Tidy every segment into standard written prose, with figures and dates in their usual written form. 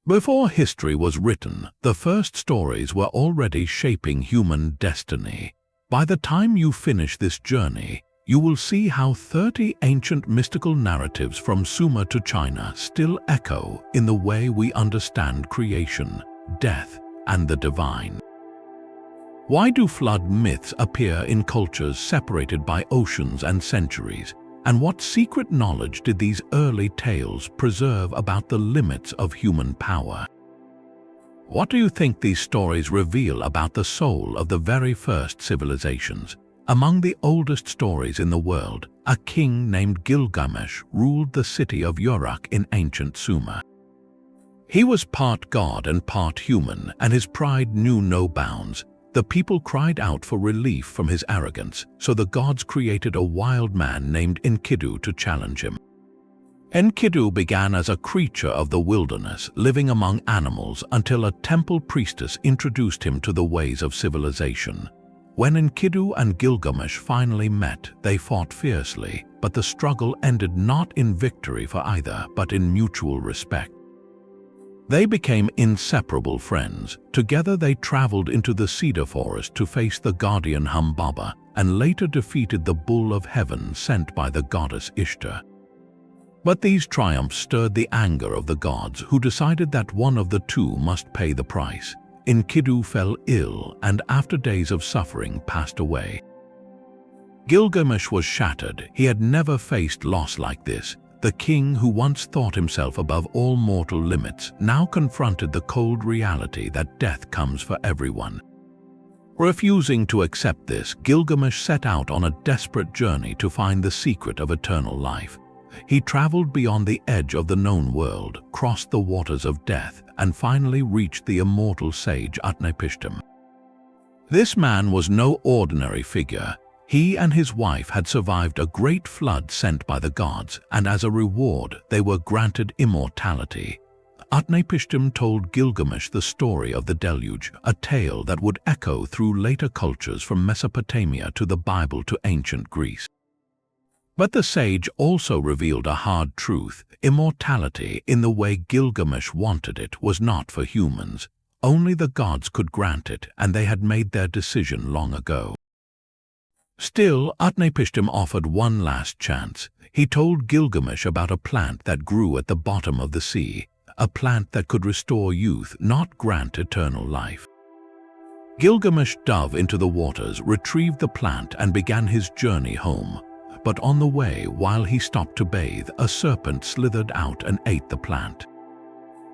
Before history was written, the first stories were already shaping human destiny. By the time you finish this journey, you will see how 30 ancient mystical narratives from Sumer to China still echo in the way we understand creation, death, and the divine. Why do flood myths appear in cultures separated by oceans and centuries? And what secret knowledge did these early tales preserve about the limits of human power? What do you think these stories reveal about the soul of the very first civilizations? Among the oldest stories in the world, a king named Gilgamesh ruled the city of Uruk in ancient Sumer. He was part god and part human, and his pride knew no bounds. The people cried out for relief from his arrogance, so the gods created a wild man named Enkidu to challenge him. Enkidu began as a creature of the wilderness, living among animals until a temple priestess introduced him to the ways of civilization. When Enkidu and Gilgamesh finally met, they fought fiercely, but the struggle ended not in victory for either, but in mutual respect. They became inseparable friends. Together they traveled into the cedar forest to face the guardian Humbaba, and later defeated the bull of heaven sent by the goddess Ishtar. But these triumphs stirred the anger of the gods, who decided that one of the two must pay the price. Enkidu fell ill and after days of suffering passed away. Gilgamesh was shattered. He had never faced loss like this. The king, who once thought himself above all mortal limits, now confronted the cold reality that death comes for everyone. Refusing to accept this, Gilgamesh set out on a desperate journey to find the secret of eternal life. He traveled beyond the edge of the known world, crossed the waters of death, and finally reached the immortal sage Utnapishtim. This man was no ordinary figure. He and his wife had survived a great flood sent by the gods, and as a reward, they were granted immortality. Utnapishtim told Gilgamesh the story of the deluge, a tale that would echo through later cultures from Mesopotamia to the Bible to ancient Greece. But the sage also revealed a hard truth. Immortality, in the way Gilgamesh wanted it, was not for humans. Only the gods could grant it, and they had made their decision long ago. Still, Utnapishtim offered one last chance. He told Gilgamesh about a plant that grew at the bottom of the sea, a plant that could restore youth, not grant eternal life. Gilgamesh dove into the waters, retrieved the plant, and began his journey home. But on the way, while he stopped to bathe, a serpent slithered out and ate the plant.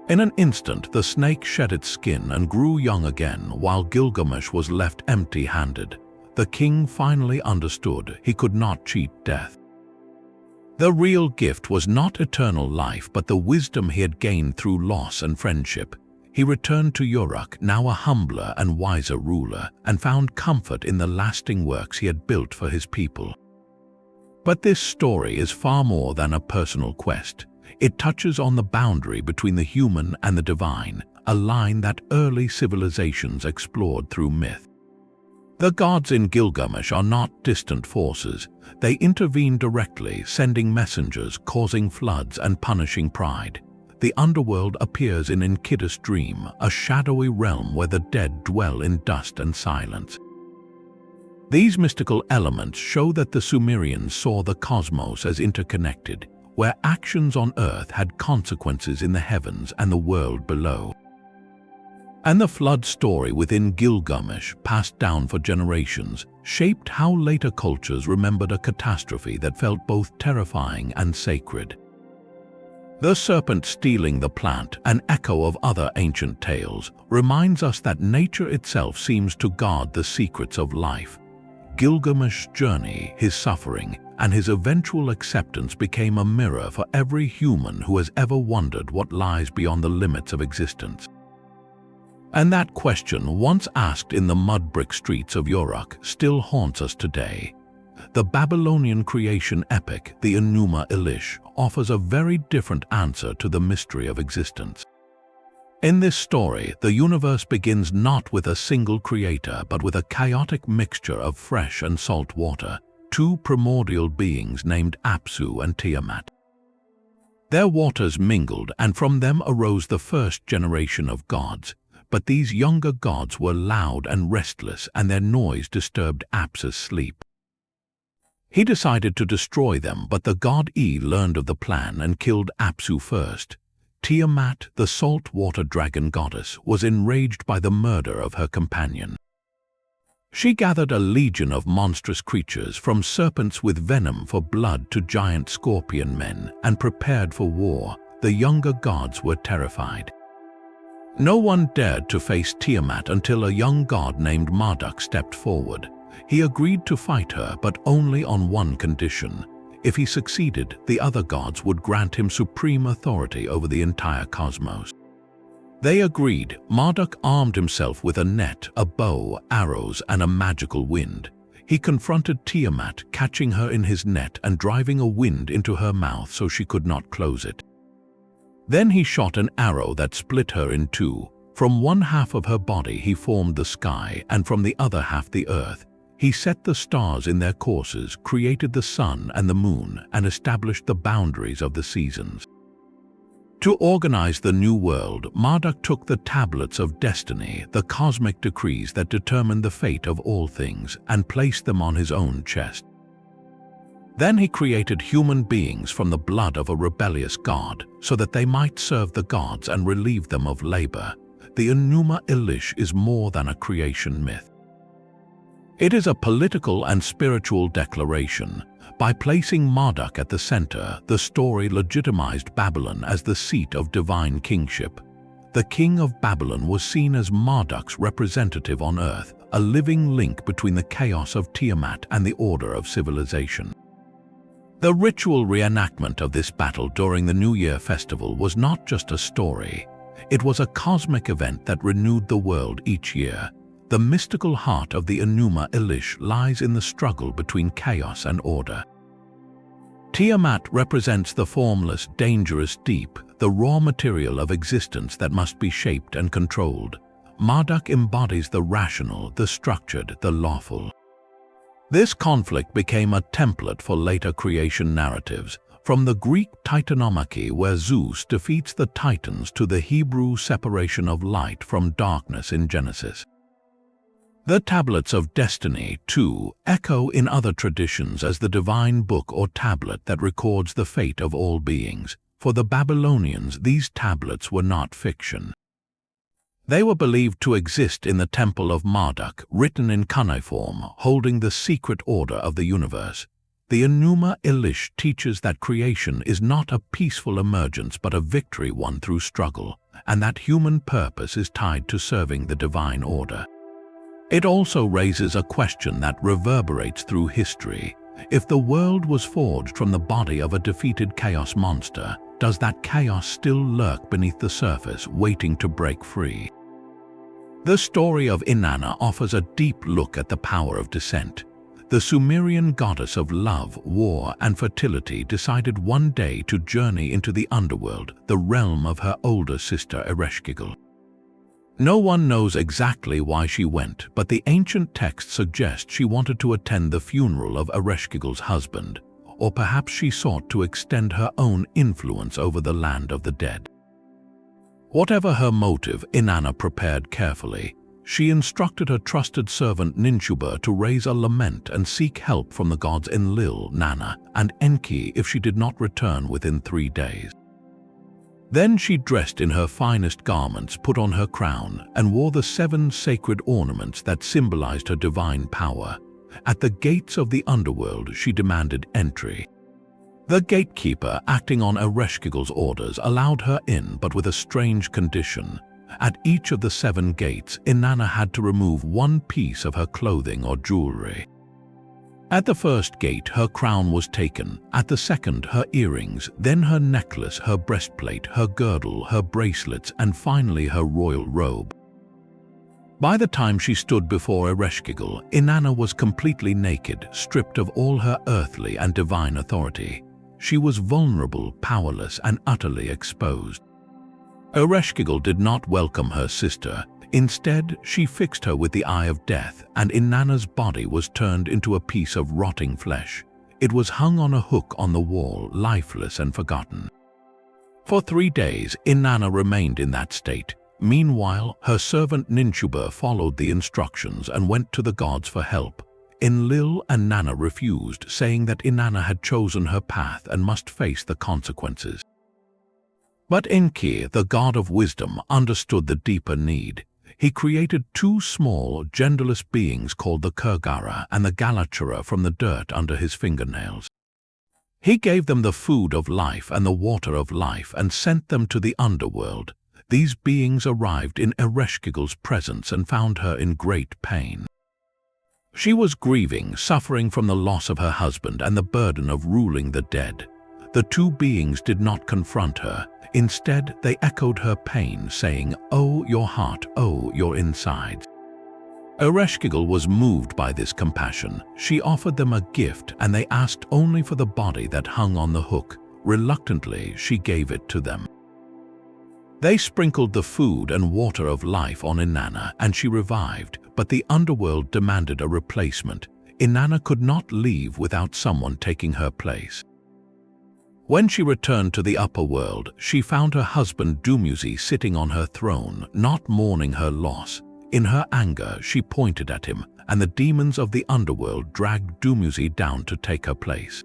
In an instant, the snake shed its skin and grew young again, while Gilgamesh was left empty-handed. The king finally understood he could not cheat death. The real gift was not eternal life, but the wisdom he had gained through loss and friendship. He returned to Uruk, now a humbler and wiser ruler, and found comfort in the lasting works he had built for his people. But this story is far more than a personal quest. It touches on the boundary between the human and the divine, a line that early civilizations explored through myth. The gods in Gilgamesh are not distant forces. They intervene directly, sending messengers, causing floods, and punishing pride. The underworld appears in Enkidu's dream, a shadowy realm where the dead dwell in dust and silence. These mystical elements show that the Sumerians saw the cosmos as interconnected, where actions on earth had consequences in the heavens and the world below. And the flood story within Gilgamesh, passed down for generations, shaped how later cultures remembered a catastrophe that felt both terrifying and sacred. The serpent stealing the plant, an echo of other ancient tales, reminds us that nature itself seems to guard the secrets of life. Gilgamesh's journey, his suffering, and his eventual acceptance became a mirror for every human who has ever wondered what lies beyond the limits of existence. And that question, once asked in the mud-brick streets of Uruk, still haunts us today. The Babylonian creation epic, the Enuma Elish, offers a very different answer to the mystery of existence. In this story, the universe begins not with a single creator, but with a chaotic mixture of fresh and salt water, two primordial beings named Apsu and Tiamat. Their waters mingled, and from them arose the first generation of gods. But these younger gods were loud and restless, and their noise disturbed Apsu's sleep. He decided to destroy them, but the god E learned of the plan and killed Apsu first. Tiamat, the saltwater dragon goddess, was enraged by the murder of her companion. She gathered a legion of monstrous creatures, from serpents with venom for blood to giant scorpion men, and prepared for war. The younger gods were terrified. No one dared to face Tiamat until a young god named Marduk stepped forward. He agreed to fight her, but only on one condition. If he succeeded, the other gods would grant him supreme authority over the entire cosmos. They agreed. Marduk armed himself with a net, a bow, arrows, and a magical wind. He confronted Tiamat, catching her in his net and driving a wind into her mouth so she could not close it. Then he shot an arrow that split her in two. From one half of her body he formed the sky, and from the other half the earth. He set the stars in their courses, created the sun and the moon, and established the boundaries of the seasons. To organize the new world, Marduk took the tablets of destiny, the cosmic decrees that determine the fate of all things, and placed them on his own chest. Then he created human beings from the blood of a rebellious god, so that they might serve the gods and relieve them of labor. The Enuma Elish is more than a creation myth. It is a political and spiritual declaration. By placing Marduk at the center, the story legitimized Babylon as the seat of divine kingship. The king of Babylon was seen as Marduk's representative on earth, a living link between the chaos of Tiamat and the order of civilization. The ritual reenactment of this battle during the New Year festival was not just a story. It was a cosmic event that renewed the world each year. The mystical heart of the Enuma Elish lies in the struggle between chaos and order. Tiamat represents the formless, dangerous deep, the raw material of existence that must be shaped and controlled. Marduk embodies the rational, the structured, the lawful. This conflict became a template for later creation narratives, from the Greek Titanomachy, where Zeus defeats the Titans, to the Hebrew separation of light from darkness in Genesis. The tablets of destiny, too, echo in other traditions as the divine book or tablet that records the fate of all beings. For the Babylonians, these tablets were not fiction. They were believed to exist in the temple of Marduk, written in cuneiform, holding the secret order of the universe. The Enuma Elish teaches that creation is not a peaceful emergence but a victory won through struggle, and that human purpose is tied to serving the divine order. It also raises a question that reverberates through history. If the world was forged from the body of a defeated chaos monster, does that chaos still lurk beneath the surface, waiting to break free? The story of Inanna offers a deep look at the power of descent. The Sumerian goddess of love, war, and fertility decided one day to journey into the underworld, the realm of her older sister Ereshkigal. No one knows exactly why she went, but the ancient texts suggest she wanted to attend the funeral of Ereshkigal's husband, or perhaps she sought to extend her own influence over the land of the dead. Whatever her motive, Inanna prepared carefully. She instructed her trusted servant Ninshubur to raise a lament and seek help from the gods Enlil, Nanna, and Enki if she did not return within 3 days. Then she dressed in her finest garments, put on her crown, and wore the 7 sacred ornaments that symbolized her divine power. At the gates of the underworld, she demanded entry. The gatekeeper, acting on Ereshkigal's orders, allowed her in, but with a strange condition. At each of the 7 gates, Inanna had to remove one piece of her clothing or jewelry. At the first gate, her crown was taken. At the second, her earrings, then her necklace, her breastplate, her girdle, her bracelets, and finally her royal robe. By the time she stood before Ereshkigal, Inanna was completely naked, stripped of all her earthly and divine authority. She was vulnerable, powerless, and utterly exposed. Ereshkigal did not welcome her sister. Instead, she fixed her with the eye of death, and Inanna's body was turned into a piece of rotting flesh. It was hung on a hook on the wall, lifeless and forgotten. For 3 days, Inanna remained in that state. Meanwhile, her servant Ninshubur followed the instructions and went to the gods for help. Enlil and Nanna refused, saying that Inanna had chosen her path and must face the consequences. But Enki, the god of wisdom, understood the deeper need. He created 2 small, genderless beings called the Kurgara and the Galachara from the dirt under his fingernails. He gave them the food of life and the water of life and sent them to the underworld. These beings arrived in Ereshkigal's presence and found her in great pain. She was grieving, suffering from the loss of her husband and the burden of ruling the dead. The 2 beings did not confront her. Instead, they echoed her pain, saying, "Oh, your heart, oh, your insides." Ereshkigal was moved by this compassion. She offered them a gift, and they asked only for the body that hung on the hook. Reluctantly, she gave it to them. They sprinkled the food and water of life on Inanna, and she revived, but the underworld demanded a replacement. Inanna could not leave without someone taking her place. When she returned to the upper world, she found her husband Dumuzi sitting on her throne, not mourning her loss. In her anger, she pointed at him, and the demons of the underworld dragged Dumuzi down to take her place.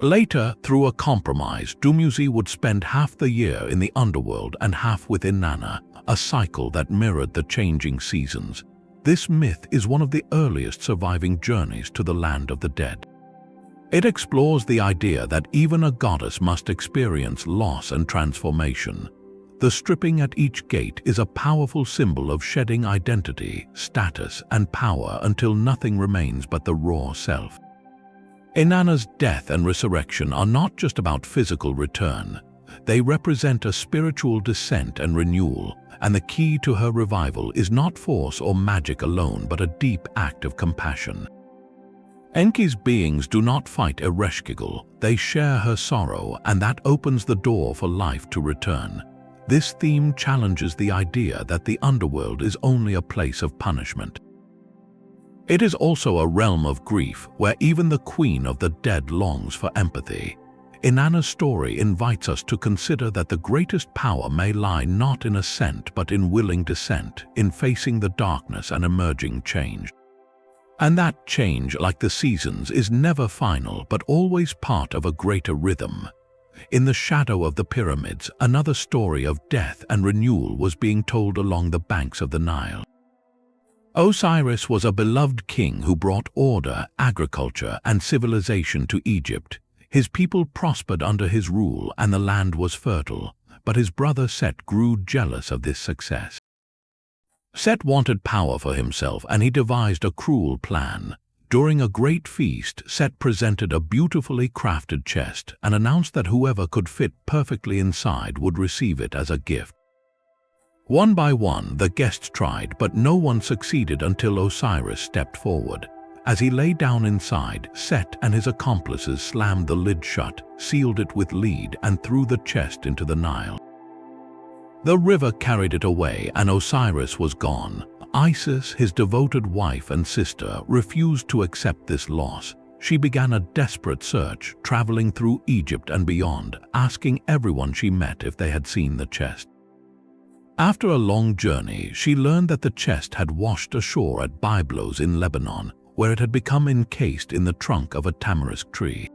Later, through a compromise, Dumuzi would spend half the year in the underworld and half with Inanna, a cycle that mirrored the changing seasons. This myth is one of the earliest surviving journeys to the land of the dead. It explores the idea that even a goddess must experience loss and transformation. The stripping at each gate is a powerful symbol of shedding identity, status, and power until nothing remains but the raw self. Inanna's death and resurrection are not just about physical return. They represent a spiritual descent and renewal, and the key to her revival is not force or magic alone but a deep act of compassion. Enki's beings do not fight Ereshkigal, they share her sorrow, and that opens the door for life to return. This theme challenges the idea that the underworld is only a place of punishment. It is also a realm of grief where even the queen of the dead longs for empathy. Inanna's story invites us to consider that the greatest power may lie not in ascent but in willing descent, in facing the darkness and emerging change. And that change, like the seasons, is never final but always part of a greater rhythm. In the shadow of the pyramids, another story of death and renewal was being told along the banks of the Nile. Osiris was a beloved king who brought order, agriculture, and civilization to Egypt. His people prospered under his rule and the land was fertile, but his brother Set grew jealous of this success. Set wanted power for himself and he devised a cruel plan. During a great feast, Set presented a beautifully crafted chest and announced that whoever could fit perfectly inside would receive it as a gift. One by one, the guests tried, but no one succeeded until Osiris stepped forward. As he lay down inside, Set and his accomplices slammed the lid shut, sealed it with lead, and threw the chest into the Nile. The river carried it away, and Osiris was gone. Isis, his devoted wife and sister, refused to accept this loss. She began a desperate search, traveling through Egypt and beyond, asking everyone she met if they had seen the chest. After a long journey, she learned that the chest had washed ashore at Byblos in Lebanon, where it had become encased in the trunk of a tamarisk tree.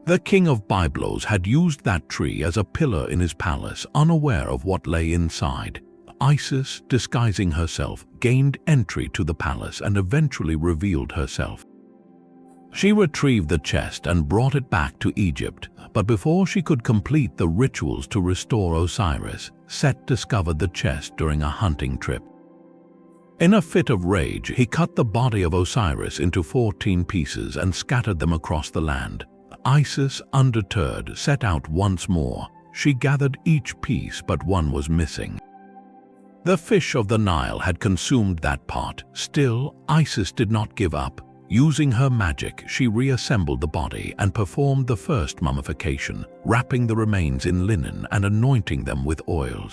The king of Byblos had used that tree as a pillar in his palace, unaware of what lay inside. Isis, disguising herself, gained entry to the palace and eventually revealed herself. She retrieved the chest and brought it back to Egypt, but before she could complete the rituals to restore Osiris, Set discovered the chest during a hunting trip. In a fit of rage, he cut the body of Osiris into 14 pieces and scattered them across the land. Isis, undeterred, set out once more. She gathered each piece, but one was missing. The fish of the Nile had consumed that part. Still, Isis did not give up. Using her magic, she reassembled the body and performed the first mummification, wrapping the remains in linen and anointing them with oils.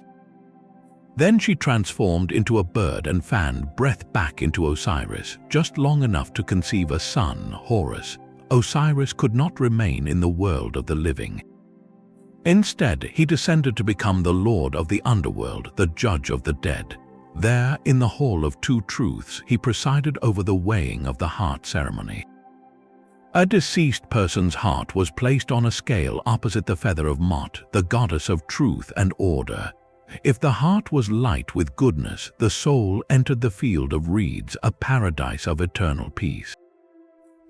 Then she transformed into a bird and fanned breath back into Osiris, just long enough to conceive a son, Horus. Osiris could not remain in the world of the living. Instead, he descended to become the lord of the underworld, the judge of the dead. There, in the Hall of Two Truths, he presided over the weighing of the heart ceremony. A deceased person's heart was placed on a scale opposite the feather of Mot, the goddess of truth and order. If the heart was light with goodness, the soul entered the field of reeds, a paradise of eternal peace.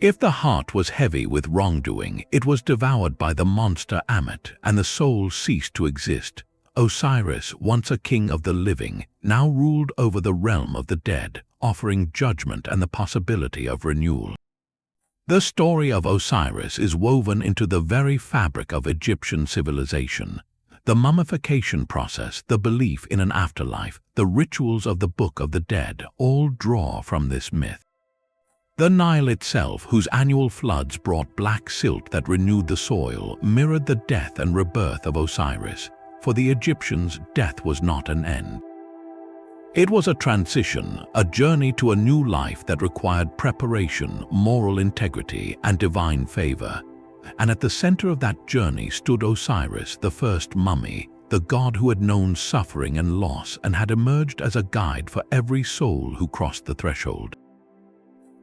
If the heart was heavy with wrongdoing, it was devoured by the monster Ammit, and the soul ceased to exist. Osiris, once a king of the living, now ruled over the realm of the dead, offering judgment and the possibility of renewal. The story of Osiris is woven into the very fabric of Egyptian civilization. The mummification process, the belief in an afterlife, the rituals of the Book of the Dead all draw from this myth. The Nile itself, whose annual floods brought black silt that renewed the soil, mirrored the death and rebirth of Osiris. For the Egyptians, death was not an end. It was a transition, a journey to a new life that required preparation, moral integrity, and divine favor. And at the center of that journey stood Osiris, the first mummy, the god who had known suffering and loss and had emerged as a guide for every soul who crossed the threshold.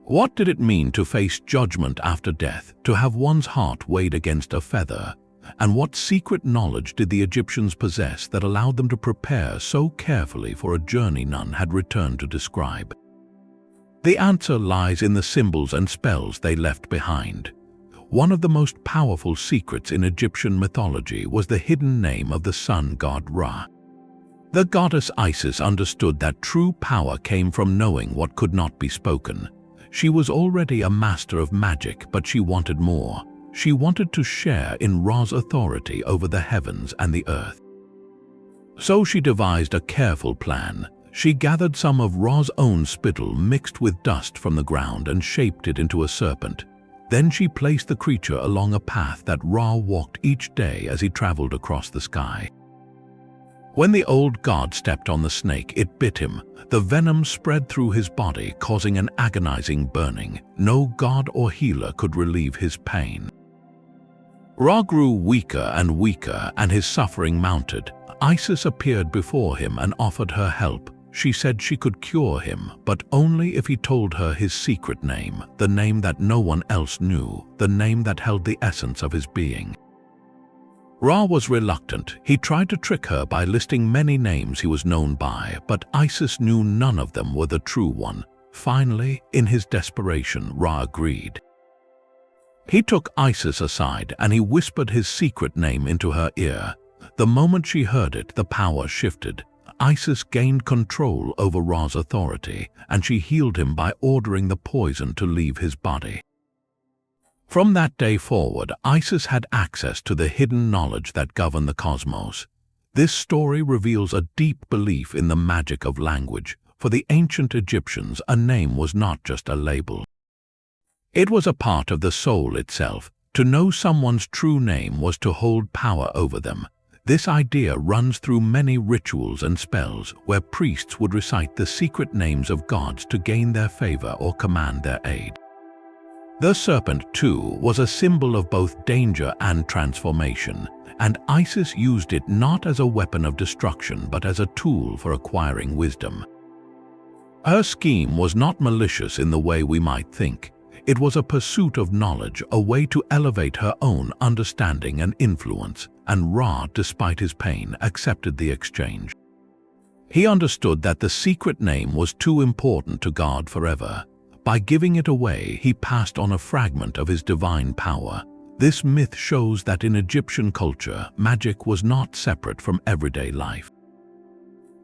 What did it mean to face judgment after death, to have one's heart weighed against a feather? And what secret knowledge did the Egyptians possess that allowed them to prepare so carefully for a journey none had returned to describe? The answer lies in the symbols and spells they left behind. One of the most powerful secrets in Egyptian mythology was the hidden name of the sun god Ra. The goddess Isis understood that true power came from knowing what could not be spoken. She was already a master of magic, but she wanted more. She wanted to share in Ra's authority over the heavens and the earth. So she devised a careful plan. She gathered some of Ra's own spittle mixed with dust from the ground and shaped it into a serpent. Then she placed the creature along a path that Ra walked each day as he traveled across the sky. When the old god stepped on the snake, it bit him. The venom spread through his body, causing an agonizing burning. No god or healer could relieve his pain. Ra grew weaker and weaker, and his suffering mounted. Isis appeared before him and offered her help. She said she could cure him, but only if he told her his secret name, the name that no one else knew, the name that held the essence of his being. Ra was reluctant. He tried to trick her by listing many names he was known by, but Isis knew none of them were the true one. Finally, in his desperation, Ra agreed. He took Isis aside and he whispered his secret name into her ear. The moment she heard it, the power shifted. Isis gained control over Ra's authority, and she healed him by ordering the poison to leave his body. From that day forward, Isis had access to the hidden knowledge that governed the cosmos. This story reveals a deep belief in the magic of language. For the ancient Egyptians, a name was not just a label. It was a part of the soul itself. To know someone's true name was to hold power over them. This idea runs through many rituals and spells, where priests would recite the secret names of gods to gain their favor or command their aid. The serpent, too, was a symbol of both danger and transformation, and Isis used it not as a weapon of destruction but as a tool for acquiring wisdom. Her scheme was not malicious in the way we might think. It was a pursuit of knowledge, a way to elevate her own understanding and influence, and Ra, despite his pain, accepted the exchange. He understood that the secret name was too important to guard forever. By giving it away, he passed on a fragment of his divine power. This myth shows that in Egyptian culture, magic was not separate from everyday life.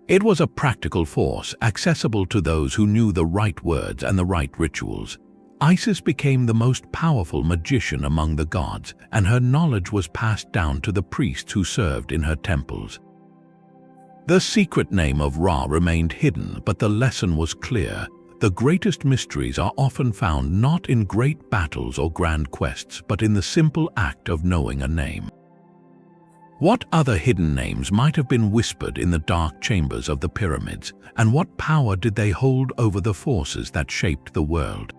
It was a practical force, accessible to those who knew the right words and the right rituals. Isis became the most powerful magician among the gods, and her knowledge was passed down to the priests who served in her temples. The secret name of Ra remained hidden, but the lesson was clear. The greatest mysteries are often found not in great battles or grand quests, but in the simple act of knowing a name. What other hidden names might have been whispered in the dark chambers of the pyramids, and what power did they hold over the forces that shaped the world?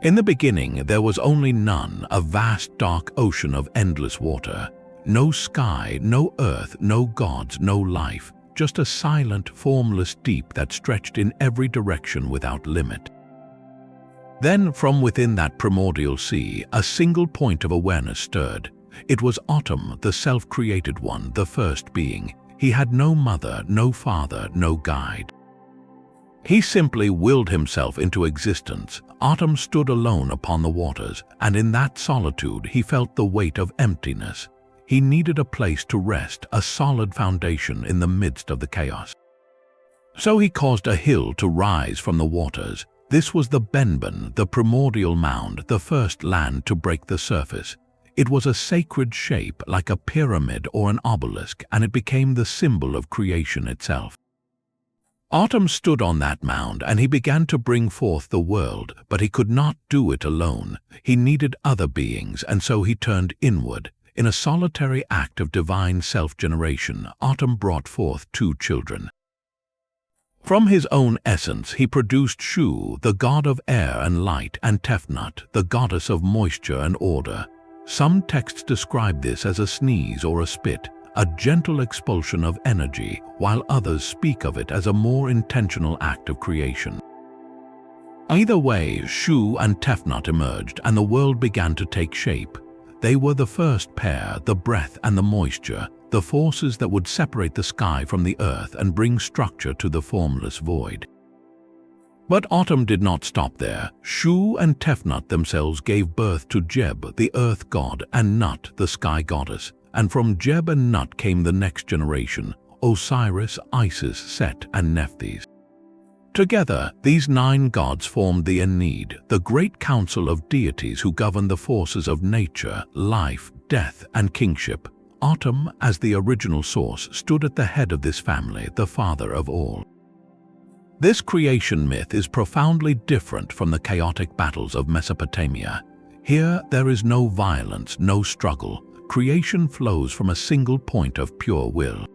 In the beginning, there was only none, a vast dark ocean of endless water. No sky, no earth, no gods, no life, just a silent, formless deep that stretched in every direction without limit. Then, from within that primordial sea, a single point of awareness stirred. It was Atum, the self-created one, the first being. He had no mother, no father, no guide. He simply willed himself into existence. Atum stood alone upon the waters, and in that solitude he felt the weight of emptiness. He needed a place to rest, a solid foundation in the midst of the chaos. So he caused a hill to rise from the waters. This was the Benben, the primordial mound, the first land to break the surface. It was a sacred shape, like a pyramid or an obelisk, and it became the symbol of creation itself. Atum stood on that mound, and he began to bring forth the world, but he could not do it alone. He needed other beings, and so he turned inward. In a solitary act of divine self-generation, Atum brought forth 2 children. From his own essence, he produced Shu, the god of air and light, and Tefnut, the goddess of moisture and order. Some texts describe this as a sneeze or a spit, a gentle expulsion of energy, while others speak of it as a more intentional act of creation. Either way, Shu and Tefnut emerged, and the world began to take shape. They were the first pair, the breath and the moisture, the forces that would separate the sky from the earth and bring structure to the formless void. But Atum did not stop there. Shu and Tefnut themselves gave birth to Geb, the earth god, and Nut, the sky goddess. And from Geb and Nut came the next generation, Osiris, Isis, Set, and Nephthys. Together, these 9 gods formed the Ennead, the great council of deities who govern the forces of nature, life, death, and kingship. Atum, as the original source, stood at the head of this family, the father of all. This creation myth is profoundly different from the chaotic battles of Mesopotamia. Here, there is no violence, no struggle. Creation flows from a single point of pure will.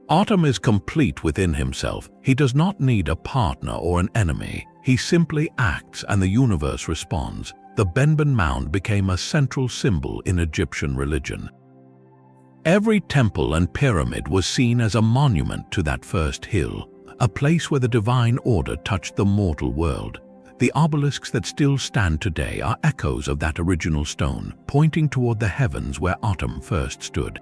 Atum is complete within himself. He does not need a partner or an enemy. He simply acts and the universe responds. The Benben mound became a central symbol in Egyptian religion. Every temple and pyramid was seen as a monument to that first hill, a place where the divine order touched the mortal world. The obelisks that still stand today are echoes of that original stone, pointing toward the heavens where Atum first stood.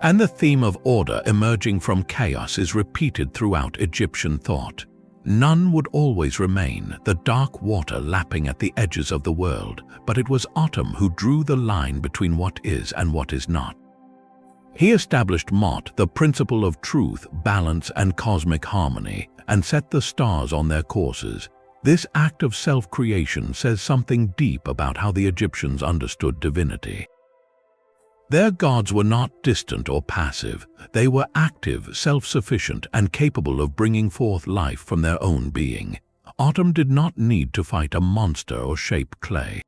And the theme of order emerging from chaos is repeated throughout Egyptian thought. None would always remain, the dark water lapping at the edges of the world, but it was Atum who drew the line between what is and what is not. He established Mot, the principle of truth, balance, and cosmic harmony, and set the stars on their courses. This act of self-creation says something deep about how the Egyptians understood divinity. Their gods were not distant or passive. They were active, self-sufficient, and capable of bringing forth life from their own being. Atum did not need to fight a monster or shape clay.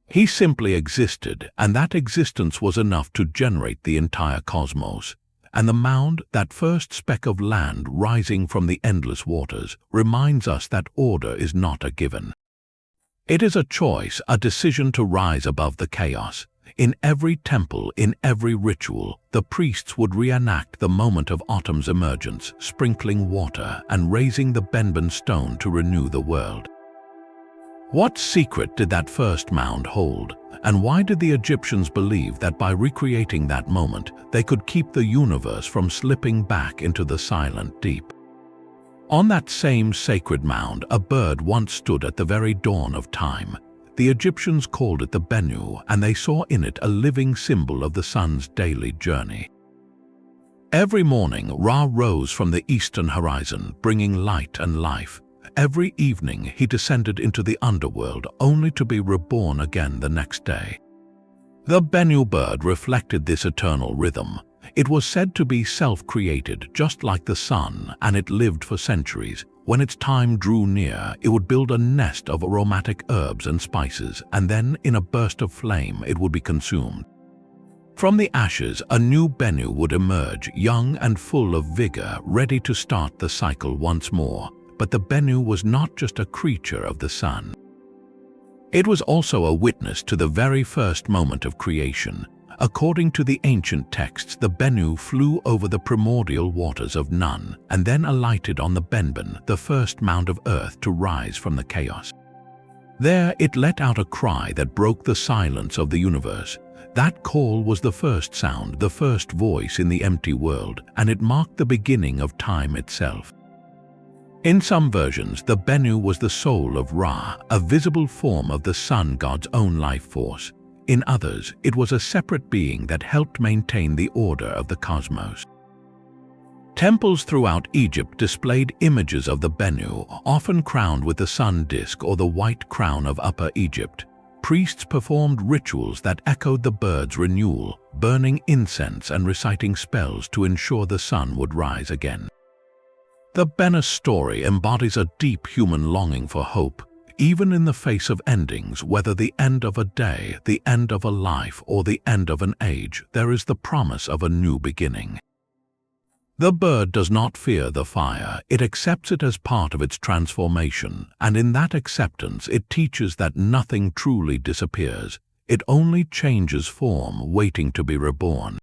He simply existed, and that existence was enough to generate the entire cosmos. And the mound, that first speck of land rising from the endless waters, reminds us that order is not a given. It is a choice, a decision to rise above the chaos. In every temple, in every ritual, the priests would reenact the moment of Atum's emergence, sprinkling water and raising the Benben stone to renew the world. What secret did that first mound hold? And why did the Egyptians believe that by recreating that moment, they could keep the universe from slipping back into the silent deep? On that same sacred mound, a bird once stood at the very dawn of time. The Egyptians called it the Bennu, and they saw in it a living symbol of the sun's daily journey. Every morning, Ra rose from the eastern horizon, bringing light and life. Every evening, he descended into the underworld, only to be reborn again the next day. The Bennu bird reflected this eternal rhythm. It was said to be self-created, just like the sun, and it lived for centuries. When its time drew near, it would build a nest of aromatic herbs and spices, and then, in a burst of flame, it would be consumed. From the ashes, a new Bennu would emerge, young and full of vigor, ready to start the cycle once more. But the Bennu was not just a creature of the sun. It was also a witness to the very first moment of creation, According to the ancient texts, the Bennu flew over the primordial waters of Nun and then alighted on the Benben, the first mound of earth to rise from the chaos. There it let out a cry that broke the silence of the universe. That call was the first sound, the first voice in the empty world, and it marked the beginning of time itself. In some versions, the Bennu was the soul of Ra, a visible form of the sun god's own life force. In others, it was a separate being that helped maintain the order of the cosmos. Temples throughout Egypt displayed images of the Bennu, often crowned with the sun disk or the white crown of Upper Egypt. Priests performed rituals that echoed the bird's renewal, burning incense and reciting spells to ensure the sun would rise again. The Bennu story embodies a deep human longing for hope. Even in the face of endings, whether the end of a day, the end of a life, or the end of an age, there is the promise of a new beginning. The bird does not fear the fire, it accepts it as part of its transformation, and in that acceptance it teaches that nothing truly disappears, it only changes form, waiting to be reborn.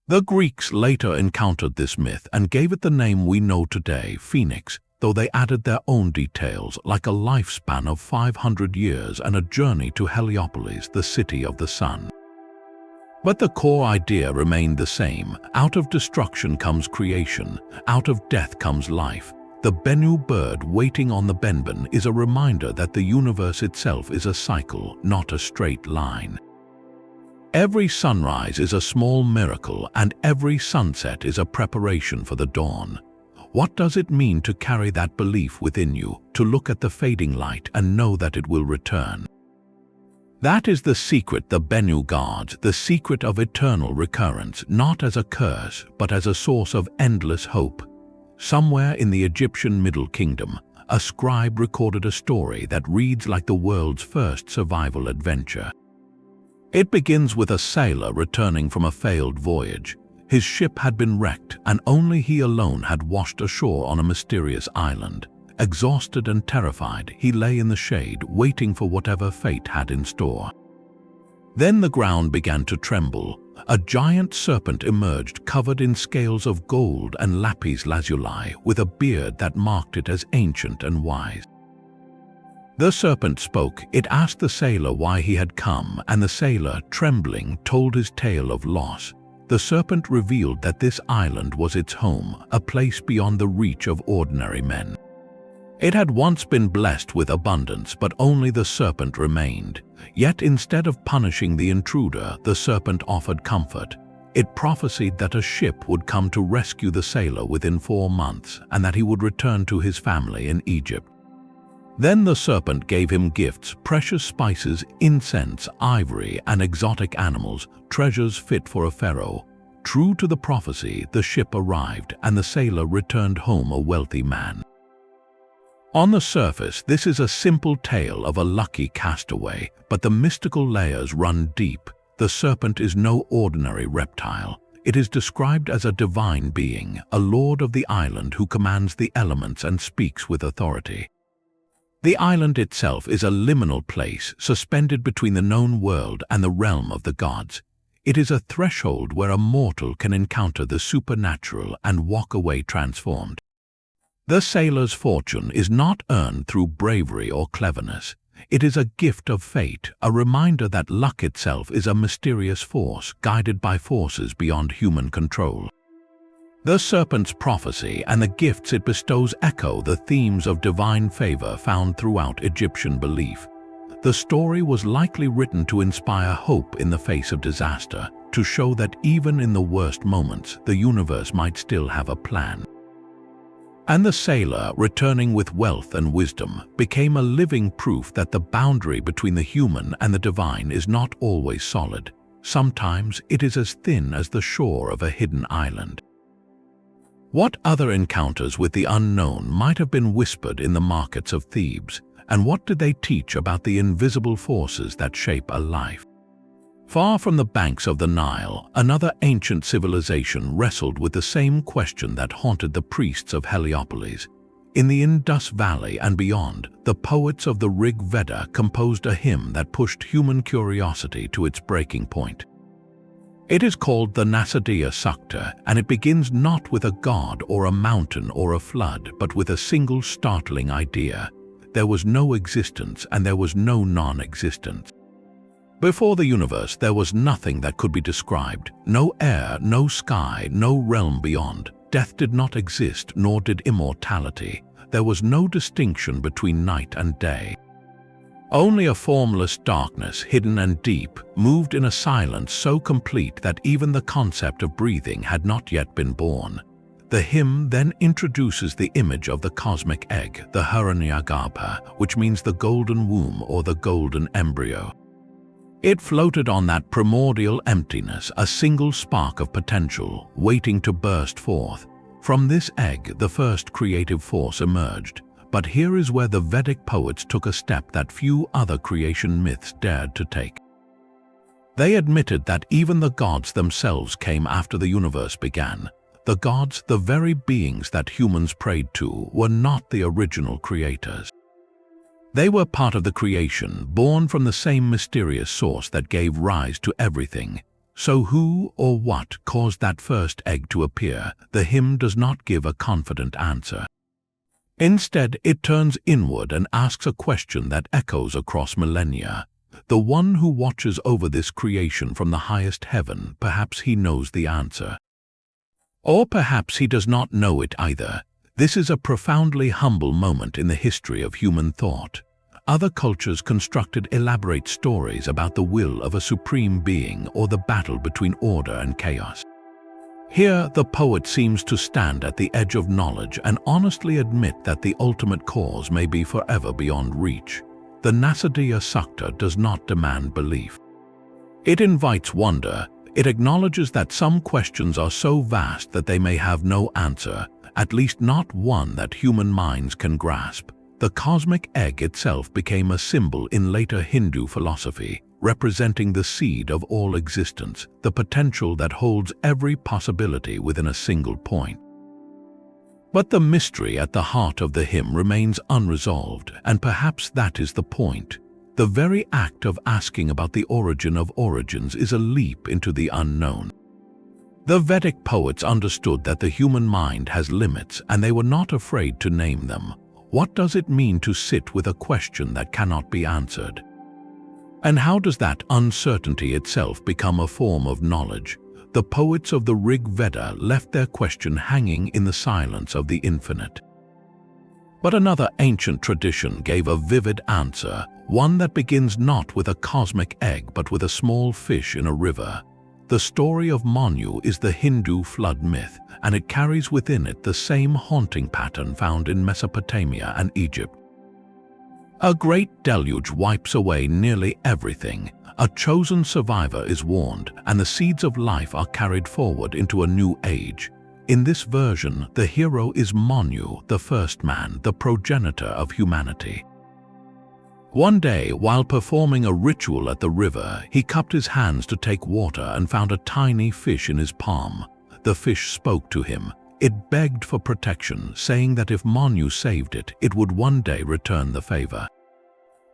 The Greeks later encountered this myth and gave it the name we know today, phoenix, though they added their own details, like a lifespan of 500 years and a journey to Heliopolis, the city of the sun. But the core idea remained the same. Out of destruction comes creation, out of death comes life. The Bennu bird waiting on the Benben is a reminder that the universe itself is a cycle, not a straight line. Every sunrise is a small miracle, and every sunset is a preparation for the dawn. What does it mean to carry that belief within you, to look at the fading light and know that it will return? That is the secret the Bennu guards, the secret of eternal recurrence, not as a curse, but as a source of endless hope. Somewhere in the Egyptian Middle Kingdom, a scribe recorded a story that reads like the world's first survival adventure. It begins with a sailor returning from a failed voyage. His ship had been wrecked, and only he alone had washed ashore on a mysterious island. Exhausted and terrified, he lay in the shade, waiting for whatever fate had in store. Then the ground began to tremble. A giant serpent emerged, covered in scales of gold and lapis lazuli, with a beard that marked it as ancient and wise. The serpent spoke. It asked the sailor why he had come, and the sailor, trembling, told his tale of loss. The serpent revealed that this island was its home, a place beyond the reach of ordinary men. It had once been blessed with abundance, but only the serpent remained. Yet instead of punishing the intruder, the serpent offered comfort. It prophesied that a ship would come to rescue the sailor within 4 months, and that he would return to his family in Egypt. Then the serpent gave him gifts, precious spices, incense, ivory, and exotic animals, treasures fit for a pharaoh. True to the prophecy, the ship arrived, and the sailor returned home a wealthy man. On the surface, this is a simple tale of a lucky castaway, but the mystical layers run deep. The serpent is no ordinary reptile. It is described as a divine being, a lord of the island who commands the elements and speaks with authority. The island itself is a liminal place, suspended between the known world and the realm of the gods. It is a threshold where a mortal can encounter the supernatural and walk away transformed. The sailor's fortune is not earned through bravery or cleverness. It is a gift of fate, a reminder that luck itself is a mysterious force guided by forces beyond human control. The serpent's prophecy and the gifts it bestows echo the themes of divine favor found throughout Egyptian belief. The story was likely written to inspire hope in the face of disaster, to show that even in the worst moments, the universe might still have a plan. And the sailor, returning with wealth and wisdom, became a living proof that the boundary between the human and the divine is not always solid. Sometimes it is as thin as the shore of a hidden island. What other encounters with the unknown might have been whispered in the markets of Thebes, and what did they teach about the invisible forces that shape a life? Far from the banks of the Nile, another ancient civilization wrestled with the same question that haunted the priests of Heliopolis. In the Indus Valley and beyond, the poets of the Rig Veda composed a hymn that pushed human curiosity to its breaking point. It is called the Nasadiya Sukta, and it begins not with a god or a mountain or a flood, but with a single startling idea. There was no existence and there was no non-existence. Before the universe, there was nothing that could be described. No air, no sky, no realm beyond. Death did not exist, nor did immortality. There was no distinction between night and day. Only a formless darkness, hidden and deep, moved in a silence so complete that even the concept of breathing had not yet been born. The hymn then introduces the image of the cosmic egg, the Hiranyagarbha, which means the golden womb or the golden embryo. It floated on that primordial emptiness, a single spark of potential, waiting to burst forth. From this egg, the first creative force emerged. But here is where the Vedic poets took a step that few other creation myths dared to take. They admitted that even the gods themselves came after the universe began. The gods, the very beings that humans prayed to, were not the original creators. They were part of the creation, born from the same mysterious source that gave rise to everything. So who or what caused that first egg to appear? The hymn does not give a confident answer. Instead, it turns inward and asks a question that echoes across millennia. The one who watches over this creation from the highest heaven, perhaps he knows the answer. Or perhaps he does not know it either. This is a profoundly humble moment in the history of human thought. Other cultures constructed elaborate stories about the will of a supreme being or the battle between order and chaos. Here, the poet seems to stand at the edge of knowledge and honestly admit that the ultimate cause may be forever beyond reach. The Nasadiya Sukta does not demand belief. It invites wonder. It acknowledges that some questions are so vast that they may have no answer, at least not one that human minds can grasp. The cosmic egg itself became a symbol in later Hindu philosophy, representing the seed of all existence, the potential that holds every possibility within a single point. But the mystery at the heart of the hymn remains unresolved, and perhaps that is the point. The very act of asking about the origin of origins is a leap into the unknown. The Vedic poets understood that the human mind has limits, and they were not afraid to name them. What does it mean to sit with a question that cannot be answered? And how does that uncertainty itself become a form of knowledge? The poets of the Rig Veda left their question hanging in the silence of the infinite. But another ancient tradition gave a vivid answer, one that begins not with a cosmic egg but with a small fish in a river. The story of Manu is the Hindu flood myth, and it carries within it the same haunting pattern found in Mesopotamia and Egypt. A great deluge wipes away nearly everything. A chosen survivor is warned, and the seeds of life are carried forward into a new age. In this version, the hero is Manu, the first man, the progenitor of humanity. One day, while performing a ritual at the river, he cupped his hands to take water and found a tiny fish in his palm. The fish spoke to him. It begged for protection, saying that if Manu saved it, it would one day return the favor.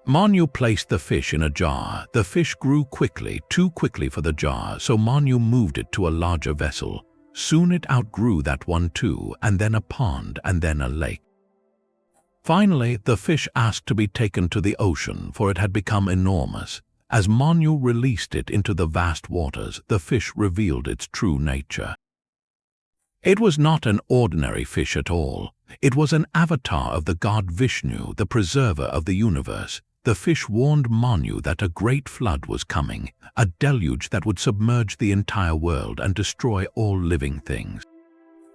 Manu placed the fish in a jar. The fish grew quickly, too quickly for the jar, so Manu moved it to a larger vessel. Soon it outgrew that one too, and then a pond, and then a lake. Finally, the fish asked to be taken to the ocean, for it had become enormous. As Manu released it into the vast waters, the fish revealed its true nature. It was not an ordinary fish at all. It was an avatar of the god Vishnu, the preserver of the universe. The fish warned Manu that a great flood was coming, a deluge that would submerge the entire world and destroy all living things.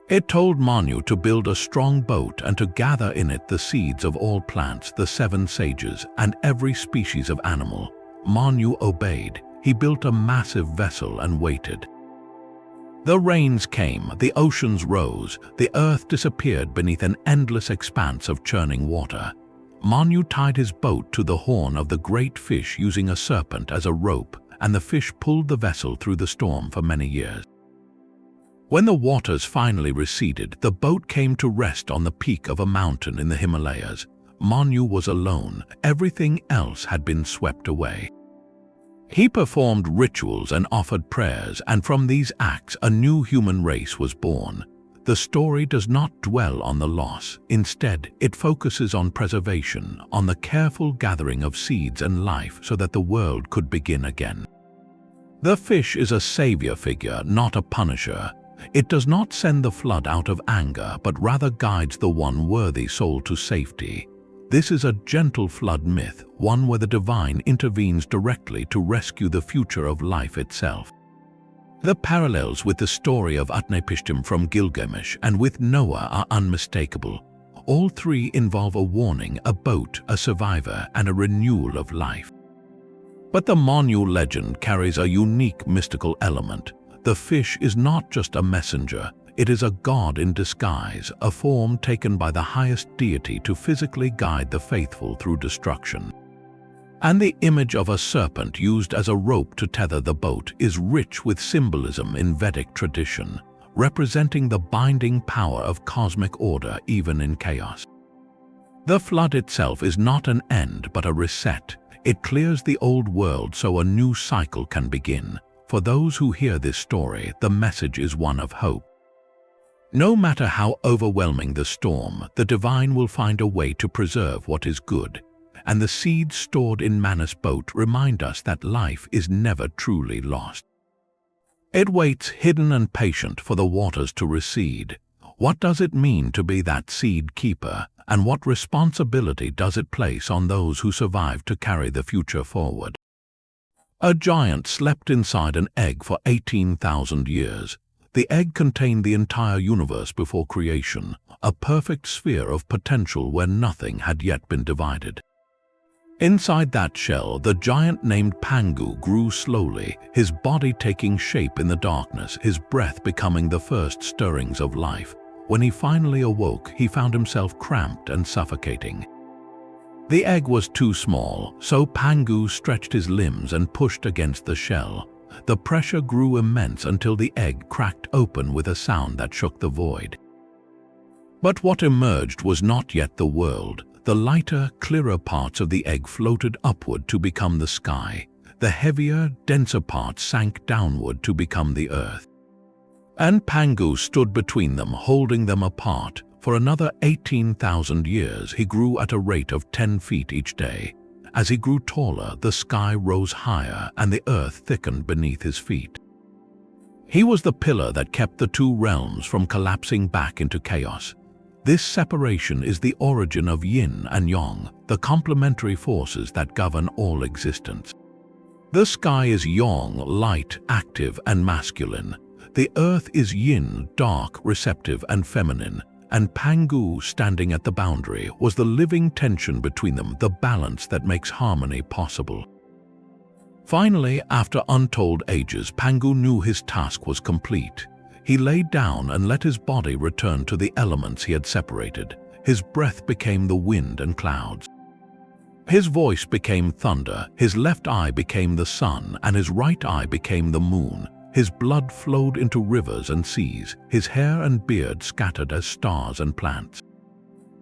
It told Manu to build a strong boat and to gather in it the seeds of all plants, the 7 sages, and every species of animal. Manu obeyed. He built a massive vessel and waited. The rains came, the oceans rose, the earth disappeared beneath an endless expanse of churning water. Manu tied his boat to the horn of the great fish using a serpent as a rope, and the fish pulled the vessel through the storm for many years. When the waters finally receded, the boat came to rest on the peak of a mountain in the Himalayas. Manu was alone. Everything else had been swept away. He performed rituals and offered prayers, and from these acts a new human race was born. The story does not dwell on the loss. Instead, it focuses on preservation, on the careful gathering of seeds and life so that the world could begin again. The fish is a savior figure, not a punisher. It does not send the flood out of anger, but rather guides the one worthy soul to safety. This is a gentle flood myth, one where the divine intervenes directly to rescue the future of life itself. The parallels with the story of Utnapishtim from Gilgamesh and with Noah are unmistakable. All three involve a warning, a boat, a survivor, and a renewal of life. But the Manu legend carries a unique mystical element. The fish is not just a messenger, it is a god in disguise, a form taken by the highest deity to physically guide the faithful through destruction. And the image of a serpent used as a rope to tether the boat is rich with symbolism in Vedic tradition, representing the binding power of cosmic order even in chaos. The flood itself is not an end but a reset. It clears the old world so a new cycle can begin. For those who hear this story, the message is one of hope. No matter how overwhelming the storm, the divine will find a way to preserve what is good. And the seeds stored in Manu's boat remind us that life is never truly lost. It waits hidden and patient for the waters to recede. What does it mean to be that seed keeper, and what responsibility does it place on those who survive to carry the future forward? A giant slept inside an egg for 18,000 years. The egg contained the entire universe before creation, a perfect sphere of potential where nothing had yet been divided. Inside that shell, the giant named Pangu grew slowly, his body taking shape in the darkness, his breath becoming the first stirrings of life. When he finally awoke, he found himself cramped and suffocating. The egg was too small, so Pangu stretched his limbs and pushed against the shell. The pressure grew immense until the egg cracked open with a sound that shook the void. But what emerged was not yet the world. The lighter, clearer parts of the egg floated upward to become the sky. The heavier, denser parts sank downward to become the earth. And Pangu stood between them, holding them apart. For another 18,000 years, he grew at a rate of 10 feet each day. As he grew taller, the sky rose higher and the earth thickened beneath his feet. He was the pillar that kept the two realms from collapsing back into chaos. This separation is the origin of yin and yang, the complementary forces that govern all existence. The sky is yang, light, active, and masculine. The earth is yin, dark, receptive, and feminine. And Pangu, standing at the boundary, was the living tension between them, the balance that makes harmony possible. Finally, after untold ages, Pangu knew his task was complete. He laid down and let his body return to the elements he had separated. His breath became the wind and clouds. His voice became thunder, his left eye became the sun, and his right eye became the moon. His blood flowed into rivers and seas, his hair and beard scattered as stars and plants.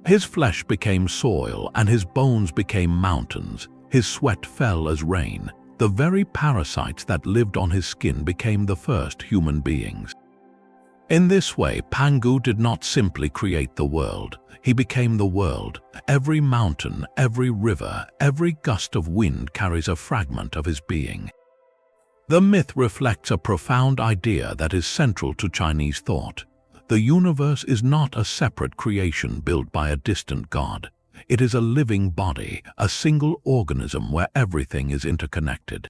His flesh became soil, and his bones became mountains. His sweat fell as rain. The very parasites that lived on his skin became the first human beings. In this way, Pangu did not simply create the world. He became the world. Every mountain, every river, every gust of wind carries a fragment of his being. The myth reflects a profound idea that is central to Chinese thought. The universe is not a separate creation built by a distant god. It is a living body, a single organism where everything is interconnected.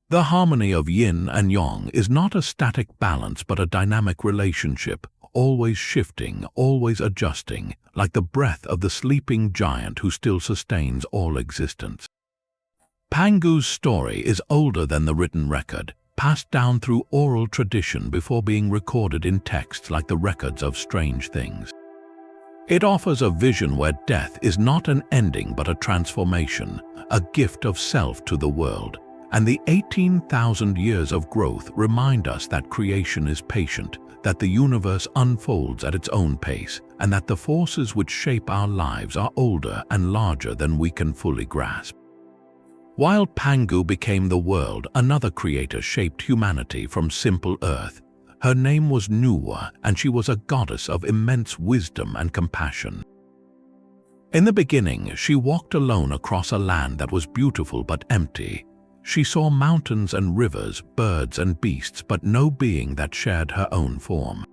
The harmony of yin and yang is not a static balance but a dynamic relationship, always shifting, always adjusting, like the breath of the sleeping giant who still sustains all existence. Pangu's story is older than the written record, passed down through oral tradition before being recorded in texts like the records of strange things. It offers a vision where death is not an ending but a transformation, a gift of self to the world. And the 18,000 years of growth remind us that creation is patient, that the universe unfolds at its own pace, and that the forces which shape our lives are older and larger than we can fully grasp. While Pangu became the world, another creator shaped humanity from simple earth. Her name was Nuwa, and she was a goddess of immense wisdom and compassion. In the beginning, she walked alone across a land that was beautiful but empty. She saw mountains and rivers, birds and beasts, but no being that shared her own form.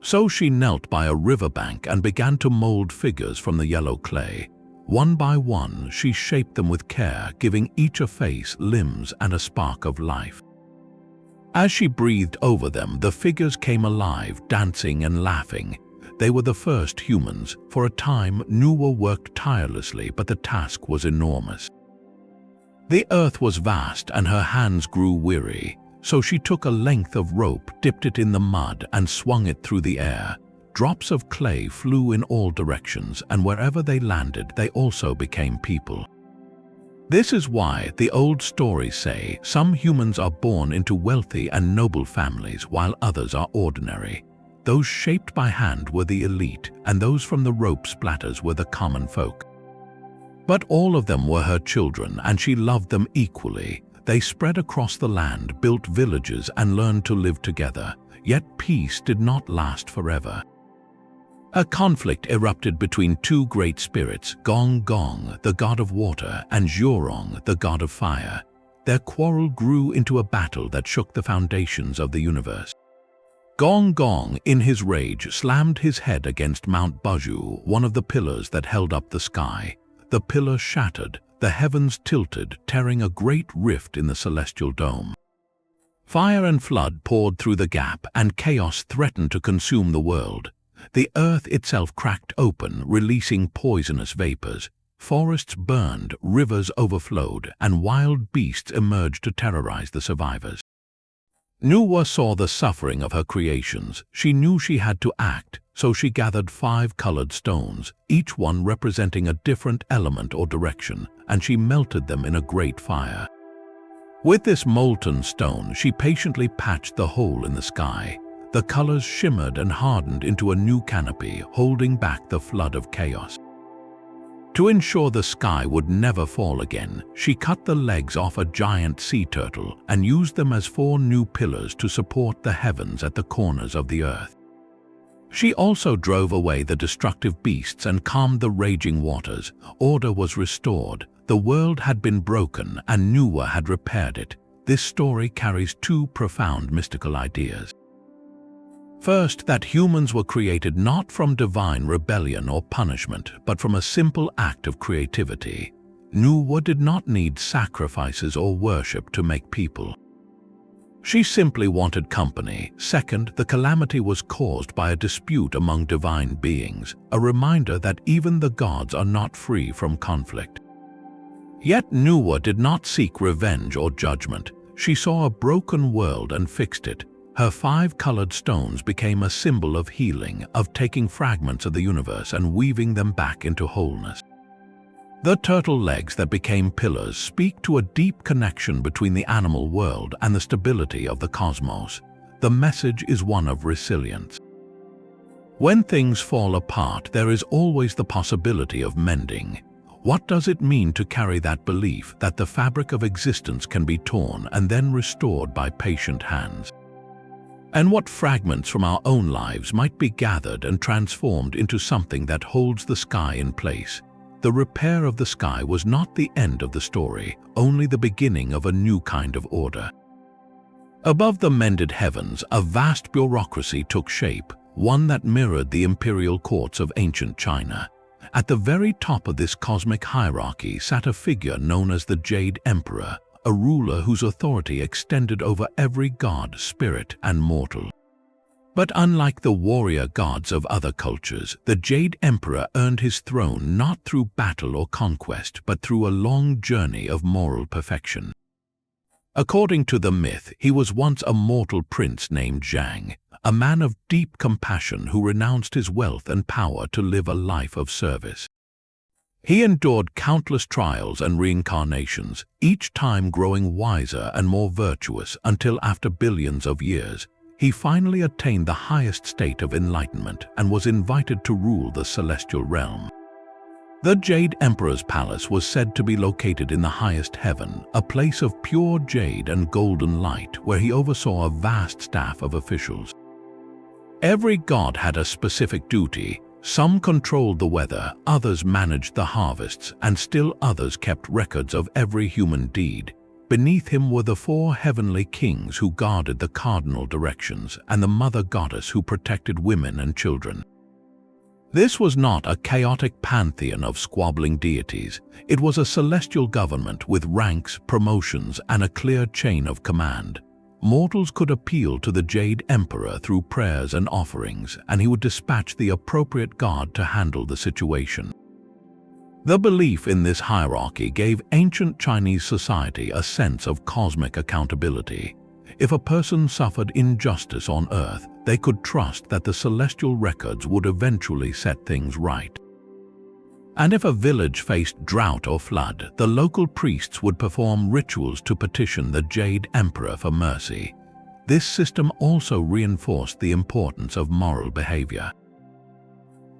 So she knelt by a riverbank and began to mold figures from the yellow clay. One by one, she shaped them with care, giving each a face, limbs, and a spark of life. As she breathed over them, the figures came alive, dancing and laughing. They were the first humans. For a time, Nuwa worked tirelessly, but the task was enormous. The earth was vast, and her hands grew weary. So she took a length of rope, dipped it in the mud, and swung it through the air. Drops of clay flew in all directions, and wherever they landed, they also became people. This is why the old stories say some humans are born into wealthy and noble families, while others are ordinary. Those shaped by hand were the elite, and those from the rope splatters were the common folk. But all of them were her children, and she loved them equally. They spread across the land, built villages, and learned to live together. Yet peace did not last forever. A conflict erupted between two great spirits, Gong Gong, the god of water, and Zhurong, the god of fire. Their quarrel grew into a battle that shook the foundations of the universe. Gong Gong, in his rage, slammed his head against Mount Baju, one of the pillars that held up the sky. The pillar shattered, the heavens tilted, tearing a great rift in the celestial dome. Fire and flood poured through the gap, and chaos threatened to consume the world. The earth itself cracked open, releasing poisonous vapors. Forests burned, rivers overflowed, and wild beasts emerged to terrorize the survivors. Nuwa saw the suffering of her creations. She knew she had to act, so she gathered 5 colored stones, each one representing a different element or direction, and she melted them in a great fire. With this molten stone, she patiently patched the hole in the sky. The colors shimmered and hardened into a new canopy, holding back the flood of chaos. To ensure the sky would never fall again, she cut the legs off a giant sea turtle and used them as 4 new pillars to support the heavens at the corners of the earth. She also drove away the destructive beasts and calmed the raging waters. Order was restored. The world had been broken, and Nuwa had repaired it. This story carries 2 profound mystical ideas. First, that humans were created not from divine rebellion or punishment, but from a simple act of creativity. Nuwa did not need sacrifices or worship to make people. She simply wanted company. Second, the calamity was caused by a dispute among divine beings, a reminder that even the gods are not free from conflict. Yet Nuwa did not seek revenge or judgment. She saw a broken world and fixed it. Her 5 colored stones became a symbol of healing, of taking fragments of the universe and weaving them back into wholeness. The turtle legs that became pillars speak to a deep connection between the animal world and the stability of the cosmos. The message is one of resilience. When things fall apart, there is always the possibility of mending. What does it mean to carry that belief that the fabric of existence can be torn and then restored by patient hands? And what fragments from our own lives might be gathered and transformed into something that holds the sky in place? The repair of the sky was not the end of the story, only the beginning of a new kind of order. Above the mended heavens, a vast bureaucracy took shape, one that mirrored the imperial courts of ancient China. At the very top of this cosmic hierarchy sat a figure known as the Jade Emperor, a ruler whose authority extended over every god, spirit, and mortal. But unlike the warrior gods of other cultures, the Jade Emperor earned his throne not through battle or conquest, but through a long journey of moral perfection. According to the myth, he was once a mortal prince named Zhang, a man of deep compassion who renounced his wealth and power to live a life of service. He endured countless trials and reincarnations, each time growing wiser and more virtuous until after billions of years, he finally attained the highest state of enlightenment and was invited to rule the celestial realm. The Jade Emperor's palace was said to be located in the highest heaven, a place of pure jade and golden light where he oversaw a vast staff of officials. Every god had a specific duty. Some controlled the weather, others managed the harvests, and still others kept records of every human deed. Beneath him were the 4 heavenly kings who guarded the cardinal directions and the mother goddess who protected women and children. This was not a chaotic pantheon of squabbling deities. It was a celestial government with ranks, promotions, and a clear chain of command. Mortals could appeal to the Jade Emperor through prayers and offerings, and he would dispatch the appropriate god to handle the situation. The belief in this hierarchy gave ancient Chinese society a sense of cosmic accountability. If a person suffered injustice on earth, they could trust that the celestial records would eventually set things right. And if a village faced drought or flood, the local priests would perform rituals to petition the Jade Emperor for mercy. This system also reinforced the importance of moral behavior.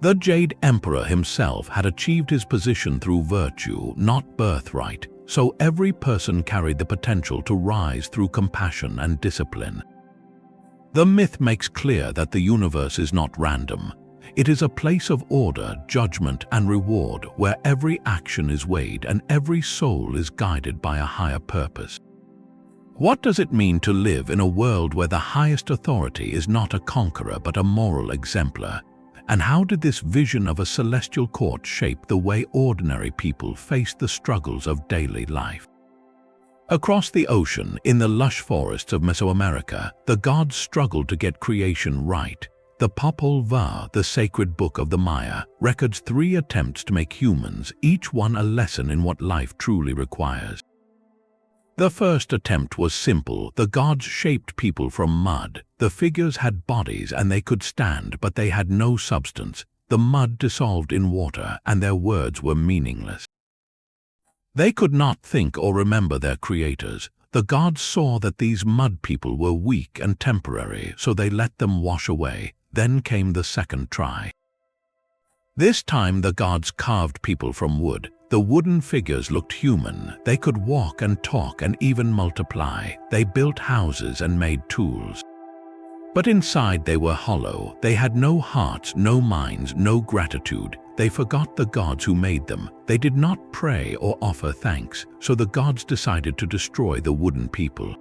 The Jade Emperor himself had achieved his position through virtue, not birthright, so every person carried the potential to rise through compassion and discipline. The myth makes clear that the universe is not random. It is a place of order, judgment, and reward where every action is weighed and every soul is guided by a higher purpose. What does it mean to live in a world where the highest authority is not a conqueror but a moral exemplar? And how did this vision of a celestial court shape the way ordinary people faced the struggles of daily life? Across the ocean, in the lush forests of Mesoamerica, the gods struggled to get creation right. The Popol Vuh, the sacred book of the Maya, records 3 attempts to make humans, each one a lesson in what life truly requires. The first attempt was simple. The gods shaped people from mud. The figures had bodies and they could stand, but they had no substance. The mud dissolved in water and their words were meaningless. They could not think or remember their creators. The gods saw that these mud people were weak and temporary, so they let them wash away. Then came the second try. This time the gods carved people from wood. The wooden figures looked human. They could walk and talk and even multiply. They built houses and made tools. But inside they were hollow. They had no hearts, no minds, no gratitude. They forgot the gods who made them. They did not pray or offer thanks, so the gods decided to destroy the wooden people.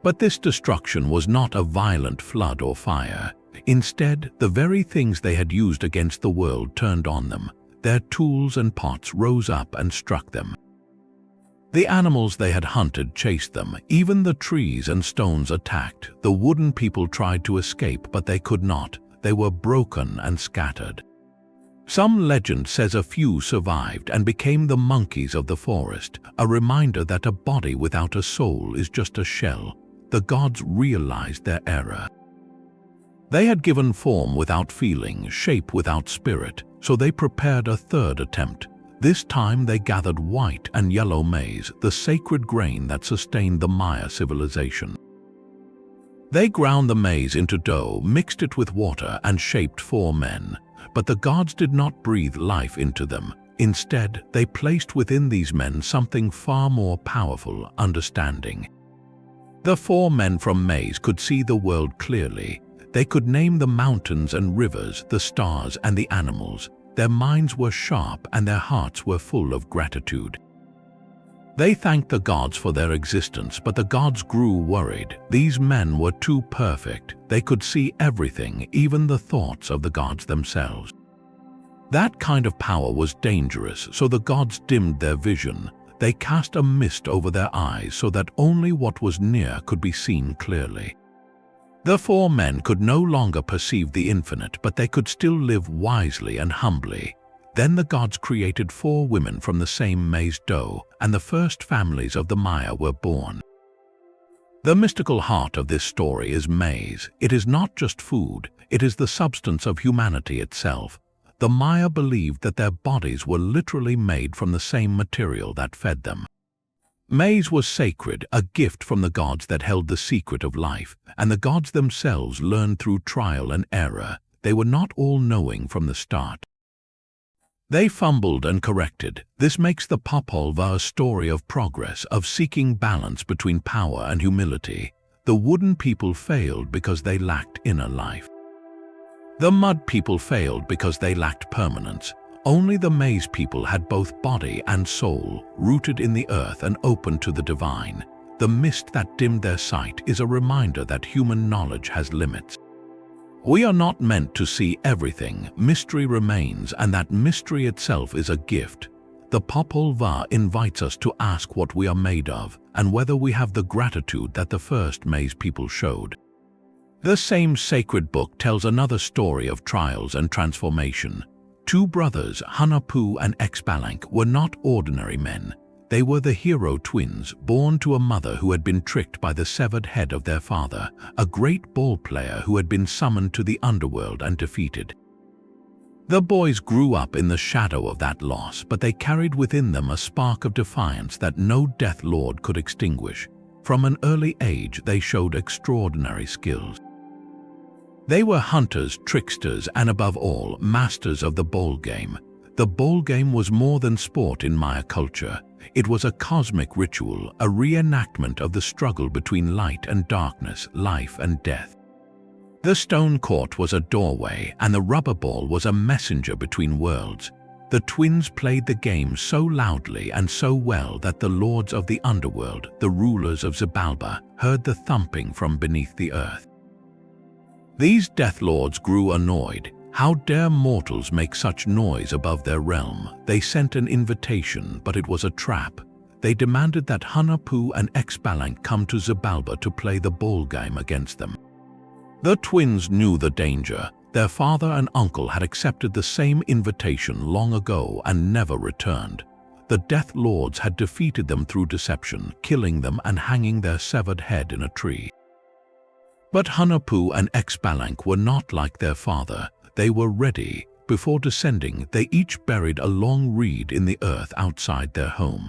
But this destruction was not a violent flood or fire. Instead, the very things they had used against the world turned on them. Their tools and pots rose up and struck them. The animals they had hunted chased them. Even the trees and stones attacked. The wooden people tried to escape, but they could not. They were broken and scattered. Some legend says a few survived and became the monkeys of the forest, a reminder that a body without a soul is just a shell. The gods realized their error. They had given form without feeling, shape without spirit, so they prepared a third attempt. This time they gathered white and yellow maize, the sacred grain that sustained the Maya civilization. They ground the maize into dough, mixed it with water, and shaped 4 men. But the gods did not breathe life into them. Instead, they placed within these men something far more powerful: understanding. The 4 men from maize could see the world clearly. They could name the mountains and rivers, the stars and the animals. Their minds were sharp and their hearts were full of gratitude. They thanked the gods for their existence, but the gods grew worried. These men were too perfect. They could see everything, even the thoughts of the gods themselves. That kind of power was dangerous, so the gods dimmed their vision. They cast a mist over their eyes so that only what was near could be seen clearly. The 4 men could no longer perceive the infinite, but they could still live wisely and humbly. Then the gods created 4 women from the same maize dough, and the first families of the Maya were born. The mystical heart of this story is maize. It is not just food, it is the substance of humanity itself. The Maya believed that their bodies were literally made from the same material that fed them. Maize was sacred, a gift from the gods that held the secret of life, and the gods themselves learned through trial and error. They were not all-knowing from the start. They fumbled and corrected. This makes the Popol Vuh a story of progress, of seeking balance between power and humility. The wooden people failed because they lacked inner life. The mud people failed because they lacked permanence. Only the maize people had both body and soul, rooted in the earth and open to the divine. The mist that dimmed their sight is a reminder that human knowledge has limits. We are not meant to see everything. Mystery remains, and that mystery itself is a gift. The Popol Vuh invites us to ask what we are made of and whether we have the gratitude that the first maize people showed. The same sacred book tells another story of trials and transformation. Two brothers, Hunahpu and Xbalanque, were not ordinary men. They were the hero twins, born to a mother who had been tricked by the severed head of their father, a great ball player who had been summoned to the underworld and defeated. The boys grew up in the shadow of that loss, but they carried within them a spark of defiance that no Death Lord could extinguish. From an early age, they showed extraordinary skills. They were hunters, tricksters, and above all, masters of the ball game. The ball game was more than sport in Maya culture. It was a cosmic ritual, a reenactment of the struggle between light and darkness, life and death. The stone court was a doorway, and the rubber ball was a messenger between worlds. The twins played the game so loudly and so well that the lords of the underworld, the rulers of Xibalba, heard the thumping from beneath the earth. These Death Lords grew annoyed. How dare mortals make such noise above their realm? They sent an invitation, but it was a trap. They demanded that Hunahpu and Xbalanque come to Xibalba to play the ball game against them. The twins knew the danger. Their father and uncle had accepted the same invitation long ago and never returned. The Death Lords had defeated them through deception, killing them and hanging their severed head in a tree. But Hunahpu and Xbalanque were not like their father. They were ready. Before descending, they each buried a long reed in the earth outside their home.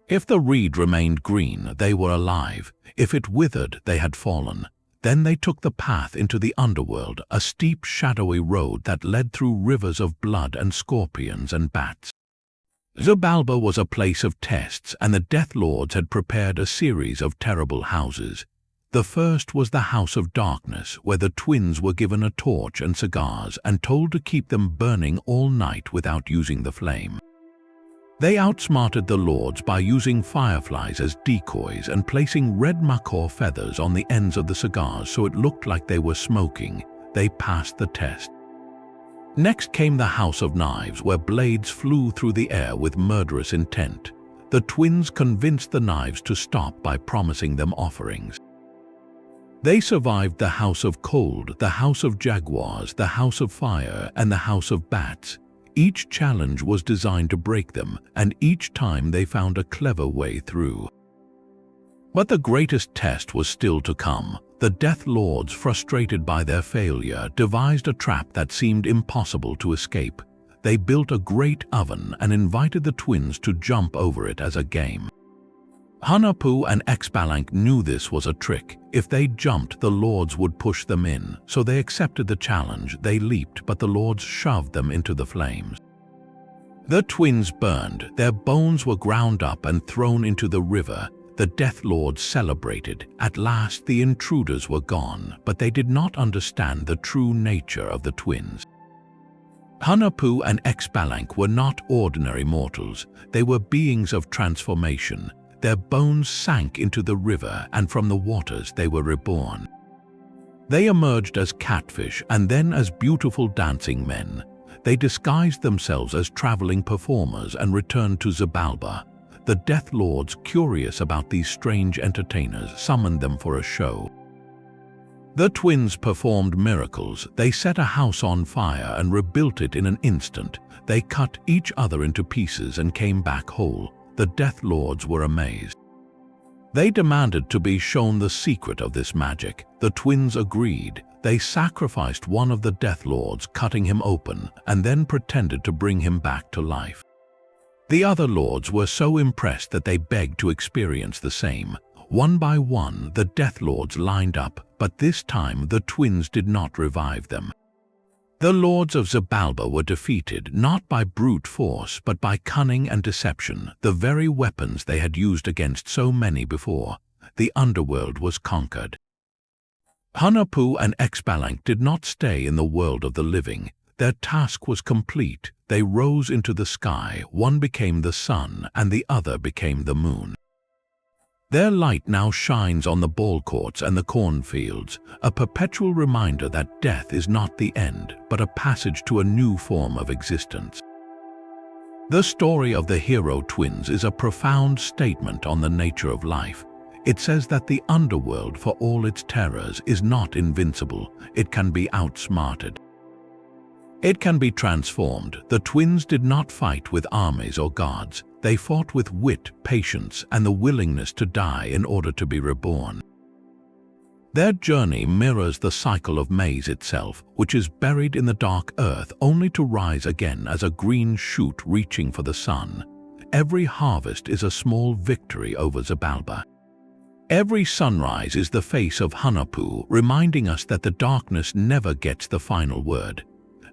If the reed remained green, they were alive. If it withered, they had fallen. Then they took the path into the underworld, a steep, shadowy road that led through rivers of blood and scorpions and bats. Xibalba was a place of tests, and the Death Lords had prepared a series of terrible houses. The first was the House of Darkness, where the twins were given a torch and cigars and told to keep them burning all night without using the flame. They outsmarted the lords by using fireflies as decoys and placing red macaw feathers on the ends of the cigars so it looked like they were smoking. They passed the test. Next came the House of Knives, where blades flew through the air with murderous intent. The twins convinced the knives to stop by promising them offerings. They survived the House of Cold, the House of Jaguars, the House of Fire, and the House of Bats. Each challenge was designed to break them, and each time they found a clever way through. But the greatest test was still to come. The Death Lords, frustrated by their failure, devised a trap that seemed impossible to escape. They built a great oven and invited the twins to jump over it as a game. Hunahpu and Xbalanque knew this was a trick. If they jumped, the lords would push them in, so they accepted the challenge. They leaped, but the lords shoved them into the flames. The twins burned. Their bones were ground up and thrown into the river. The Death Lords celebrated. At last the intruders were gone, but they did not understand the true nature of the twins. Hunahpu and Xbalanque were not ordinary mortals. They were beings of transformation. Their bones sank into the river, and from the waters they were reborn. They emerged as catfish and then as beautiful dancing men. They disguised themselves as traveling performers and returned to Xibalba. The Death Lords, curious about these strange entertainers, summoned them for a show. The twins performed miracles. They set a house on fire and rebuilt it in an instant. They cut each other into pieces and came back whole. The Death Lords were amazed. They demanded to be shown the secret of this magic. The twins agreed. They sacrificed one of the Death Lords, cutting him open, and then pretended to bring him back to life. The other lords were so impressed that they begged to experience the same. One by one, the Death Lords lined up, but this time the twins did not revive them. The lords of Xibalba were defeated not by brute force but by cunning and deception, the very weapons they had used against so many before. The underworld was conquered. Hunahpu and Xbalanque did not stay in the world of the living. Their task was complete. They rose into the sky. One became the sun and the other became the moon. Their light now shines on the ball courts and the cornfields, a perpetual reminder that death is not the end, but a passage to a new form of existence. The story of the hero twins is a profound statement on the nature of life. It says that the underworld, for all its terrors, is not invincible. It can be outsmarted. It can be transformed. The twins did not fight with armies or gods. They fought with wit, patience, and the willingness to die in order to be reborn. Their journey mirrors the cycle of maize itself, which is buried in the dark earth only to rise again as a green shoot reaching for the sun. Every harvest is a small victory over Xibalba. Every sunrise is the face of Hunahpu, reminding us that the darkness never gets the final word.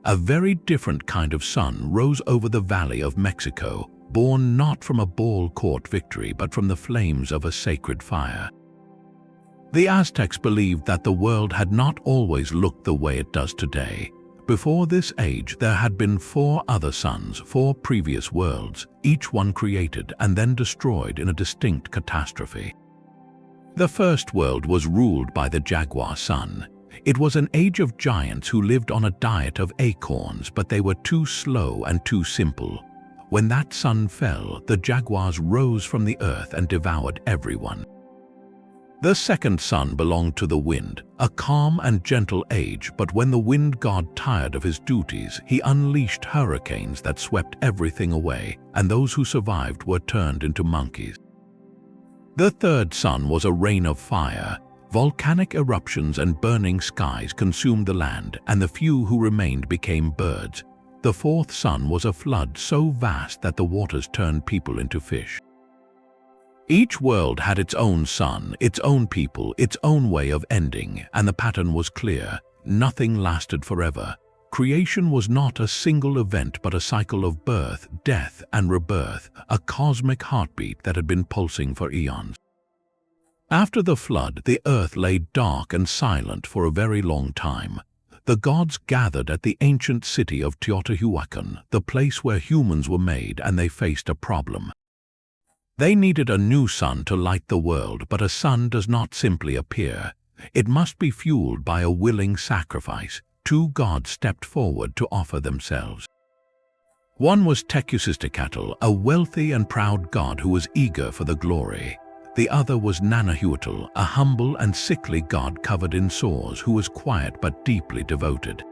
A very different kind of sun rose over the Valley of Mexico, born not from a ball court victory but from the flames of a sacred fire. The Aztecs believed that the world had not always looked the way it does today. Before this age, there had been 4 other suns, 4 previous worlds, each one created and then destroyed in a distinct catastrophe. The first world was ruled by the jaguar sun. It was an age of giants who lived on a diet of acorns, but they were too slow and too simple. When that sun fell, the jaguars rose from the earth and devoured everyone. The second sun belonged to the wind, a calm and gentle age, but when the wind god tired of his duties, he unleashed hurricanes that swept everything away, and those who survived were turned into monkeys. The third sun was a rain of fire. Volcanic eruptions and burning skies consumed the land, and the few who remained became birds. The fourth sun was a flood so vast that the waters turned people into fish. Each world had its own sun, its own people, its own way of ending, and the pattern was clear. Nothing lasted forever. Creation was not a single event but a cycle of birth, death, and rebirth, a cosmic heartbeat that had been pulsing for eons. After the flood, the earth lay dark and silent for a very long time. The gods gathered at the ancient city of Teotihuacan, the place where humans were made, and they faced a problem. They needed a new sun to light the world, but a sun does not simply appear. It must be fueled by a willing sacrifice. 2 gods stepped forward to offer themselves. One was Quetzalcoatl, a wealthy and proud god who was eager for the glory. The other was Nanahuatl, a humble and sickly god covered in sores who was quiet but deeply devoted.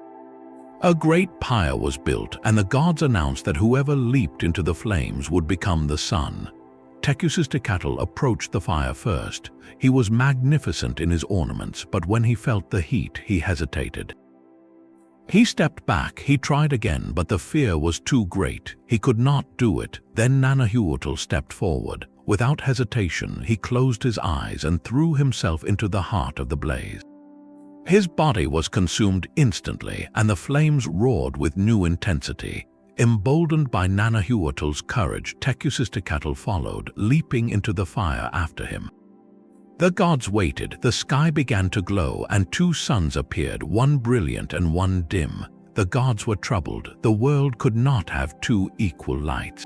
A great pyre was built, and the gods announced that whoever leaped into the flames would become the sun. Quetzalcoatl approached the fire first. He was magnificent in his ornaments, but when he felt the heat, he hesitated. He stepped back. He tried again, but the fear was too great. He could not do it. Then Nanahuatl stepped forward. Without hesitation, he closed his eyes and threw himself into the heart of the blaze. His body was consumed instantly, and the flames roared with new intensity. Emboldened by Nanahuatl's courage, Quetzalcoatl followed, leaping into the fire after him. The gods waited. The sky began to glow, and 2 suns appeared, one brilliant and one dim. The gods were troubled. The world could not have 2 equal lights.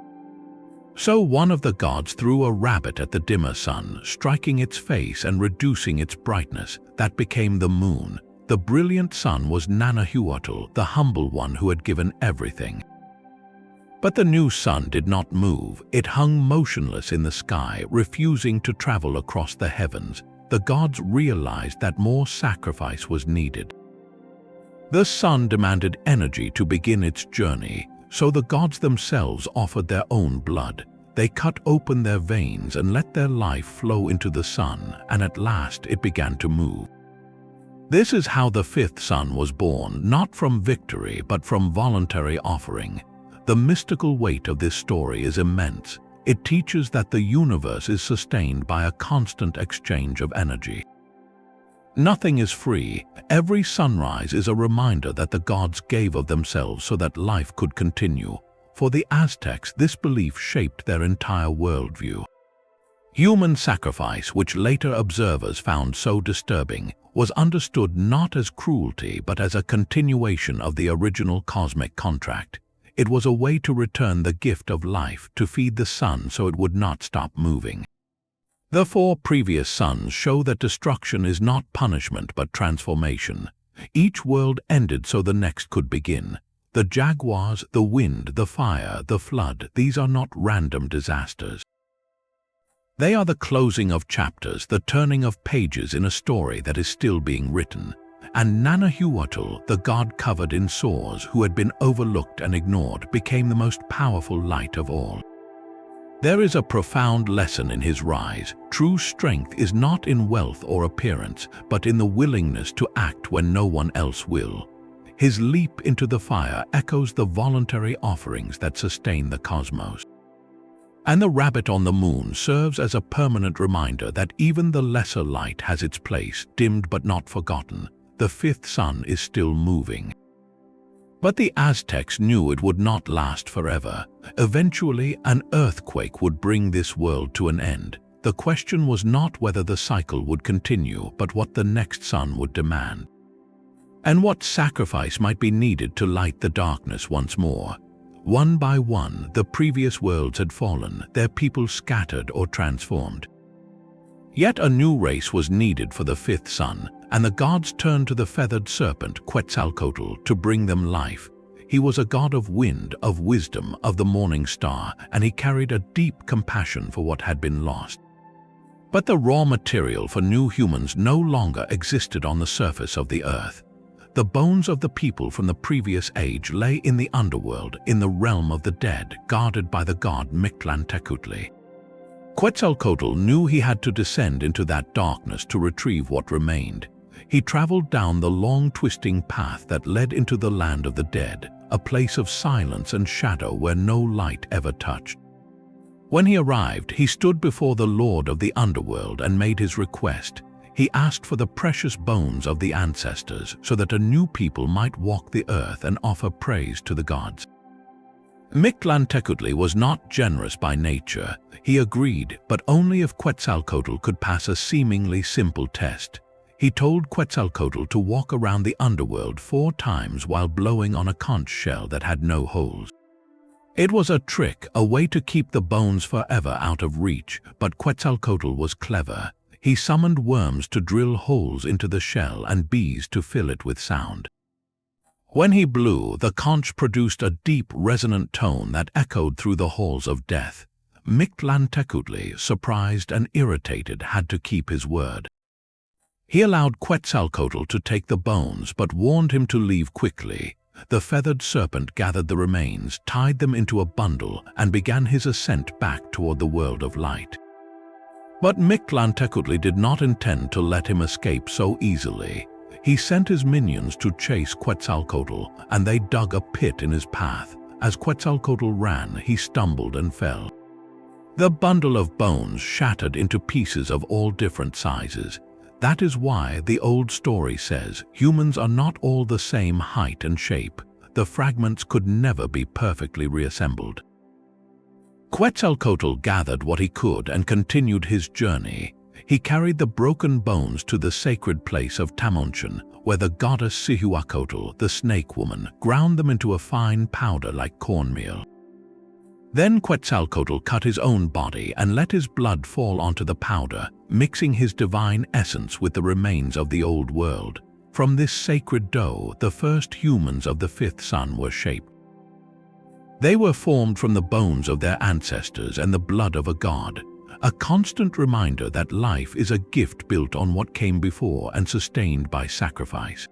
So one of the gods threw a rabbit at the dimmer sun, striking its face and reducing its brightness. That became the moon. The brilliant sun was Nanahuatl, the humble one who had given everything. But the new sun did not move. It hung motionless in the sky, refusing to travel across the heavens. The gods realized that more sacrifice was needed. The sun demanded energy to begin its journey, so the gods themselves offered their own blood. They cut open their veins and let their life flow into the sun, and at last it began to move. This is how the 5th sun was born, not from victory but from voluntary offering. The mystical weight of this story is immense. It teaches that the universe is sustained by a constant exchange of energy. Nothing is free. Every sunrise is a reminder that the gods gave of themselves so that life could continue. For the Aztecs, this belief shaped their entire worldview. Human sacrifice, which later observers found so disturbing, was understood not as cruelty but as a continuation of the original cosmic contract. It was a way to return the gift of life, to feed the sun so it would not stop moving. The 4 previous suns show that destruction is not punishment but transformation. Each world ended so the next could begin. The jaguars, the wind, the fire, the flood, these are not random disasters. They are the closing of chapters, the turning of pages in a story that is still being written. And Nahuatl, the god covered in sores who had been overlooked and ignored, became the most powerful light of all. There is a profound lesson in his rise. True strength is not in wealth or appearance, but in the willingness to act when no one else will. His leap into the fire echoes the voluntary offerings that sustain the cosmos. And the rabbit on the moon serves as a permanent reminder that even the lesser light has its place, dimmed but not forgotten. The 5th sun is still moving. But the Aztecs knew it would not last forever. Eventually, an earthquake would bring this world to an end. The question was not whether the cycle would continue, but what the next sun would demand. And what sacrifice might be needed to light the darkness once more. One by one, the previous worlds had fallen, their people scattered or transformed. Yet a new race was needed for the 5th sun, and the gods turned to the feathered serpent Quetzalcoatl to bring them life. He was a god of wind, of wisdom, of the morning star, and he carried a deep compassion for what had been lost. But the raw material for new humans no longer existed on the surface of the earth. The bones of the people from the previous age lay in the underworld, in the realm of the dead, guarded by the god Mictlantecutli. Quetzalcoatl knew he had to descend into that darkness to retrieve what remained. He traveled down the long twisting path that led into the land of the dead, a place of silence and shadow where no light ever touched. When he arrived, he stood before the Lord of the underworld and made his request. He asked for the precious bones of the ancestors so that a new people might walk the earth and offer praise to the gods. Mictlantecutli was not generous by nature. He agreed, but only if Quetzalcoatl could pass a seemingly simple test. He told Quetzalcoatl to walk around the underworld 4 times while blowing on a conch shell that had no holes. It was a trick, a way to keep the bones forever out of reach, but Quetzalcoatl was clever. He summoned worms to drill holes into the shell and bees to fill it with sound. When he blew, the conch produced a deep, resonant tone that echoed through the halls of death. Mictlantecutli, surprised and irritated, had to keep his word. He allowed Quetzalcoatl to take the bones, but warned him to leave quickly. The feathered serpent gathered the remains, tied them into a bundle, and began his ascent back toward the world of light. But Mictlantecutli did not intend to let him escape so easily. He sent his minions to chase Quetzalcoatl, and they dug a pit in his path. As Quetzalcoatl ran, he stumbled and fell. The bundle of bones shattered into pieces of all different sizes. That is why the old story says humans are not all the same height and shape. The fragments could never be perfectly reassembled. Quetzalcoatl gathered what he could and continued his journey. He carried the broken bones to the sacred place of Tamonchon, where the goddess Cihuacotl, the snake woman, ground them into a fine powder like cornmeal. Then Quetzalcoatl cut his own body and let his blood fall onto the powder, mixing his divine essence with the remains of the old world. From this sacred dough, the first humans of the 5th sun were shaped. They were formed from the bones of their ancestors and the blood of a god, a constant reminder that life is a gift built on what came before and sustained by sacrifice.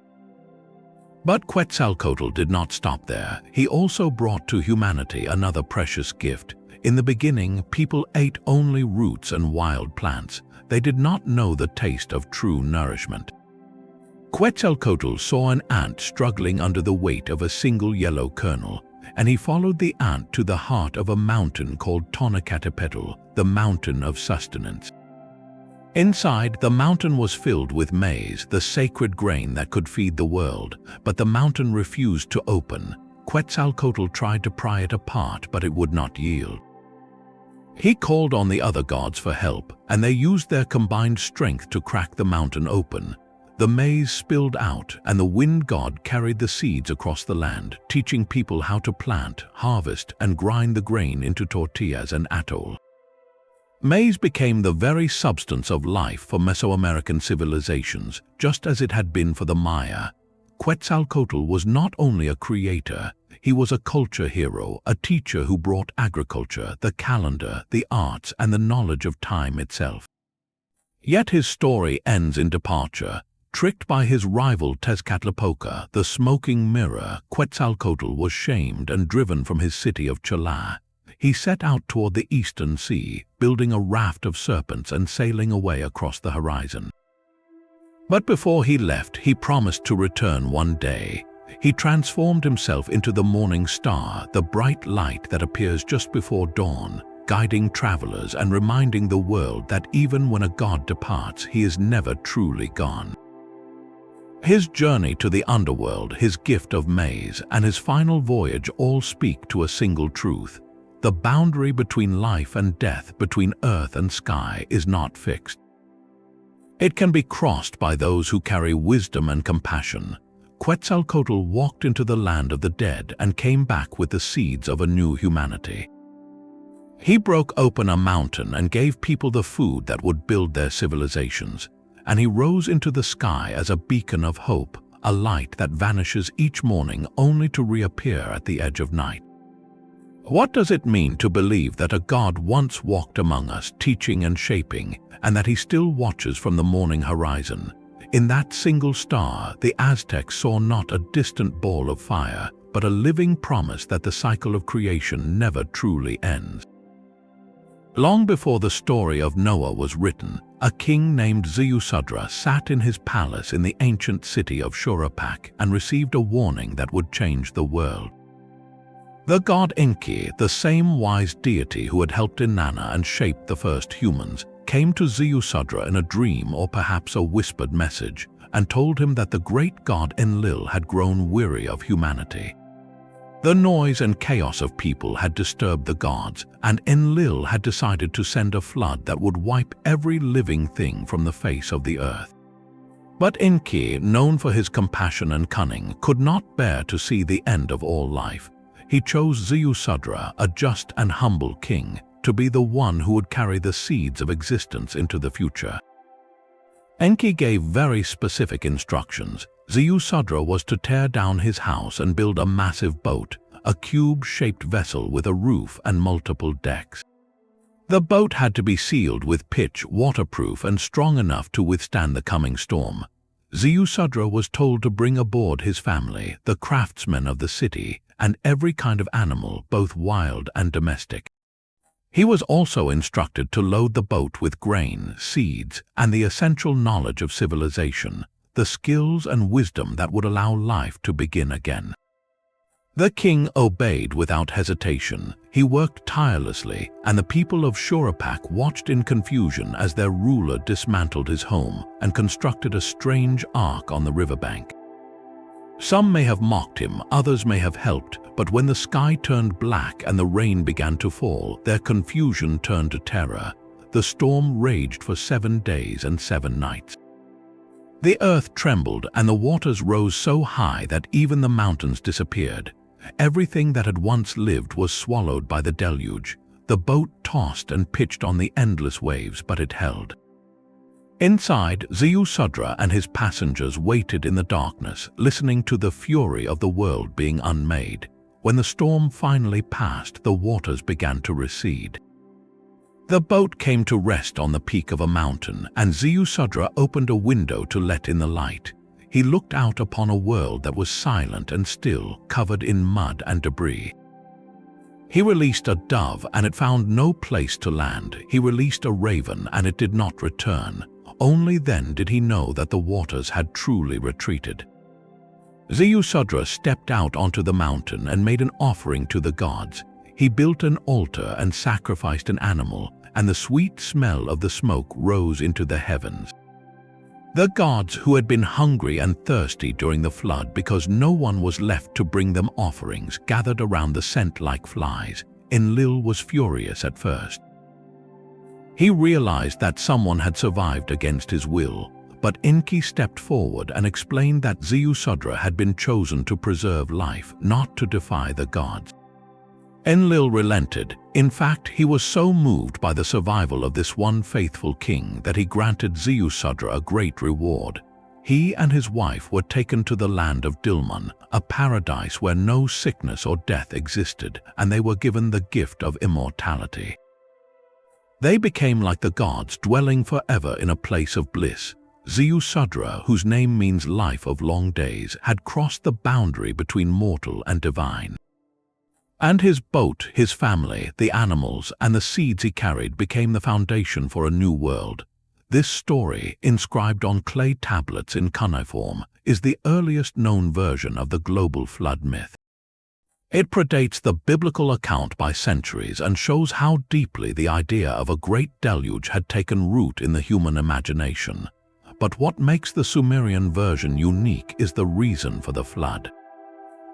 But Quetzalcoatl did not stop there. He also brought to humanity another precious gift. In the beginning, people ate only roots and wild plants. They did not know the taste of true nourishment. Quetzalcoatl saw an ant struggling under the weight of a single yellow kernel, and he followed the ant to the heart of a mountain called Tonacatepetl, the mountain of sustenance. Inside, the mountain was filled with maize, the sacred grain that could feed the world, but the mountain refused to open. Quetzalcoatl tried to pry it apart, but it would not yield. He called on the other gods for help, and they used their combined strength to crack the mountain open. The maize spilled out, and the wind god carried the seeds across the land, teaching people how to plant, harvest, and grind the grain into tortillas and atole. Maize became the very substance of life for Mesoamerican civilizations, just as it had been for the Maya. Quetzalcoatl was not only a creator, he was a culture hero, a teacher who brought agriculture, the calendar, the arts, and the knowledge of time itself. Yet his story ends in departure. Tricked by his rival Tezcatlipoca, the smoking mirror, Quetzalcoatl was shamed and driven from his city of Chala. He set out toward the eastern sea, building a raft of serpents and sailing away across the horizon. But before he left, he promised to return one day. He transformed himself into the morning star, the bright light that appears just before dawn, guiding travelers and reminding the world that even when a god departs, he is never truly gone. His journey to the underworld, his gift of maize, and his final voyage all speak to a single truth. The boundary between life and death, between earth and sky, is not fixed. It can be crossed by those who carry wisdom and compassion. Quetzalcoatl walked into the land of the dead and came back with the seeds of a new humanity. He broke open a mountain and gave people the food that would build their civilizations, and he rose into the sky as a beacon of hope, a light that vanishes each morning only to reappear at the edge of night. What does it mean to believe that a god once walked among us, teaching and shaping, and that he still watches from the morning horizon? In that single star, the Aztecs saw not a distant ball of fire, but a living promise that the cycle of creation never truly ends. Long before the story of Noah was written, a king named Ziusudra sat in his palace in the ancient city of Shurapak and received a warning that would change the world. The god Enki, the same wise deity who had helped Inanna and shaped the first humans, came to Ziusudra in a dream or perhaps a whispered message and told him that the great god Enlil had grown weary of humanity. The noise and chaos of people had disturbed the gods, and Enlil had decided to send a flood that would wipe every living thing from the face of the earth. But Enki, known for his compassion and cunning, could not bear to see the end of all life. He chose Ziusudra, a just and humble king, to be the one who would carry the seeds of existence into the future. Enki gave very specific instructions. Ziusudra was to tear down his house and build a massive boat, a cube-shaped vessel with a roof and multiple decks. The boat had to be sealed with pitch, waterproof and strong enough to withstand the coming storm. Ziusudra was told to bring aboard his family, the craftsmen of the city, and every kind of animal, both wild and domestic. He was also instructed to load the boat with grain, seeds, and the essential knowledge of civilization, the skills and wisdom that would allow life to begin again. The king obeyed without hesitation. He worked tirelessly, and the people of Shurapak watched in confusion as their ruler dismantled his home and constructed a strange ark on the riverbank. Some may have mocked him, others may have helped, but when the sky turned black and the rain began to fall, their confusion turned to terror. The storm raged for 7 days and 7 nights. The earth trembled and the waters rose so high that even the mountains disappeared. Everything that had once lived was swallowed by the deluge. The boat tossed and pitched on the endless waves, but it held. Inside, Ziusudra and his passengers waited in the darkness, listening to the fury of the world being unmade. When the storm finally passed, the waters began to recede. The boat came to rest on the peak of a mountain, and Ziusudra opened a window to let in the light. He looked out upon a world that was silent and still, covered in mud and debris. He released a dove, and it found no place to land. He released a raven, and it did not return. Only then did he know that the waters had truly retreated. Ziusudra stepped out onto the mountain and made an offering to the gods. He built an altar and sacrificed an animal, and the sweet smell of the smoke rose into the heavens. The gods, who had been hungry and thirsty during the flood because no one was left to bring them offerings, gathered around the scent like flies. Enlil was furious at first. He realized that someone had survived against his will, but Enki stepped forward and explained that Ziusudra had been chosen to preserve life, not to defy the gods. Enlil relented. In fact, he was so moved by the survival of this one faithful king that he granted Ziusudra a great reward. He and his wife were taken to the land of Dilmun, a paradise where no sickness or death existed, and they were given the gift of immortality. They became like the gods, dwelling forever in a place of bliss. Ziusudra, whose name means life of long days, had crossed the boundary between mortal and divine. And his boat, his family, the animals, and the seeds he carried became the foundation for a new world. This story, inscribed on clay tablets in cuneiform, is the earliest known version of the global flood myth. It predates the biblical account by centuries and shows how deeply the idea of a great deluge had taken root in the human imagination. But what makes the Sumerian version unique is the reason for the flood.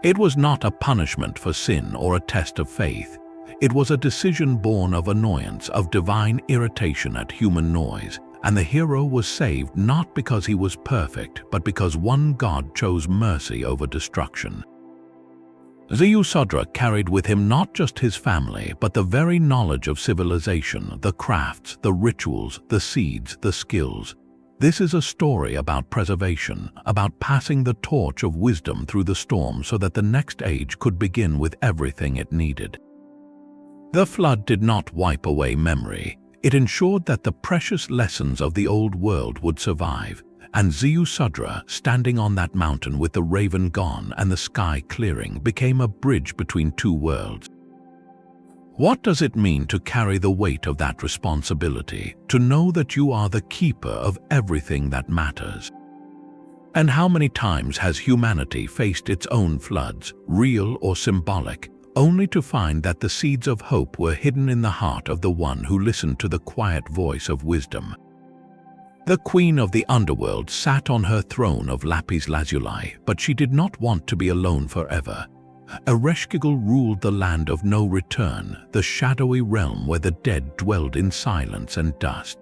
It was not a punishment for sin or a test of faith. It was a decision born of annoyance, of divine irritation at human noise, and the hero was saved not because he was perfect, but because one god chose mercy over destruction. Ziusudra carried with him not just his family, but the very knowledge of civilization, the crafts, the rituals, the seeds, the skills. This is a story about preservation, about passing the torch of wisdom through the storm so that the next age could begin with everything it needed. The flood did not wipe away memory. It ensured that the precious lessons of the old world would survive, and Ziusudra, standing on that mountain with the raven gone and the sky clearing, became a bridge between two worlds. What does it mean to carry the weight of that responsibility, to know that you are the keeper of everything that matters? And how many times has humanity faced its own floods, real or symbolic, only to find that the seeds of hope were hidden in the heart of the one who listened to the quiet voice of wisdom? The queen of the underworld sat on her throne of lapis lazuli, but she did not want to be alone forever. Ereshkigal ruled the land of no return, the shadowy realm where the dead dwelled in silence and dust.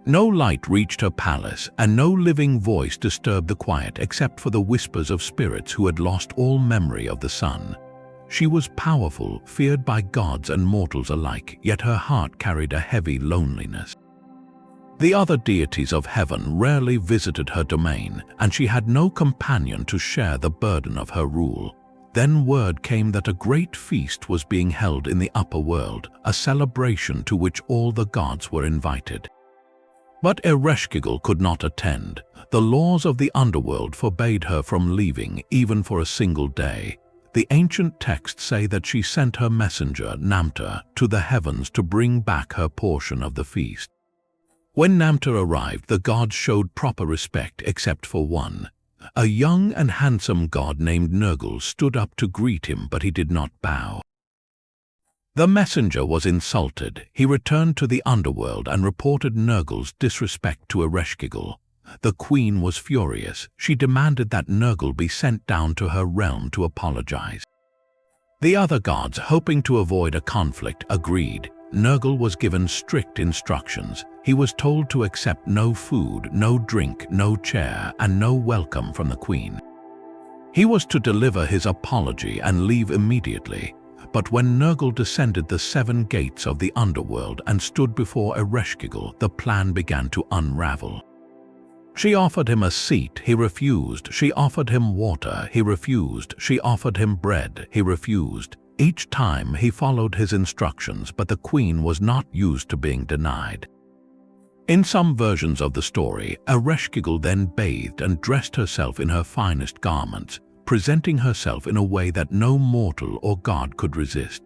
No light reached her palace, and no living voice disturbed the quiet except for the whispers of spirits who had lost all memory of the sun. She was powerful, feared by gods and mortals alike, yet her heart carried a heavy loneliness. The other deities of heaven rarely visited her domain, and she had no companion to share the burden of her rule. Then word came that a great feast was being held in the upper world, a celebration to which all the gods were invited. But Ereshkigal could not attend. The laws of the underworld forbade her from leaving, even for a single day. The ancient texts say that she sent her messenger, Namtar, to the heavens to bring back her portion of the feast. When Namtar arrived, the gods showed proper respect except for one. A young and handsome god named Nergal stood up to greet him, but he did not bow. The messenger was insulted. He returned to the underworld and reported Nergal's disrespect to Ereshkigal. The queen was furious. She demanded that Nergal be sent down to her realm to apologize. The other gods, hoping to avoid a conflict, agreed. Nergal was given strict instructions. He was told to accept no food, no drink, no chair, and no welcome from the queen. He was to deliver his apology and leave immediately. But when Nergal descended the 7 gates of the underworld and stood before Ereshkigal, the plan began to unravel. She offered him a seat, he refused. She offered him water, he refused. She offered him bread, he refused. Each time he followed his instructions, but the queen was not used to being denied. In some versions of the story, Ereshkigal then bathed and dressed herself in her finest garments, presenting herself in a way that no mortal or god could resist.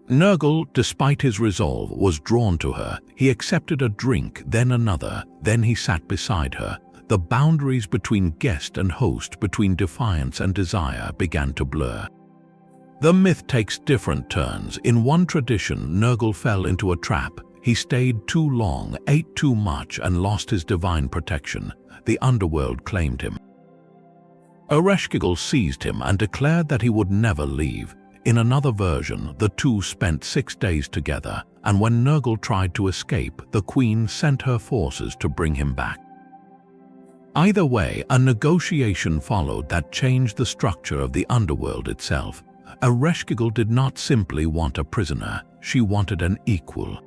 Nergal, despite his resolve, was drawn to her. He accepted a drink, then another, then he sat beside her. The boundaries between guest and host, between defiance and desire, began to blur. The myth takes different turns. In one tradition, Nergal fell into a trap. He stayed too long, ate too much, and lost his divine protection. The underworld claimed him. Ereshkigal seized him and declared that he would never leave. In another version, the two spent 6 days together, and when Nergal tried to escape, the queen sent her forces to bring him back. Either way, a negotiation followed that changed the structure of the underworld itself. Ereshkigal did not simply want a prisoner, she wanted an equal.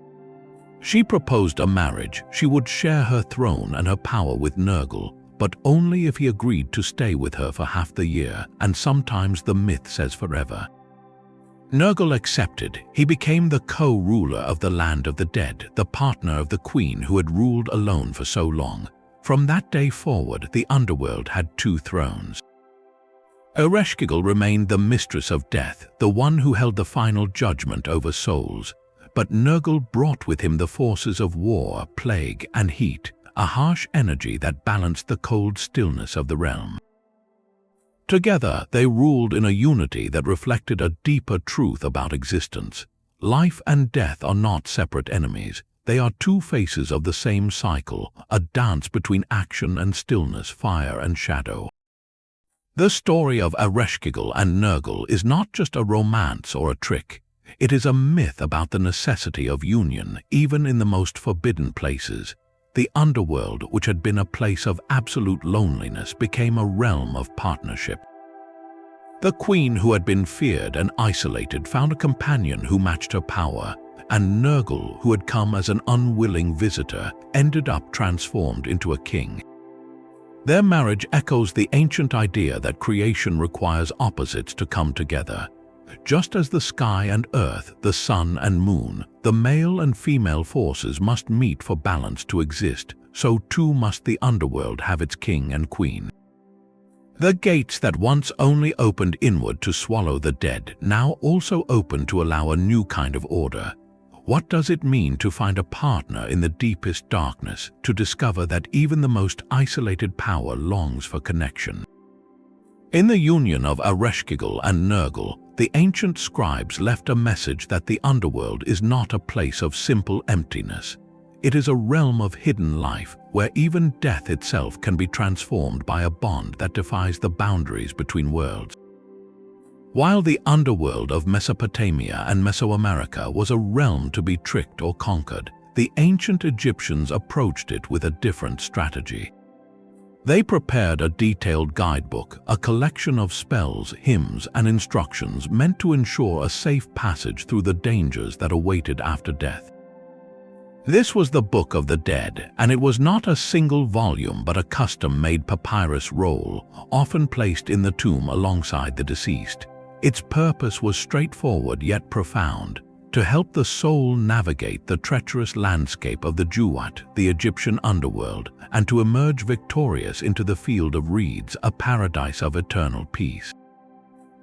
She proposed a marriage. She would share her throne and her power with Nergal, but only if he agreed to stay with her for half the year, and sometimes the myth says forever. Nergal accepted. He became the co-ruler of the land of the dead, the partner of the queen who had ruled alone for so long. From that day forward, the underworld had 2 thrones. Ereshkigal remained the mistress of death, the one who held the final judgment over souls. But Nergal brought with him the forces of war, plague, and heat, a harsh energy that balanced the cold stillness of the realm. Together, they ruled in a unity that reflected a deeper truth about existence. Life and death are not separate enemies. They are 2 faces of the same cycle, a dance between action and stillness, fire and shadow. The story of Ereshkigal and Nergal is not just a romance or a trick. It is a myth about the necessity of union, even in the most forbidden places. The underworld, which had been a place of absolute loneliness, became a realm of partnership. The queen, who had been feared and isolated, found a companion who matched her power, and Nergal, who had come as an unwilling visitor, ended up transformed into a king. Their marriage echoes the ancient idea that creation requires opposites to come together. Just as the sky and earth, the sun and moon, the male and female forces must meet for balance to exist, so too must the underworld have its king and queen. The gates that once only opened inward to swallow the dead now also open to allow a new kind of order. What does it mean to find a partner in the deepest darkness, to discover that even the most isolated power longs for connection? In the union of Ereshkigal and Nergal, the ancient scribes left a message that the underworld is not a place of simple emptiness. It is a realm of hidden life, where even death itself can be transformed by a bond that defies the boundaries between worlds. While the underworld of Mesopotamia and Mesoamerica was a realm to be tricked or conquered, the ancient Egyptians approached it with a different strategy. They prepared a detailed guidebook, a collection of spells, hymns, and instructions meant to ensure a safe passage through the dangers that awaited after death. This was the Book of the Dead, and it was not a single volume but a custom-made papyrus roll, often placed in the tomb alongside the deceased. Its purpose was straightforward yet profound: to help the soul navigate the treacherous landscape of the Juwat, the Egyptian underworld, and to emerge victorious into the field of reeds, a paradise of eternal peace.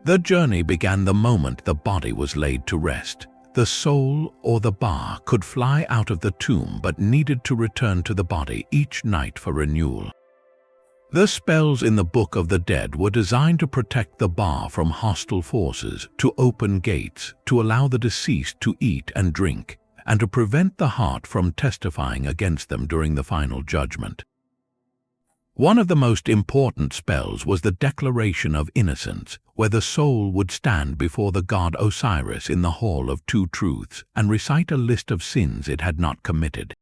The journey began the moment the body was laid to rest. The soul, or the Ba, could fly out of the tomb but needed to return to the body each night for renewal. The spells in the Book of the Dead were designed to protect the Ba from hostile forces, to open gates, to allow the deceased to eat and drink, and to prevent the heart from testifying against them during the final judgment. One of the most important spells was the Declaration of Innocence, where the soul would stand before the god Osiris in the Hall of Two Truths and recite a list of sins it had not committed.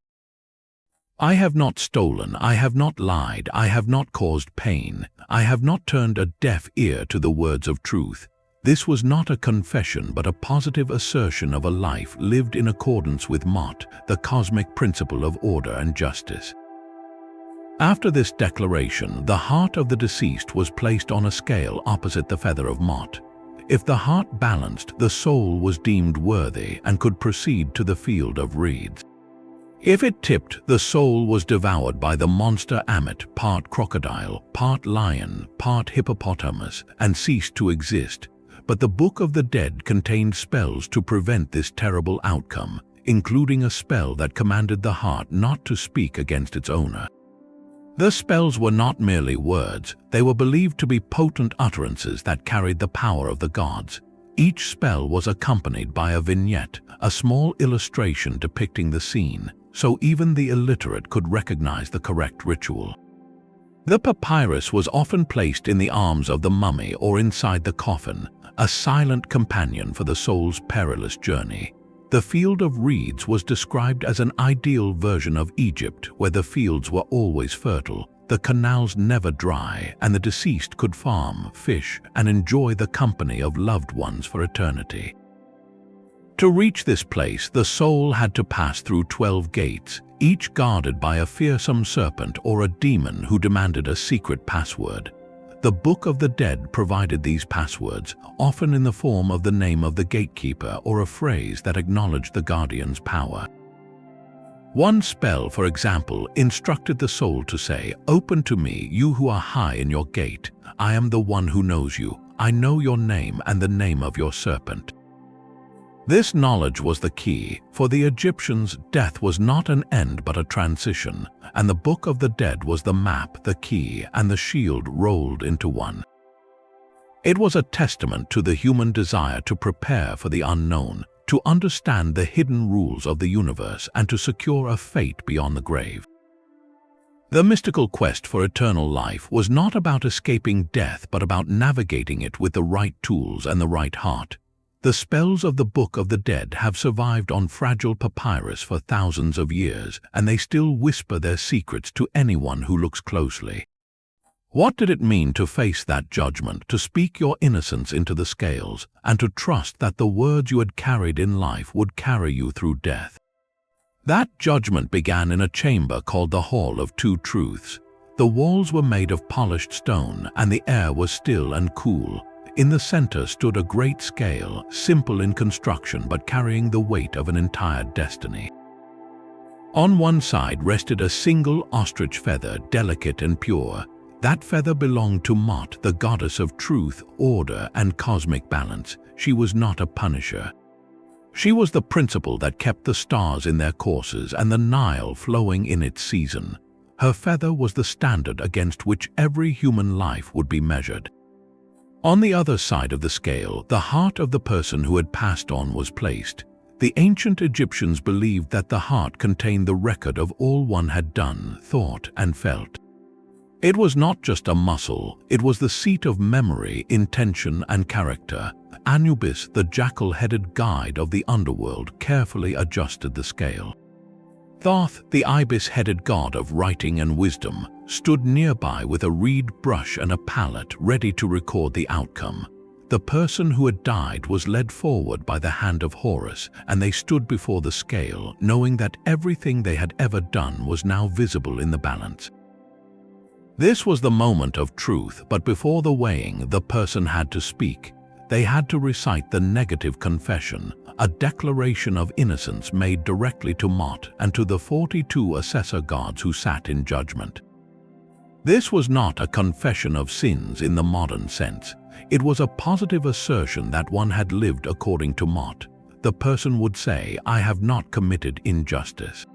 I have not stolen, I have not lied, I have not caused pain, I have not turned a deaf ear to the words of truth. This was not a confession but a positive assertion of a life lived in accordance with Mot, the cosmic principle of order and justice. After this declaration, the heart of the deceased was placed on a scale opposite the feather of Mot. If the heart balanced, the soul was deemed worthy and could proceed to the field of reeds. If it tipped, the soul was devoured by the monster Ammit, part crocodile, part lion, part hippopotamus, and ceased to exist. But the Book of the Dead contained spells to prevent this terrible outcome, including a spell that commanded the heart not to speak against its owner. The spells were not merely words, they were believed to be potent utterances that carried the power of the gods. Each spell was accompanied by a vignette, a small illustration depicting the scene, so even the illiterate could recognize the correct ritual. The papyrus was often placed in the arms of the mummy or inside the coffin, a silent companion for the soul's perilous journey. The field of reeds was described as an ideal version of Egypt, where the fields were always fertile, the canals never dry, and the deceased could farm, fish, and enjoy the company of loved ones for eternity. To reach this place, the soul had to pass through 12 gates, each guarded by a fearsome serpent or a demon who demanded a secret password. The Book of the Dead provided these passwords, often in the form of the name of the gatekeeper or a phrase that acknowledged the guardian's power. One spell, for example, instructed the soul to say, "Open to me, you who are high in your gate. I am the one who knows you. I know your name and the name of your serpent." This knowledge was the key. For the Egyptians, death was not an end but a transition, and the Book of the Dead was the map, the key, and the shield rolled into one. It was a testament to the human desire to prepare for the unknown, to understand the hidden rules of the universe, and to secure a fate beyond the grave. The mystical quest for eternal life was not about escaping death but about navigating it with the right tools and the right heart. The spells of the Book of the Dead have survived on fragile papyrus for thousands of years, and they still whisper their secrets to anyone who looks closely. What did it mean to face that judgment, to speak your innocence into the scales, and to trust that the words you had carried in life would carry you through death? That judgment began in a chamber called the Hall of Two Truths. The walls were made of polished stone, and the air was still and cool. In the center stood a great scale, simple in construction but carrying the weight of an entire destiny. On one side rested a single ostrich feather, delicate and pure. That feather belonged to Mot, the goddess of truth, order, and cosmic balance. She was not a punisher. She was the principle that kept the stars in their courses and the Nile flowing in its season. Her feather was the standard against which every human life would be measured. On the other side of the scale, the heart of the person who had passed on was placed. The ancient Egyptians believed that the heart contained the record of all one had done, thought, and felt. It was not just a muscle, it was the seat of memory, intention, and character. Anubis, the jackal-headed guide of the underworld, carefully adjusted the scale. Thoth, the ibis-headed god of writing and wisdom, stood nearby with a reed brush and a palette ready to record the outcome. The person who had died was led forward by the hand of Horus, and they stood before the scale, knowing that everything they had ever done was now visible in the balance. This was the moment of truth, but before the weighing, the person had to speak. They had to recite the negative confession, a declaration of innocence made directly to Mot and to the 42 assessor gods who sat in judgment. This was not a confession of sins in the modern sense. It was a positive assertion that one had lived according to Mot. The person would say, "I have not committed injustice.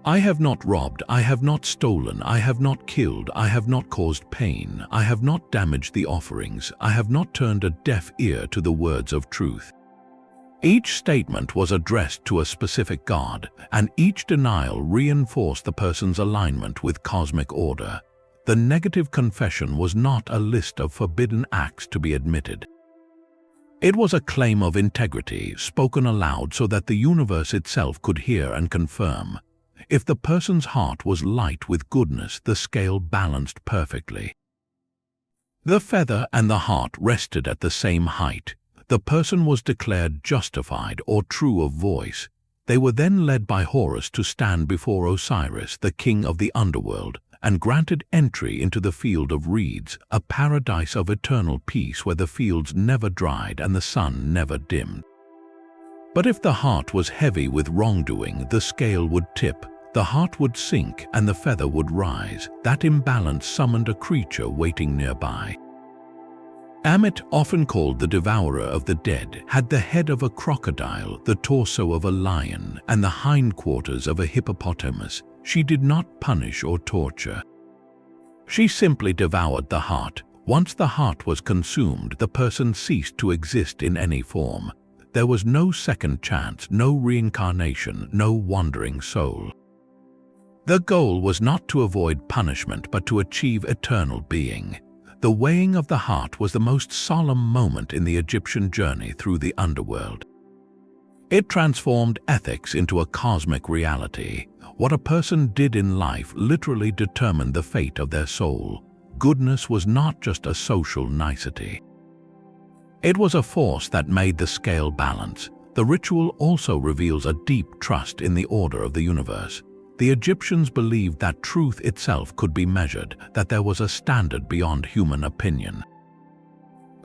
I have not robbed, I have not stolen, I have not killed, I have not caused pain, I have not damaged the offerings, I have not turned a deaf ear to the words of truth." Each statement was addressed to a specific god, and each denial reinforced the person's alignment with cosmic order. The negative confession was not a list of forbidden acts to be admitted. It was a claim of integrity, spoken aloud so that the universe itself could hear and confirm. If the person's heart was light with goodness, the scale balanced perfectly. The feather and the heart rested at the same height. The person was declared justified or true of voice. They were then led by Horus to stand before Osiris, the king of the underworld, and granted entry into the field of reeds, a paradise of eternal peace where the fields never dried and the sun never dimmed. But if the heart was heavy with wrongdoing, the scale would tip, the heart would sink, and the feather would rise. That imbalance summoned a creature waiting nearby. Amit, often called the devourer of the dead, had the head of a crocodile, the torso of a lion, and the hindquarters of a hippopotamus. She did not punish or torture. She simply devoured the heart. Once the heart was consumed, the person ceased to exist in any form. There was no second chance, no reincarnation, no wandering soul. The goal was not to avoid punishment, but to achieve eternal being. The weighing of the heart was the most solemn moment in the Egyptian journey through the underworld. It transformed ethics into a cosmic reality. What a person did in life literally determined the fate of their soul. Goodness was not just a social nicety. It was a force that made the scale balance. The ritual also reveals a deep trust in the order of the universe. The Egyptians believed that truth itself could be measured, that there was a standard beyond human opinion.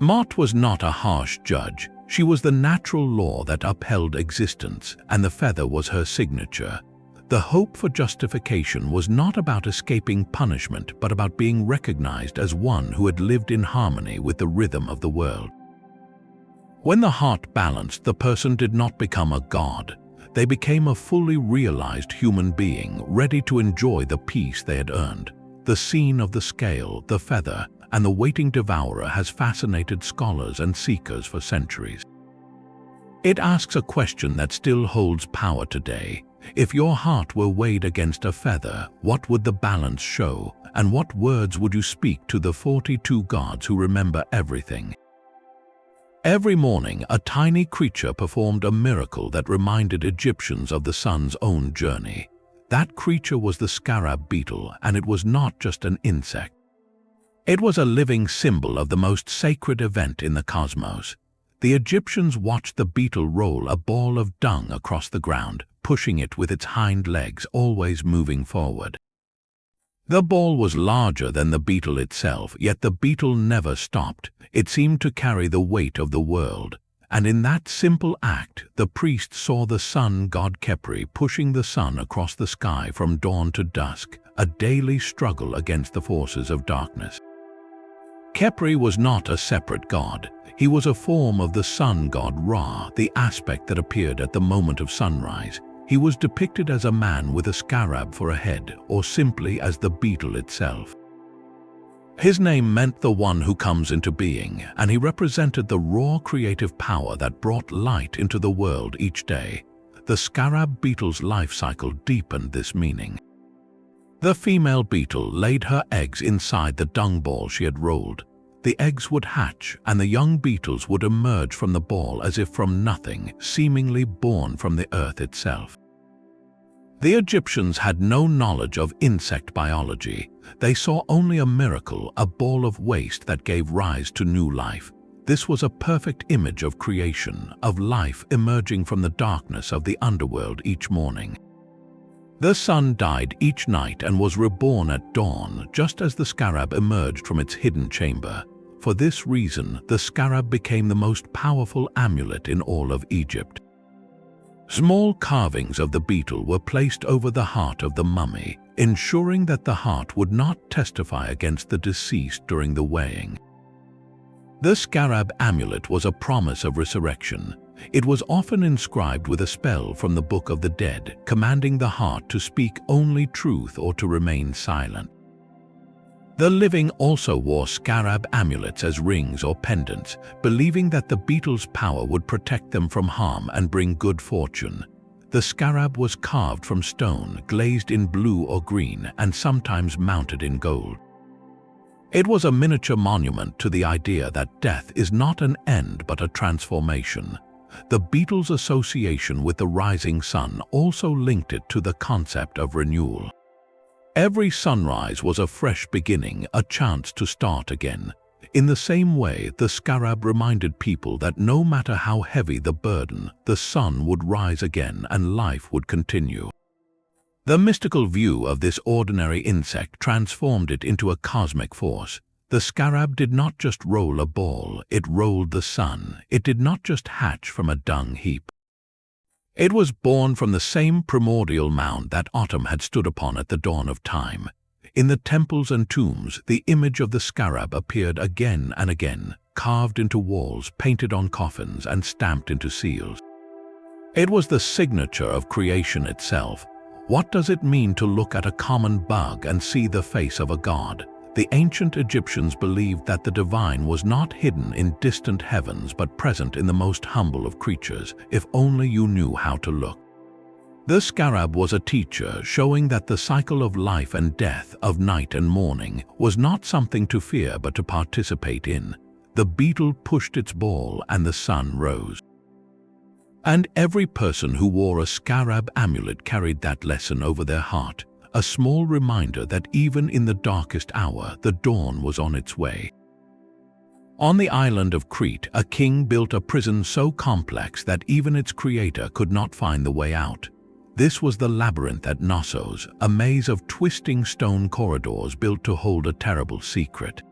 Ma'at was not a harsh judge. She was the natural law that upheld existence, and the feather was her signature. The hope for justification was not about escaping punishment, but about being recognized as one who had lived in harmony with the rhythm of the world. When the heart balanced, the person did not become a god. They became a fully realized human being, ready to enjoy the peace they had earned. The scene of the scale, the feather, and the waiting devourer has fascinated scholars and seekers for centuries. It asks a question that still holds power today. If your heart were weighed against a feather, what would the balance show, and what words would you speak to the 42 gods who remember everything? Every morning, a tiny creature performed a miracle that reminded Egyptians of the sun's own journey. That creature was the scarab beetle, and it was not just an insect. It was a living symbol of the most sacred event in the cosmos. The Egyptians watched the beetle roll a ball of dung across the ground, pushing it with its hind legs, always moving forward. The ball was larger than the beetle itself, yet the beetle never stopped. It seemed to carry the weight of the world. And in that simple act, the priest saw the sun god Khepri pushing the sun across the sky from dawn to dusk, a daily struggle against the forces of darkness. Khepri was not a separate god. He was a form of the sun god Ra, the aspect that appeared at the moment of sunrise. He was depicted as a man with a scarab for a head, or simply as the beetle itself. His name meant the one who comes into being, and he represented the raw creative power that brought light into the world each day. The scarab beetle's life cycle deepened this meaning. The female beetle laid her eggs inside the dung ball she had rolled. The eggs would hatch, and the young beetles would emerge from the ball as if from nothing, seemingly born from the earth itself. The Egyptians had no knowledge of insect biology. They saw only a miracle, a ball of waste that gave rise to new life. This was a perfect image of creation, of life emerging from the darkness of the underworld each morning. The sun died each night and was reborn at dawn, just as the scarab emerged from its hidden chamber. For this reason, the scarab became the most powerful amulet in all of Egypt. Small carvings of the beetle were placed over the heart of the mummy, ensuring that the heart would not testify against the deceased during the weighing. The scarab amulet was a promise of resurrection. It was often inscribed with a spell from the Book of the Dead, commanding the heart to speak only truth or to remain silent. The living also wore scarab amulets as rings or pendants, believing that the beetle's power would protect them from harm and bring good fortune. The scarab was carved from stone, glazed in blue or green, and sometimes mounted in gold. It was a miniature monument to the idea that death is not an end but a transformation. The beetle's association with the rising sun also linked it to the concept of renewal. Every sunrise was a fresh beginning, a chance to start again. In the same way, the scarab reminded people that no matter how heavy the burden, the sun would rise again and life would continue. The mystical view of this ordinary insect transformed it into a cosmic force. The scarab did not just roll a ball, it rolled the sun. It did not just hatch from a dung heap. It was born from the same primordial mound that autumn had stood upon at the dawn of time. In the temples and tombs, the image of the scarab appeared again and again, carved into walls, painted on coffins, and stamped into seals. It was the signature of creation itself. What does it mean to look at a common bug and see the face of a god? The ancient Egyptians believed that the divine was not hidden in distant heavens but present in the most humble of creatures, if only you knew how to look. The scarab was a teacher, showing that the cycle of life and death, of night and morning, was not something to fear but to participate in. The beetle pushed its ball and the sun rose. And every person who wore a scarab amulet carried that lesson over their heart, a small reminder that even in the darkest hour, the dawn was on its way. On the island of Crete, a king built a prison so complex that even its creator could not find the way out. This was the labyrinth at Knossos, a maze of twisting stone corridors built to hold a terrible secret.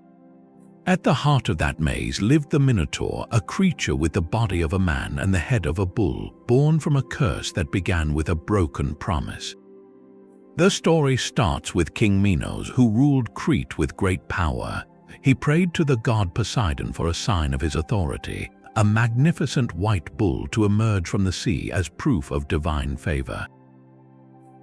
At the heart of that maze lived the Minotaur, a creature with the body of a man and the head of a bull, born from a curse that began with a broken promise. The story starts with King Minos, who ruled Crete with great power. He prayed to the god Poseidon for a sign of his authority, a magnificent white bull to emerge from the sea as proof of divine favor.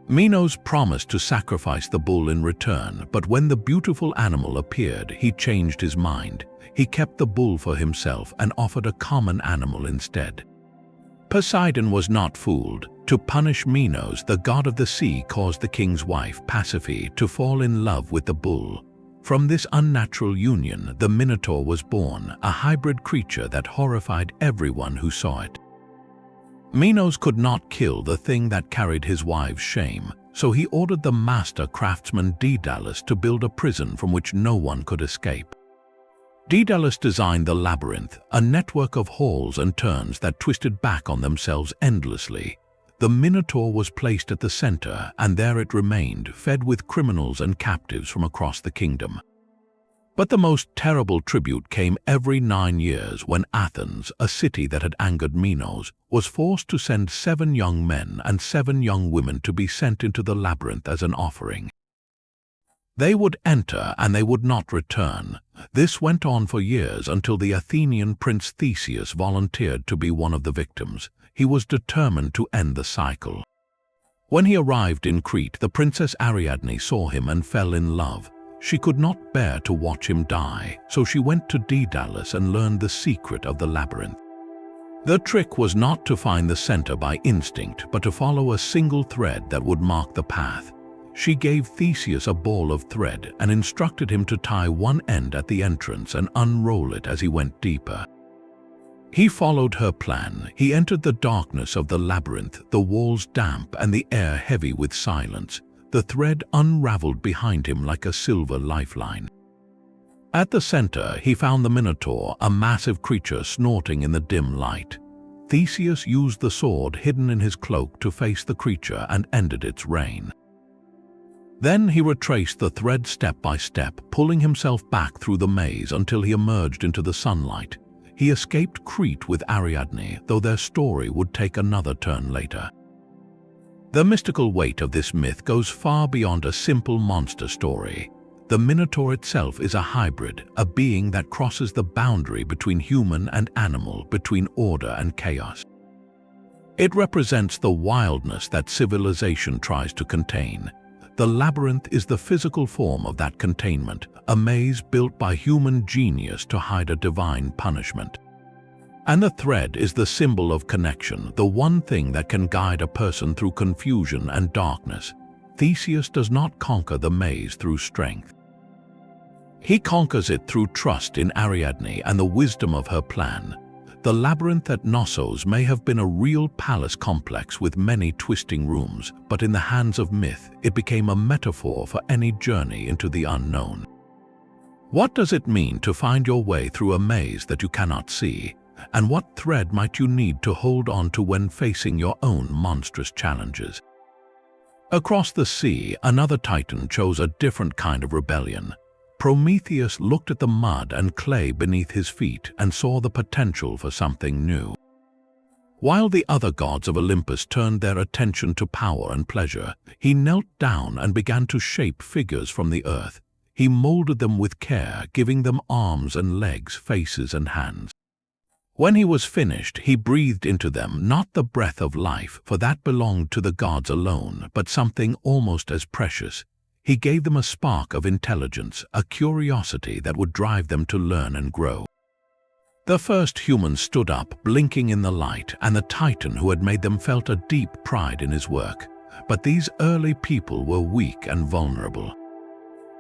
Minos promised to sacrifice the bull in return, but when the beautiful animal appeared, he changed his mind. He kept the bull for himself and offered a common animal instead. Poseidon was not fooled. To punish Minos, the god of the sea caused the king's wife, Pasiphae, to fall in love with the bull. From this unnatural union, the Minotaur was born, a hybrid creature that horrified everyone who saw it. Minos could not kill the thing that carried his wife's shame, so he ordered the master craftsman Daedalus to build a prison from which no one could escape. Daedalus designed the labyrinth, a network of halls and turns that twisted back on themselves endlessly. The Minotaur was placed at the center, and there it remained, fed with criminals and captives from across the kingdom. But the most terrible tribute came every 9 years when Athens, a city that had angered Minos, was forced to send 7 young men and 7 young women to be sent into the labyrinth as an offering. They would enter and they would not return. This went on for years until the Athenian prince Theseus volunteered to be one of the victims. He was determined to end the cycle. When he arrived in Crete, the princess Ariadne saw him and fell in love. She could not bear to watch him die, so she went to Daedalus and learned the secret of the labyrinth. The trick was not to find the center by instinct, but to follow a single thread that would mark the path. She gave Theseus a ball of thread and instructed him to tie one end at the entrance and unroll it as he went deeper. He followed her plan. He entered the darkness of the labyrinth, the walls damp and the air heavy with silence. The thread unraveled behind him like a silver lifeline. At the center, he found the Minotaur, a massive creature snorting in the dim light. Theseus used the sword hidden in his cloak to face the creature and ended its reign. Then he retraced the thread step by step, pulling himself back through the maze until he emerged into the sunlight. He escaped Crete with Ariadne, though their story would take another turn later. The mystical weight of this myth goes far beyond a simple monster story. The Minotaur itself is a hybrid, a being that crosses the boundary between human and animal, between order and chaos. It represents the wildness that civilization tries to contain. The labyrinth is the physical form of that containment, a maze built by human genius to hide a divine punishment. And the thread is the symbol of connection, the one thing that can guide a person through confusion and darkness. Theseus does not conquer the maze through strength. He conquers it through trust in Ariadne and the wisdom of her plan. The labyrinth at Knossos may have been a real palace complex with many twisting rooms, but in the hands of myth, it became a metaphor for any journey into the unknown. What does it mean to find your way through a maze that you cannot see? And what thread might you need to hold on to when facing your own monstrous challenges? Across the sea, another titan chose a different kind of rebellion. Prometheus looked at the mud and clay beneath his feet and saw the potential for something new. While the other gods of Olympus turned their attention to power and pleasure, he knelt down and began to shape figures from the earth. He molded them with care, giving them arms and legs, faces and hands. When he was finished, he breathed into them not the breath of life, for that belonged to the gods alone, but something almost as precious. he gave them a spark of intelligence, a curiosity that would drive them to learn and grow. The first humans stood up, blinking in the light, and the Titan who had made them felt a deep pride in his work. But these early people were weak and vulnerable.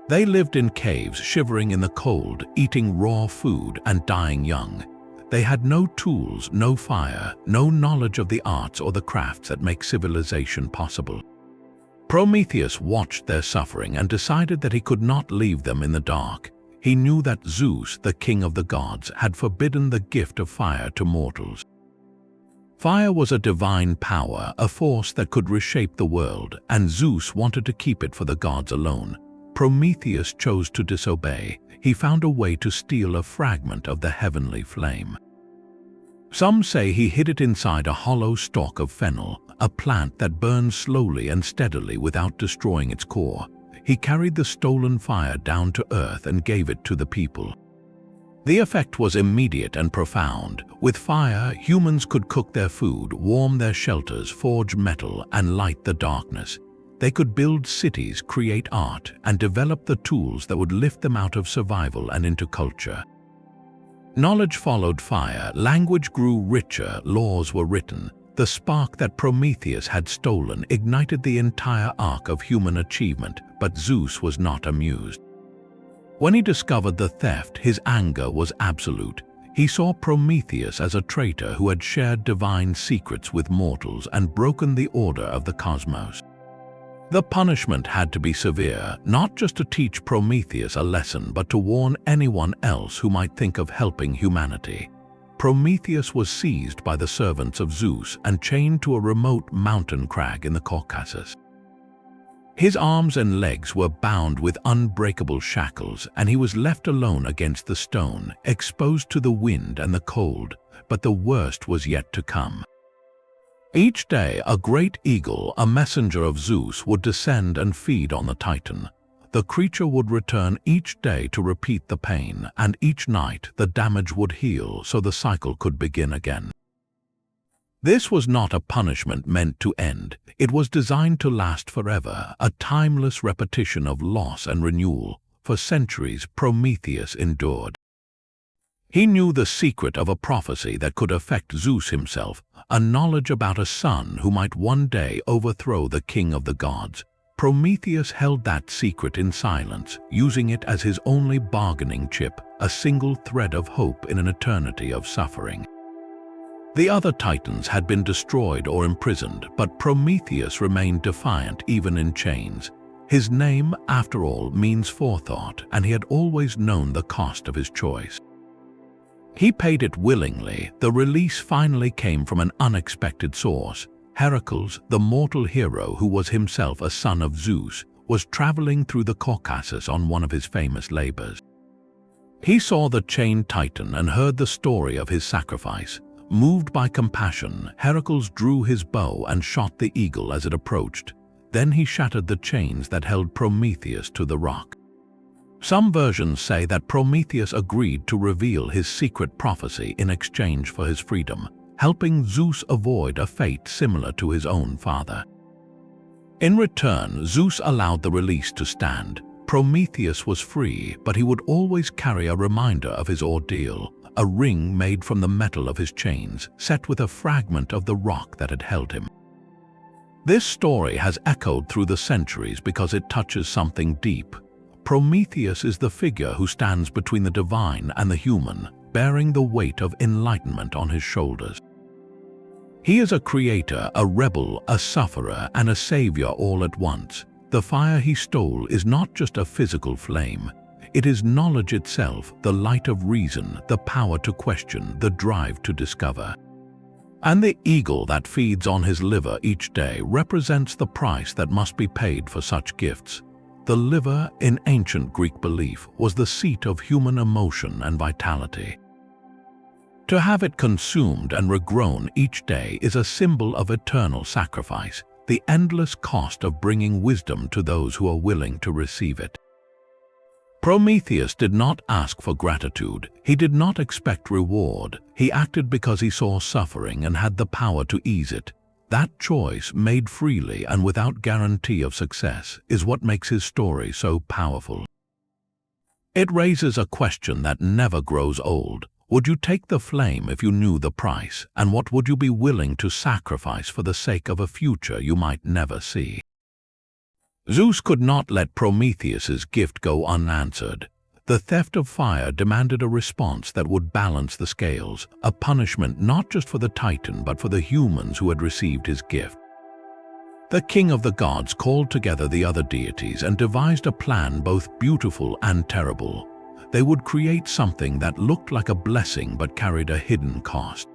They lived in caves, shivering in the cold, eating raw food and dying young. They had no tools, no fire, no knowledge of the arts or the crafts that make civilization possible. Prometheus watched their suffering and decided that he could not leave them in the dark. He knew that Zeus, the king of the gods, had forbidden the gift of fire to mortals. Fire was a divine power, a force that could reshape the world, and Zeus wanted to keep it for the gods alone. Prometheus chose to disobey. He found a way to steal a fragment of the heavenly flame. Some say he hid it inside a hollow stalk of fennel, a plant that burns slowly and steadily without destroying its core. He carried the stolen fire down to earth and gave it to the people. The effect was immediate and profound. With fire, humans could cook their food, warm their shelters, forge metal, and light the darkness. They could build cities, create art, and develop the tools that would lift them out of survival and into culture. Knowledge followed fire, language grew richer, laws were written. The spark that Prometheus had stolen ignited the entire arc of human achievement, but Zeus was not amused. When he discovered the theft, his anger was absolute. He saw Prometheus as a traitor who had shared divine secrets with mortals and broken the order of the cosmos. The punishment had to be severe, not just to teach Prometheus a lesson, but to warn anyone else who might think of helping humanity. Prometheus was seized by the servants of Zeus and chained to a remote mountain crag in the Caucasus. His arms and legs were bound with unbreakable shackles, and he was left alone against the stone, exposed to the wind and the cold, but the worst was yet to come. Each day, a great eagle, a messenger of Zeus, would descend and feed on the Titan. The creature would return each day to repeat the pain, and each night the damage would heal so the cycle could begin again. This was not a punishment meant to end. It was designed to last forever, a timeless repetition of loss and renewal. For centuries, Prometheus endured. He knew the secret of a prophecy that could affect Zeus himself, a knowledge about a son who might one day overthrow the king of the gods. Prometheus held that secret in silence, using it as his only bargaining chip, a single thread of hope in an eternity of suffering. The other titans had been destroyed or imprisoned, but Prometheus remained defiant even in chains. His name, after all, means forethought, and he had always known the cost of his choice. He paid it willingly. The release finally came from an unexpected source. Heracles, the mortal hero who was himself a son of Zeus, was traveling through the Caucasus on one of his famous labors. He saw the chained Titan and heard the story of his sacrifice. Moved by compassion, Heracles drew his bow and shot the eagle as it approached. Then he shattered the chains that held Prometheus to the rock. Some versions say that Prometheus agreed to reveal his secret prophecy in exchange for his freedom, helping Zeus avoid a fate similar to his own father. In return, Zeus allowed the release to stand. Prometheus was free, but he would always carry a reminder of his ordeal, a ring made from the metal of his chains, set with a fragment of the rock that had held him. This story has echoed through the centuries because it touches something deep. Prometheus is the figure who stands between the divine and the human, bearing the weight of enlightenment on his shoulders. He is a creator, a rebel, a sufferer, and a savior all at once. The fire he stole is not just a physical flame. It is knowledge itself, the light of reason, the power to question, the drive to discover. And the eagle that feeds on his liver each day represents the price that must be paid for such gifts. The liver, in ancient Greek belief, was the seat of human emotion and vitality. To have it consumed and regrown each day is a symbol of eternal sacrifice, the endless cost of bringing wisdom to those who are willing to receive it. Prometheus did not ask for gratitude. He did not expect reward. He acted because he saw suffering and had the power to ease it. That choice, made freely and without guarantee of success, is what makes his story so powerful. It raises a question that never grows old. Would you take the flame if you knew the price, and what would you be willing to sacrifice for the sake of a future you might never see? Zeus could not let Prometheus's gift go unanswered. The theft of fire demanded a response that would balance the scales, a punishment not just for the Titan but for the humans who had received his gift. The king of the gods called together the other deities and devised a plan both beautiful and terrible. They would create something that looked like a blessing but carried a hidden cost.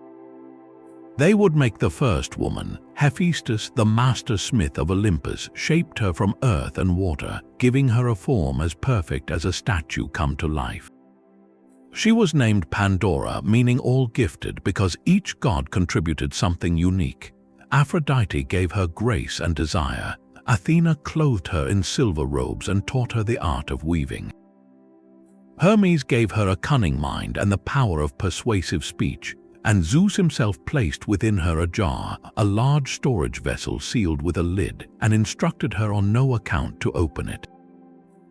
They would make the first woman. Hephaestus, the master smith of Olympus, shaped her from earth and water, giving her a form as perfect as a statue come to life. She was named Pandora, meaning all gifted, because each god contributed something unique. Aphrodite gave her grace and desire. Athena clothed her in silver robes and taught her the art of weaving. Hermes gave her a cunning mind and the power of persuasive speech. And Zeus himself placed within her a jar, a large storage vessel sealed with a lid, and instructed her on no account to open it.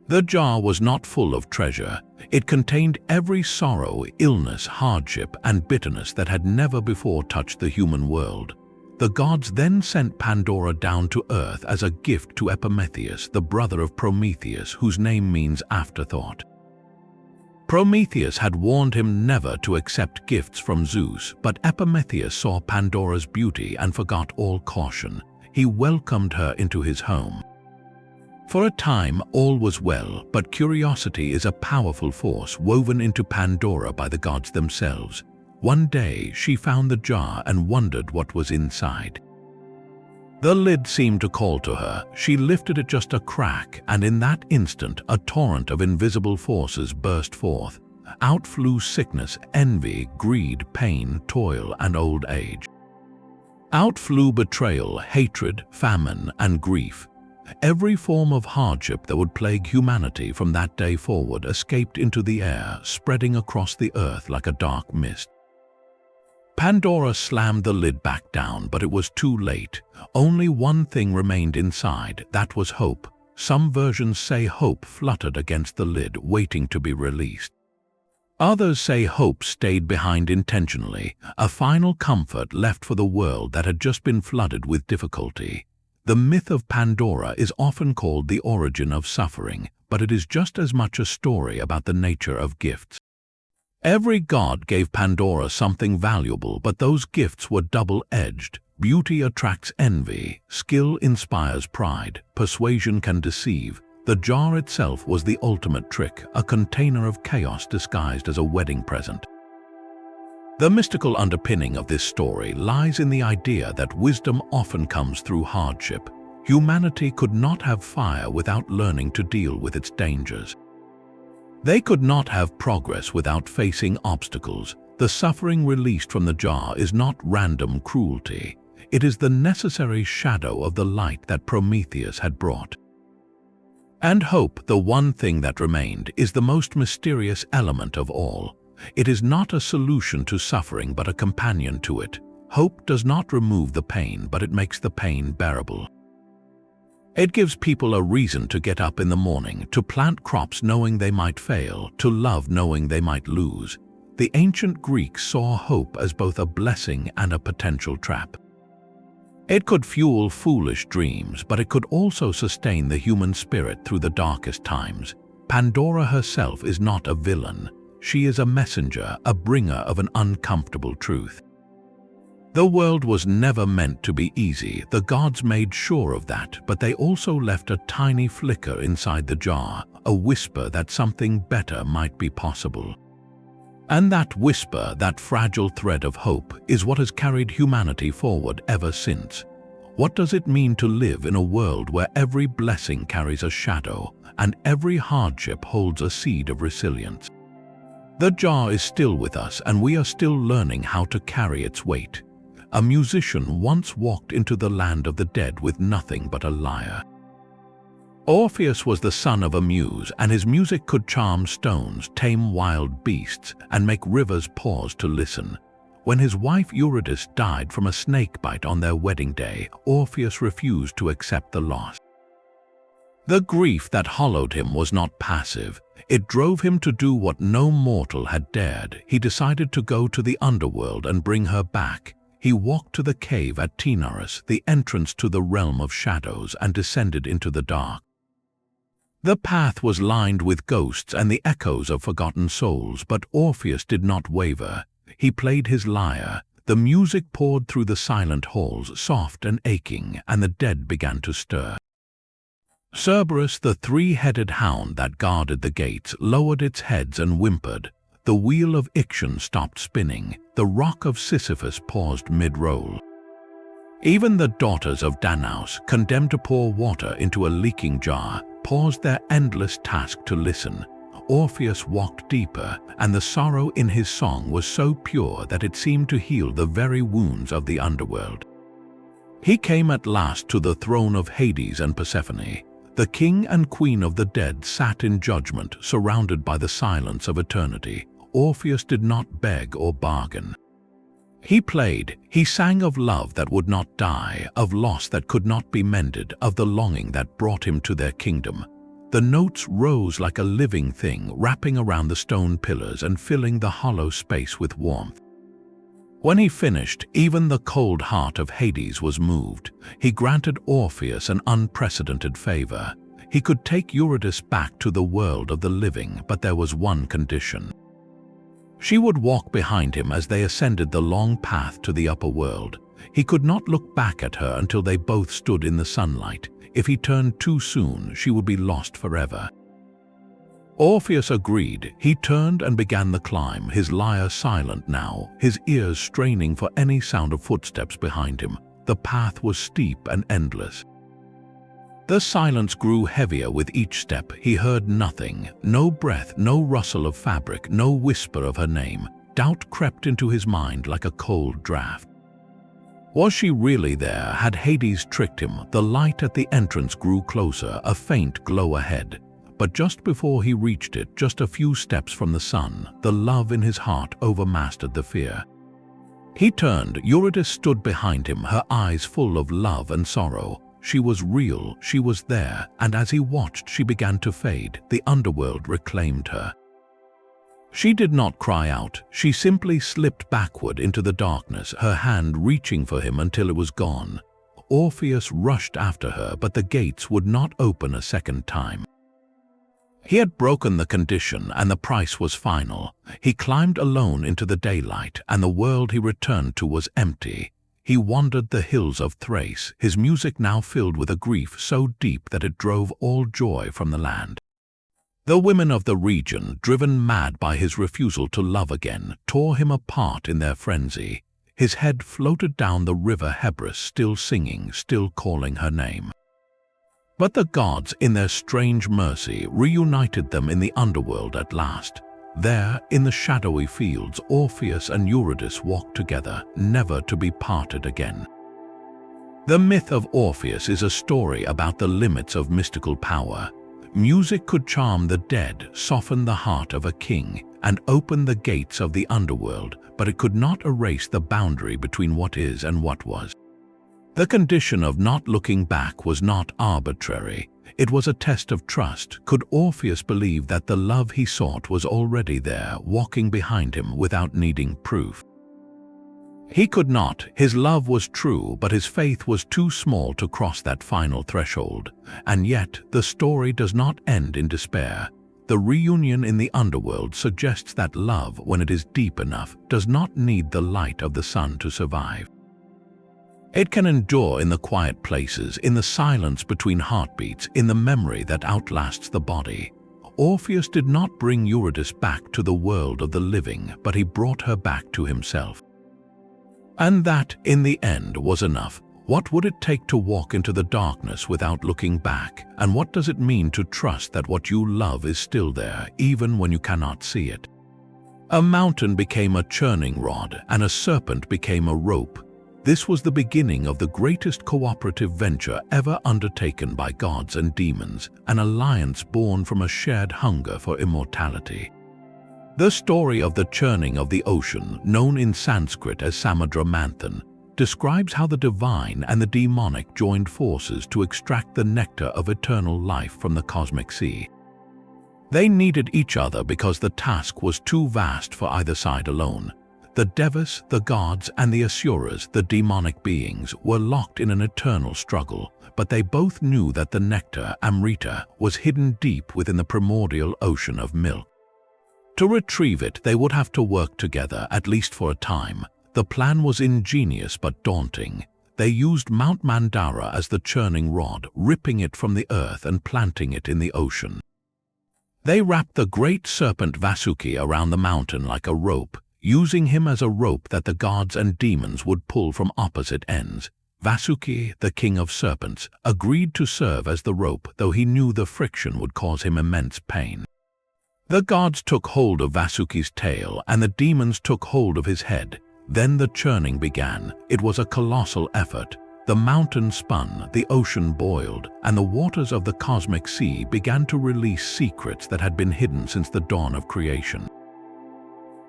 The jar was not full of treasure. It contained every sorrow, illness, hardship, and bitterness that had never before touched the human world. The gods then sent Pandora down to earth as a gift to Epimetheus, the brother of Prometheus, whose name means afterthought. Prometheus had warned him never to accept gifts from Zeus, but Epimetheus saw Pandora's beauty and forgot all caution. He welcomed her into his home. For a time, all was well, but curiosity is a powerful force woven into Pandora by the gods themselves. One day, she found the jar and wondered what was inside. The lid seemed to call to her. She lifted it just a crack, and in that instant, a torrent of invisible forces burst forth. Out flew sickness, envy, greed, pain, toil, and old age. Out flew betrayal, hatred, famine, and grief. Every form of hardship that would plague humanity from that day forward escaped into the air, spreading across the earth like a dark mist. Pandora slammed the lid back down, but it was too late. Only one thing remained inside, that was hope. Some versions say hope fluttered against the lid, waiting to be released. Others say hope stayed behind intentionally, a final comfort left for the world that had just been flooded with difficulty. The myth of Pandora is often called the origin of suffering, but it is just as much a story about the nature of gifts. Every god gave Pandora something valuable, but those gifts were double-edged. Beauty attracts envy, skill inspires pride, persuasion can deceive. The jar itself was the ultimate trick, a container of chaos disguised as a wedding present. The mystical underpinning of this story lies in the idea that wisdom often comes through hardship. Humanity could not have fire without learning to deal with its dangers. They could not have progress without facing obstacles. The suffering released from the jar is not random cruelty. It is the necessary shadow of the light that Prometheus had brought. And hope, the one thing that remained, is the most mysterious element of all. It is not a solution to suffering but a companion to it. Hope does not remove the pain, but it makes the pain bearable. It gives people a reason to get up in the morning, to plant crops knowing they might fail, to love knowing they might lose. The ancient Greeks saw hope as both a blessing and a potential trap. It could fuel foolish dreams, but it could also sustain the human spirit through the darkest times. Pandora herself is not a villain. She is a messenger, a bringer of an uncomfortable truth. The world was never meant to be easy. The gods made sure of that, but they also left a tiny flicker inside the jar, a whisper that something better might be possible. And that whisper, that fragile thread of hope, is what has carried humanity forward ever since. What does it mean to live in a world where every blessing carries a shadow and every hardship holds a seed of resilience? The jar is still with us, and we are still learning how to carry its weight. A musician once walked into the land of the dead with nothing but a lyre. Orpheus was the son of a muse, and his music could charm stones, tame wild beasts, and make rivers pause to listen. When his wife Eurydice died from a snakebite on their wedding day, Orpheus refused to accept the loss. The grief that hollowed him was not passive. It drove him to do what no mortal had dared. He decided to go to the underworld and bring her back. He walked to the cave at Taenarus, the entrance to the realm of shadows, and descended into the dark. The path was lined with ghosts and the echoes of forgotten souls, but Orpheus did not waver. He played his lyre. The music poured through the silent halls, soft and aching, and the dead began to stir. Cerberus, the three-headed hound that guarded the gates, lowered its heads and whimpered. The wheel of Ixion stopped spinning. The rock of Sisyphus paused mid-roll. Even the daughters of Danaus, condemned to pour water into a leaking jar, paused their endless task to listen. Orpheus walked deeper, and the sorrow in his song was so pure that it seemed to heal the very wounds of the underworld. He came at last to the throne of Hades and Persephone. The king and queen of the dead sat in judgment, surrounded by the silence of eternity. Orpheus did not beg or bargain. He played. He sang of love that would not die, of loss that could not be mended, of the longing that brought him to their kingdom. The notes rose like a living thing, wrapping around the stone pillars and filling the hollow space with warmth. When he finished, even the cold heart of Hades was moved. He granted Orpheus an unprecedented favor. He could take Eurydice back to the world of the living, but there was one condition. She would walk behind him as they ascended the long path to the upper world. He could not look back at her until they both stood in the sunlight. If he turned too soon, she would be lost forever. Orpheus agreed. He turned and began the climb, his lyre silent now, his ears straining for any sound of footsteps behind him. The path was steep and endless. The silence grew heavier with each step. He heard nothing, no breath, no rustle of fabric, no whisper of her name. Doubt crept into his mind like a cold draft. Was she really there? Had Hades tricked him? The light at the entrance grew closer, a faint glow ahead. But just before he reached it, just a few steps from the sun, the love in his heart overmastered the fear. He turned. Eurydice stood behind him, her eyes full of love and sorrow. She was real, she was there, and as he watched, she began to fade. The underworld reclaimed her. She did not cry out. She simply slipped backward into the darkness, her hand reaching for him until it was gone. Orpheus rushed after her, but the gates would not open a second time. He had broken the condition, and the price was final. He climbed alone into the daylight, and the world he returned to was empty. He wandered the hills of Thrace, his music now filled with a grief so deep that it drove all joy from the land. The women of the region, driven mad by his refusal to love again, tore him apart in their frenzy. His head floated down the river Hebrus, still singing, still calling her name. But the gods, in their strange mercy, reunited them in the underworld at last. There, in the shadowy fields, Orpheus and Eurydice walked together, never to be parted again. The myth of Orpheus is a story about the limits of mystical power. Music could charm the dead, soften the heart of a king, and open the gates of the underworld, but it could not erase the boundary between what is and what was. The condition of not looking back was not arbitrary. It was a test of trust. Could Orpheus believe that the love he sought was already there, walking behind him without needing proof? He could not. His love was true, but his faith was too small to cross that final threshold. And yet, the story does not end in despair. The reunion in the underworld suggests that love, when it is deep enough, does not need the light of the sun to survive. It can endure in the quiet places, in the silence between heartbeats, in the memory that outlasts the body. Orpheus did not bring Eurydice back to the world of the living, but he brought her back to himself. And that, in the end, was enough. What would it take to walk into the darkness without looking back? And what does it mean to trust that what you love is still there, even when you cannot see it? A mountain became a churning rod, and a serpent became a rope. This was the beginning of the greatest cooperative venture ever undertaken by gods and demons, an alliance born from a shared hunger for immortality. The story of the churning of the ocean, known in Sanskrit as Samudra Manthan, describes how the divine and the demonic joined forces to extract the nectar of eternal life from the cosmic sea. They needed each other because the task was too vast for either side alone. The Devas, the gods, and the Asuras, the demonic beings, were locked in an eternal struggle, but they both knew that the nectar, Amrita, was hidden deep within the primordial ocean of milk. To retrieve it, they would have to work together, at least for a time. The plan was ingenious but daunting. They used Mount Mandara as the churning rod, ripping it from the earth and planting it in the ocean. They wrapped the great serpent Vasuki around the mountain like a rope, using him as a rope that the gods and demons would pull from opposite ends. Vasuki, the king of serpents, agreed to serve as the rope, though he knew the friction would cause him immense pain. The gods took hold of Vasuki's tail, and the demons took hold of his head. Then the churning began. It was a colossal effort. The mountain spun, the ocean boiled, and the waters of the cosmic sea began to release secrets that had been hidden since the dawn of creation.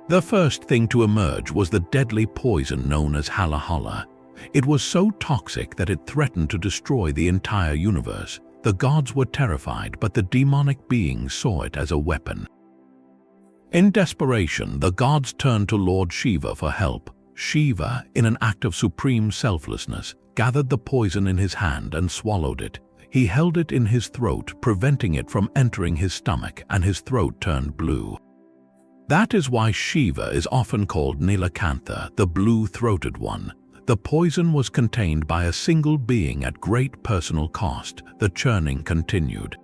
The first thing to emerge was the deadly poison known as halahala. It was so toxic that it threatened to destroy the entire universe. The gods were terrified, but the demonic beings saw it as a weapon. In desperation, the gods turned to Lord Shiva for help. Shiva, in an act of supreme selflessness, gathered the poison in his hand and swallowed it. He held it in his throat, preventing it from entering his stomach, and his throat turned blue. That is why Shiva is often called Nilakantha, the blue-throated one. The poison was contained by a single being at great personal cost. The churning continued.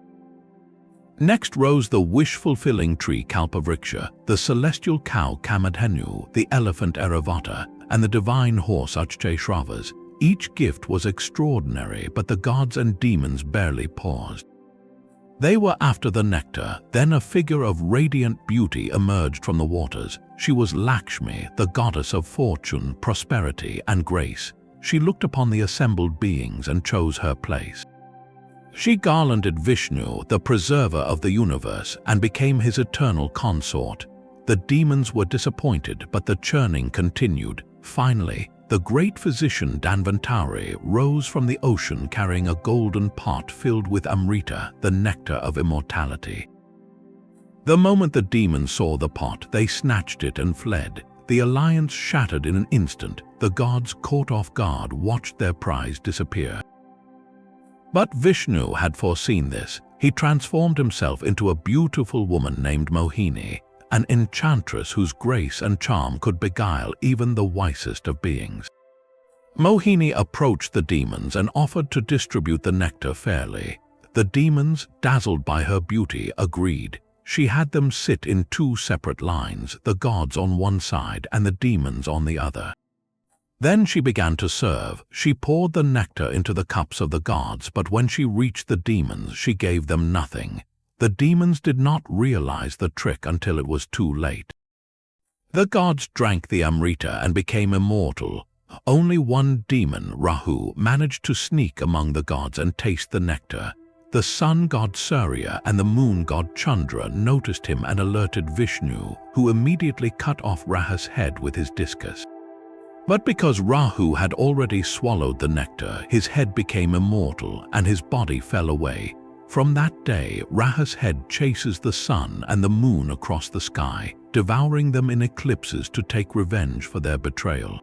Next rose the wish-fulfilling tree Kalpavriksha, the celestial cow Kamadhenu, the elephant Airavata, and the divine horse Achcheshravas. Each gift was extraordinary, but the gods and demons barely paused. They were after the nectar. Then a figure of radiant beauty emerged from the waters. She was Lakshmi, the goddess of fortune, prosperity, and grace. She looked upon the assembled beings and chose her place. She garlanded Vishnu, the preserver of the universe, and became his eternal consort. The demons were disappointed, but the churning continued. Finally, the great physician Dhanvantari rose from the ocean carrying a golden pot filled with Amrita, the nectar of immortality. The moment the demons saw the pot, they snatched it and fled. The alliance shattered in an instant. The gods, caught off guard, watched their prize disappear. But Vishnu had foreseen this. He transformed himself into a beautiful woman named Mohini, an enchantress whose grace and charm could beguile even the wisest of beings. Mohini approached the demons and offered to distribute the nectar fairly. The demons, dazzled by her beauty, agreed. She had them sit in two separate lines, the gods on one side and the demons on the other. Then she began to serve. She poured the nectar into the cups of the gods, but when she reached the demons, she gave them nothing. The demons did not realize the trick until it was too late. The gods drank the Amrita and became immortal. Only one demon, Rahu, managed to sneak among the gods and taste the nectar. The sun god Surya and the moon god Chandra noticed him and alerted Vishnu, who immediately cut off Rahu's head with his discus. But because Rahu had already swallowed the nectar, his head became immortal and his body fell away. From that day, Rahu's head chases the sun and the moon across the sky, devouring them in eclipses to take revenge for their betrayal.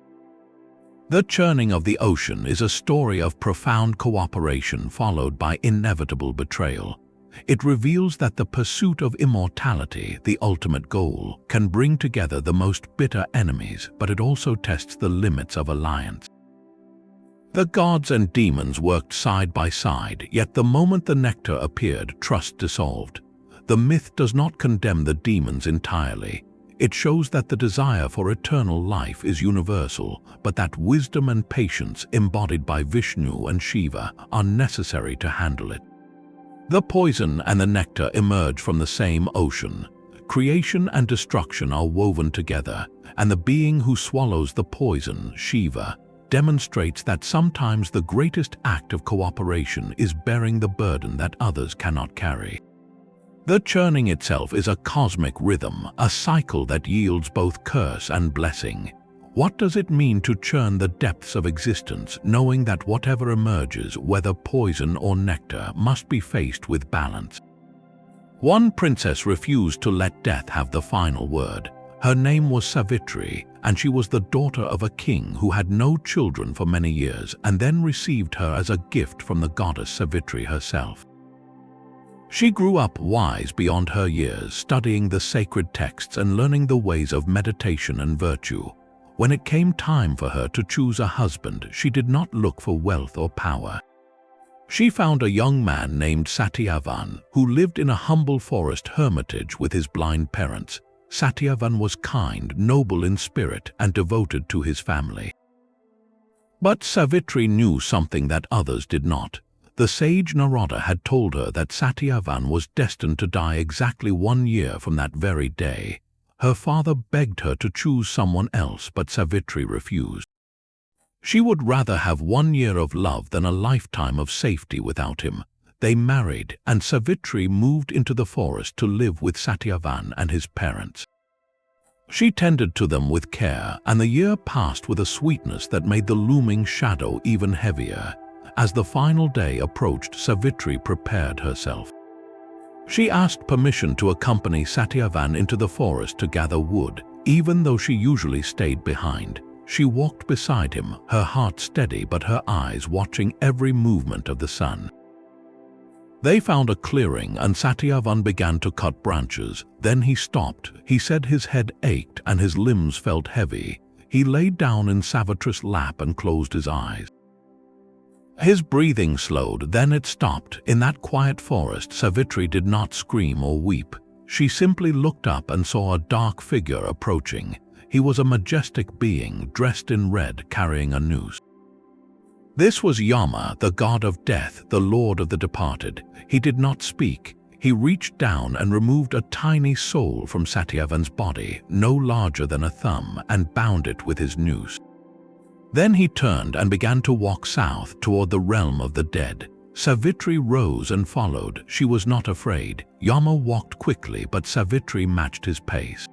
The churning of the ocean is a story of profound cooperation followed by inevitable betrayal. It reveals that the pursuit of immortality, the ultimate goal, can bring together the most bitter enemies, but it also tests the limits of alliance. The gods and demons worked side by side, yet the moment the nectar appeared, trust dissolved. The myth does not condemn the demons entirely. It shows that the desire for eternal life is universal, but that wisdom and patience embodied by Vishnu and Shiva are necessary to handle it. The poison and the nectar emerge from the same ocean. Creation and destruction are woven together, and the being who swallows the poison, Shiva, demonstrates that sometimes the greatest act of cooperation is bearing the burden that others cannot carry. The churning itself is a cosmic rhythm, a cycle that yields both curse and blessing. What does it mean to churn the depths of existence, knowing that whatever emerges, whether poison or nectar, must be faced with balance? One princess refused to let death have the final word. Her name was Savitri, and she was the daughter of a king who had no children for many years, and then received her as a gift from the goddess Savitri herself. She grew up wise beyond her years, studying the sacred texts and learning the ways of meditation and virtue. When it came time for her to choose a husband, she did not look for wealth or power. She found a young man named Satyavan, who lived in a humble forest hermitage with his blind parents. Satyavan was kind, noble in spirit, and devoted to his family. But Savitri knew something that others did not. The sage Narada had told her that Satyavan was destined to die exactly 1 year from that very day. Her father begged her to choose someone else, but Savitri refused. She would rather have 1 year of love than a lifetime of safety without him. They married, and Savitri moved into the forest to live with Satyavan and his parents. She tended to them with care, and the year passed with a sweetness that made the looming shadow even heavier. As the final day approached, Savitri prepared herself. She asked permission to accompany Satyavan into the forest to gather wood. Even though she usually stayed behind, she walked beside him, her heart steady but her eyes watching every movement of the sun. They found a clearing, and Satyavan began to cut branches. Then he stopped. He said his head ached and his limbs felt heavy. He laid down in Savitri's lap and closed his eyes. His breathing slowed, then it stopped. In that quiet forest, Savitri did not scream or weep. She simply looked up and saw a dark figure approaching. He was a majestic being, dressed in red, carrying a noose. This was Yama, the god of death, the lord of the departed. He did not speak. He reached down and removed a tiny soul from Satyavan's body, no larger than a thumb, and bound it with his noose. Then he turned and began to walk south toward the realm of the dead. Savitri rose and followed. She was not afraid. Yama walked quickly, but Savitri matched his pace.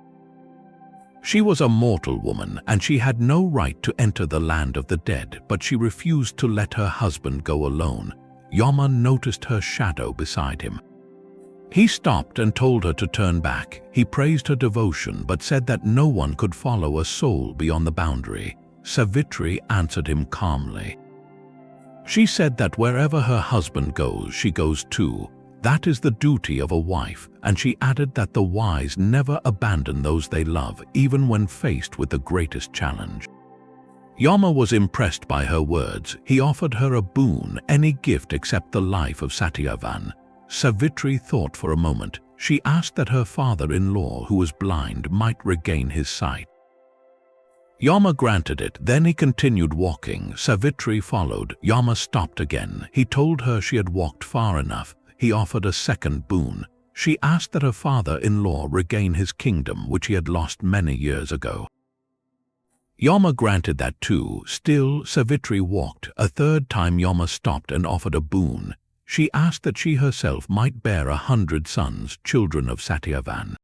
She was a mortal woman, and she had no right to enter the land of the dead, but she refused to let her husband go alone. Yama noticed her shadow beside him. He stopped and told her to turn back. He praised her devotion, but said that no one could follow a soul beyond the boundary. Savitri answered him calmly. She said that wherever her husband goes, she goes too. That is the duty of a wife, and she added that the wise never abandon those they love, even when faced with the greatest challenge. Yama was impressed by her words. He offered her a boon, any gift except the life of Satyavan. Savitri thought for a moment. She asked that her father-in-law, who was blind, might regain his sight. Yama granted it. Then he continued walking. Savitri followed. Yama stopped again. He told her she had walked far enough. He offered a second boon. She asked that her father-in-law regain his kingdom, which he had lost many years ago. Yama granted that too. Still, Savitri walked. A third time Yama stopped and offered a boon. She asked that she herself might bear 100 sons, children of Satyavan.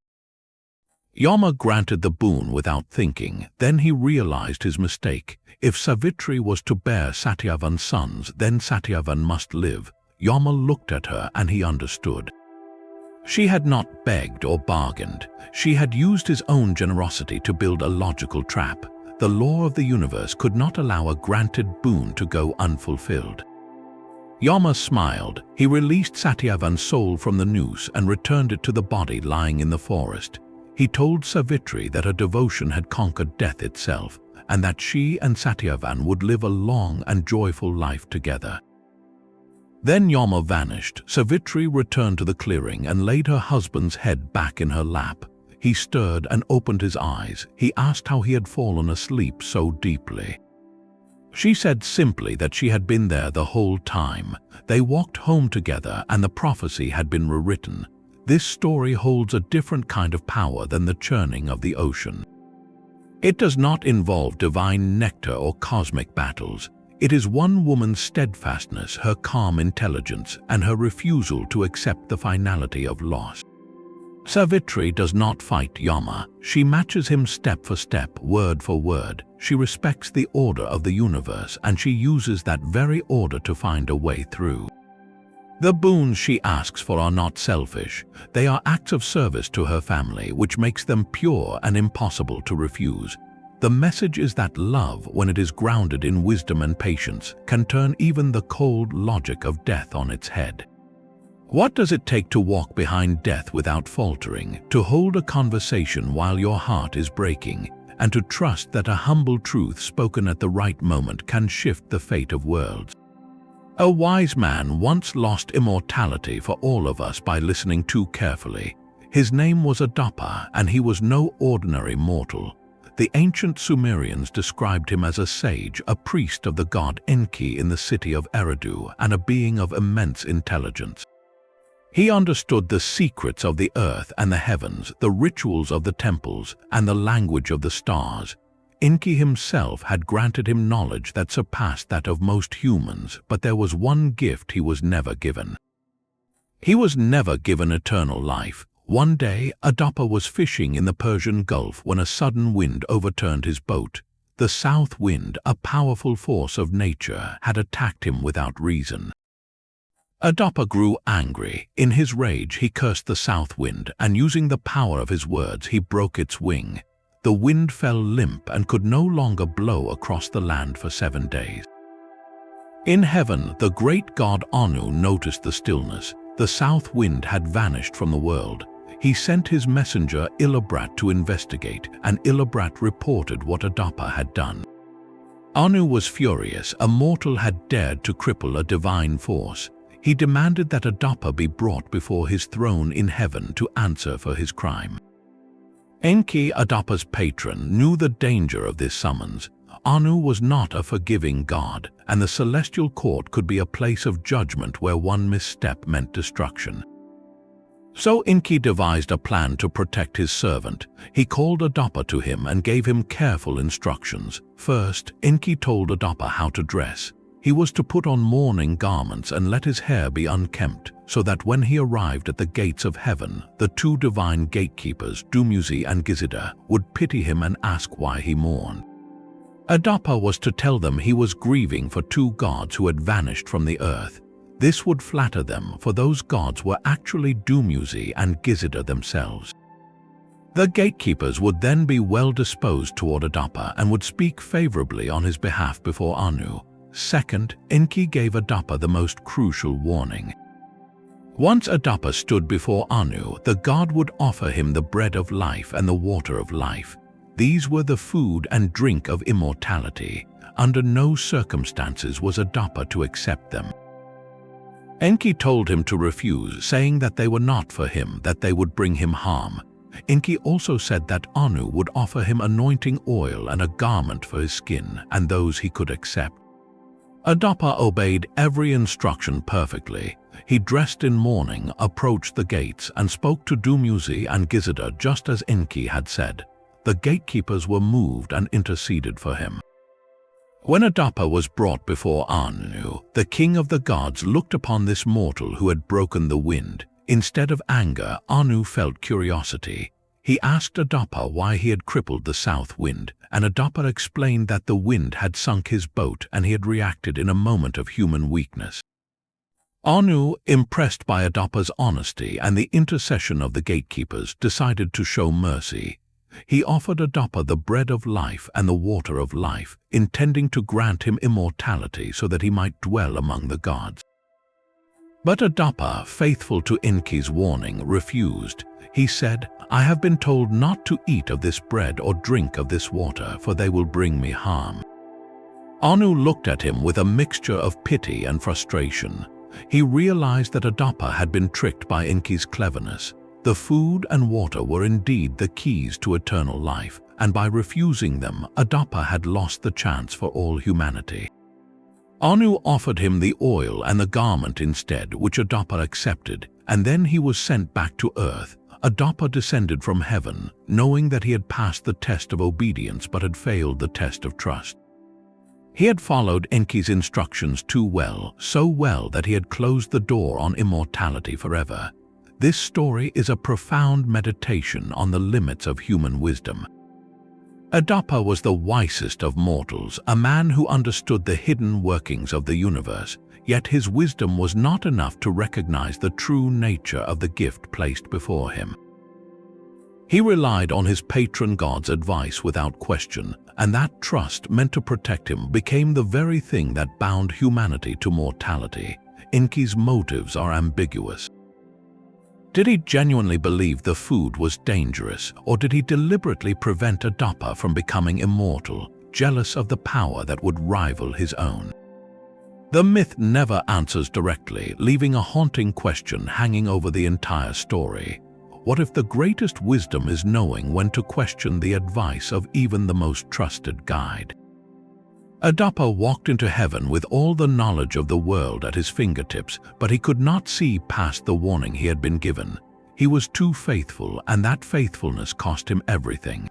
Yama granted the boon without thinking. Then he realized his mistake. If Savitri was to bear Satyavan's sons, then Satyavan must live. Yama looked at her and he understood. She had not begged or bargained. She had used his own generosity to build a logical trap. The law of the universe could not allow a granted boon to go unfulfilled. Yama smiled. He released Satyavan's soul from the noose and returned it to the body lying in the forest. He told Savitri that her devotion had conquered death itself, and that she and Satyavan would live a long and joyful life together. Then Yama vanished. Savitri returned to the clearing and laid her husband's head back in her lap. He stirred and opened his eyes. He asked how he had fallen asleep so deeply. She said simply that she had been there the whole time. They walked home together and the prophecy had been rewritten. This story holds a different kind of power than the churning of the ocean. It does not involve divine nectar or cosmic battles. It is one woman's steadfastness, her calm intelligence, and her refusal to accept the finality of loss. Savitri does not fight Yama. She matches him step for step, word for word. She respects the order of the universe, and she uses that very order to find a way through. The boons she asks for are not selfish. They are acts of service to her family, which makes them pure and impossible to refuse. The message is that love, when it is grounded in wisdom and patience, can turn even the cold logic of death on its head. What does it take to walk behind death without faltering, to hold a conversation while your heart is breaking, and to trust that a humble truth spoken at the right moment can shift the fate of worlds? A wise man once lost immortality for all of us by listening too carefully. His name was Adapa, and he was no ordinary mortal. The ancient Sumerians described him as a sage, a priest of the god Enki in the city of Eridu, and a being of immense intelligence. He understood the secrets of the earth and the heavens, the rituals of the temples, and the language of the stars. Enki himself had granted him knowledge that surpassed that of most humans, but there was one gift he was never given. He was never given eternal life. One day, Adapa was fishing in the Persian Gulf when a sudden wind overturned his boat. The south wind, a powerful force of nature, had attacked him without reason. Adapa grew angry. In his rage, he cursed the south wind, and using the power of his words, he broke its wing. The wind fell limp and could no longer blow across the land for 7 days. In heaven, the great god Anu noticed the stillness. The south wind had vanished from the world. He sent his messenger Ilabrat to investigate, and Ilabrat reported what Adapa had done. Anu was furious. A mortal had dared to cripple a divine force. He demanded that Adapa be brought before his throne in heaven to answer for his crime. Enki, Adapa's patron, knew the danger of this summons. Anu was not a forgiving god, and the celestial court could be a place of judgment where one misstep meant destruction. So Enki devised a plan to protect his servant. He called Adapa to him and gave him careful instructions. First, Enki told Adapa how to dress. He was to put on mourning garments and let his hair be unkempt, so that when he arrived at the gates of heaven, the 2 divine gatekeepers, Dumuzi and Gizida, would pity him and ask why he mourned. Adapa was to tell them he was grieving for 2 gods who had vanished from the earth. This would flatter them, for those gods were actually Dumuzi and Gizida themselves. The gatekeepers would then be well disposed toward Adapa and would speak favorably on his behalf before Anu. Second, Enki gave Adapa the most crucial warning. Once Adapa stood before Anu, the god would offer him the bread of life and the water of life. These were the food and drink of immortality. Under no circumstances was Adapa to accept them. Enki told him to refuse, saying that they were not for him, that they would bring him harm. Enki also said that Anu would offer him anointing oil and a garment for his skin, and those he could accept. Adapa obeyed every instruction perfectly. He dressed in mourning, approached the gates, and spoke to Dumuzi and Gizida just as Enki had said. The gatekeepers were moved and interceded for him. When Adapa was brought before Anu, the king of the gods looked upon this mortal who had broken the wind. Instead of anger, Anu felt curiosity. He asked Adapa why he had crippled the south wind, and Adapa explained that the wind had sunk his boat and he had reacted in a moment of human weakness. Anu, impressed by Adapa's honesty and the intercession of the gatekeepers, decided to show mercy. He offered Adapa the bread of life and the water of life, intending to grant him immortality so that he might dwell among the gods. But Adapa, faithful to Enki's warning, refused. He said, "I have been told not to eat of this bread or drink of this water, for they will bring me harm." Anu looked at him with a mixture of pity and frustration. He realized that Adapa had been tricked by Enki's cleverness. The food and water were indeed the keys to eternal life, and by refusing them, Adapa had lost the chance for all humanity. Anu offered him the oil and the garment instead, which Adapa accepted, and then he was sent back to earth. Adapa descended from heaven, knowing that he had passed the test of obedience but had failed the test of trust. He had followed Enki's instructions too well, so well that he had closed the door on immortality forever. This story is a profound meditation on the limits of human wisdom. Adapa was the wisest of mortals, a man who understood the hidden workings of the universe, yet his wisdom was not enough to recognize the true nature of the gift placed before him. He relied on his patron god's advice without question, and that trust meant to protect him became the very thing that bound humanity to mortality. Enki's motives are ambiguous. Did he genuinely believe the food was dangerous, or did he deliberately prevent Adapa from becoming immortal, jealous of the power that would rival his own? The myth never answers directly, leaving a haunting question hanging over the entire story. What if the greatest wisdom is knowing when to question the advice of even the most trusted guide? Adapa walked into heaven with all the knowledge of the world at his fingertips, but he could not see past the warning he had been given. He was too faithful, and that faithfulness cost him everything.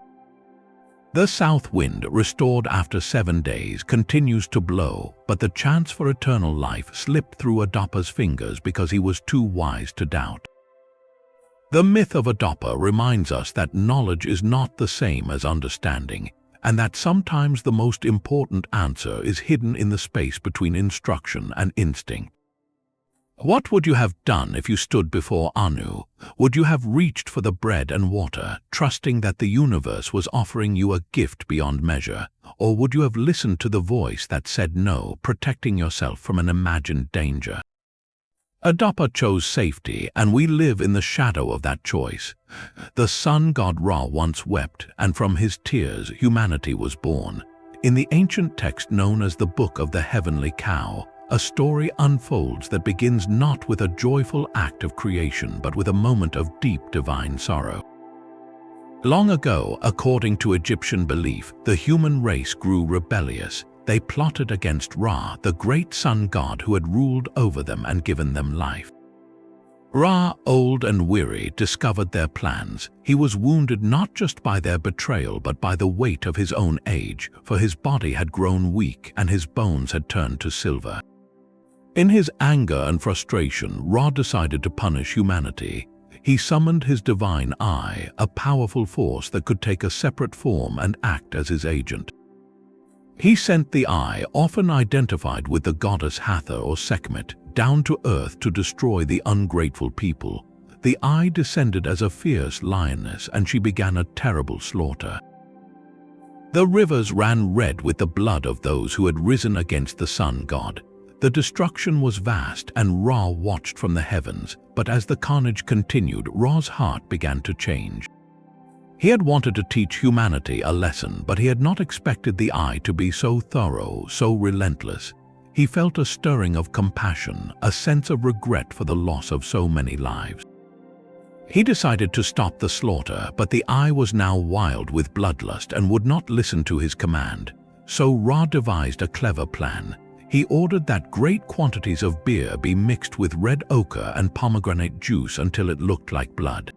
The south wind, restored after 7 days, continues to blow, but the chance for eternal life slipped through Adapa's fingers because he was too wise to doubt. The myth of Adapa reminds us that knowledge is not the same as understanding, and that sometimes the most important answer is hidden in the space between instruction and instinct. What would you have done if you stood before Anu? Would you have reached for the bread and water, trusting that the universe was offering you a gift beyond measure? Or would you have listened to the voice that said no, protecting yourself from an imagined danger? Adapa chose safety, and we live in the shadow of that choice. The sun god Ra once wept, and from his tears humanity was born. In the ancient text known as the Book of the Heavenly Cow, a story unfolds that begins not with a joyful act of creation but with a moment of deep divine sorrow. Long ago, according to Egyptian belief, the human race grew rebellious. They plotted against Ra, the great sun god who had ruled over them and given them life. Ra, old and weary, discovered their plans. He was wounded not just by their betrayal but by the weight of his own age, for his body had grown weak and his bones had turned to silver. In his anger and frustration, Ra decided to punish humanity. He summoned his divine eye, a powerful force that could take a separate form and act as his agent. He sent the eye, often identified with the goddess Hathor or Sekhmet, down to earth to destroy the ungrateful people. The eye descended as a fierce lioness, and she began a terrible slaughter. The rivers ran red with the blood of those who had risen against the sun god. The destruction was vast, and Ra watched from the heavens, but as the carnage continued, Ra's heart began to change. He had wanted to teach humanity a lesson, but he had not expected the eye to be so thorough, so relentless. He felt a stirring of compassion, a sense of regret for the loss of so many lives. He decided to stop the slaughter, but the eye was now wild with bloodlust and would not listen to his command. So Ra devised a clever plan. He ordered that great quantities of beer be mixed with red ochre and pomegranate juice until it looked like blood.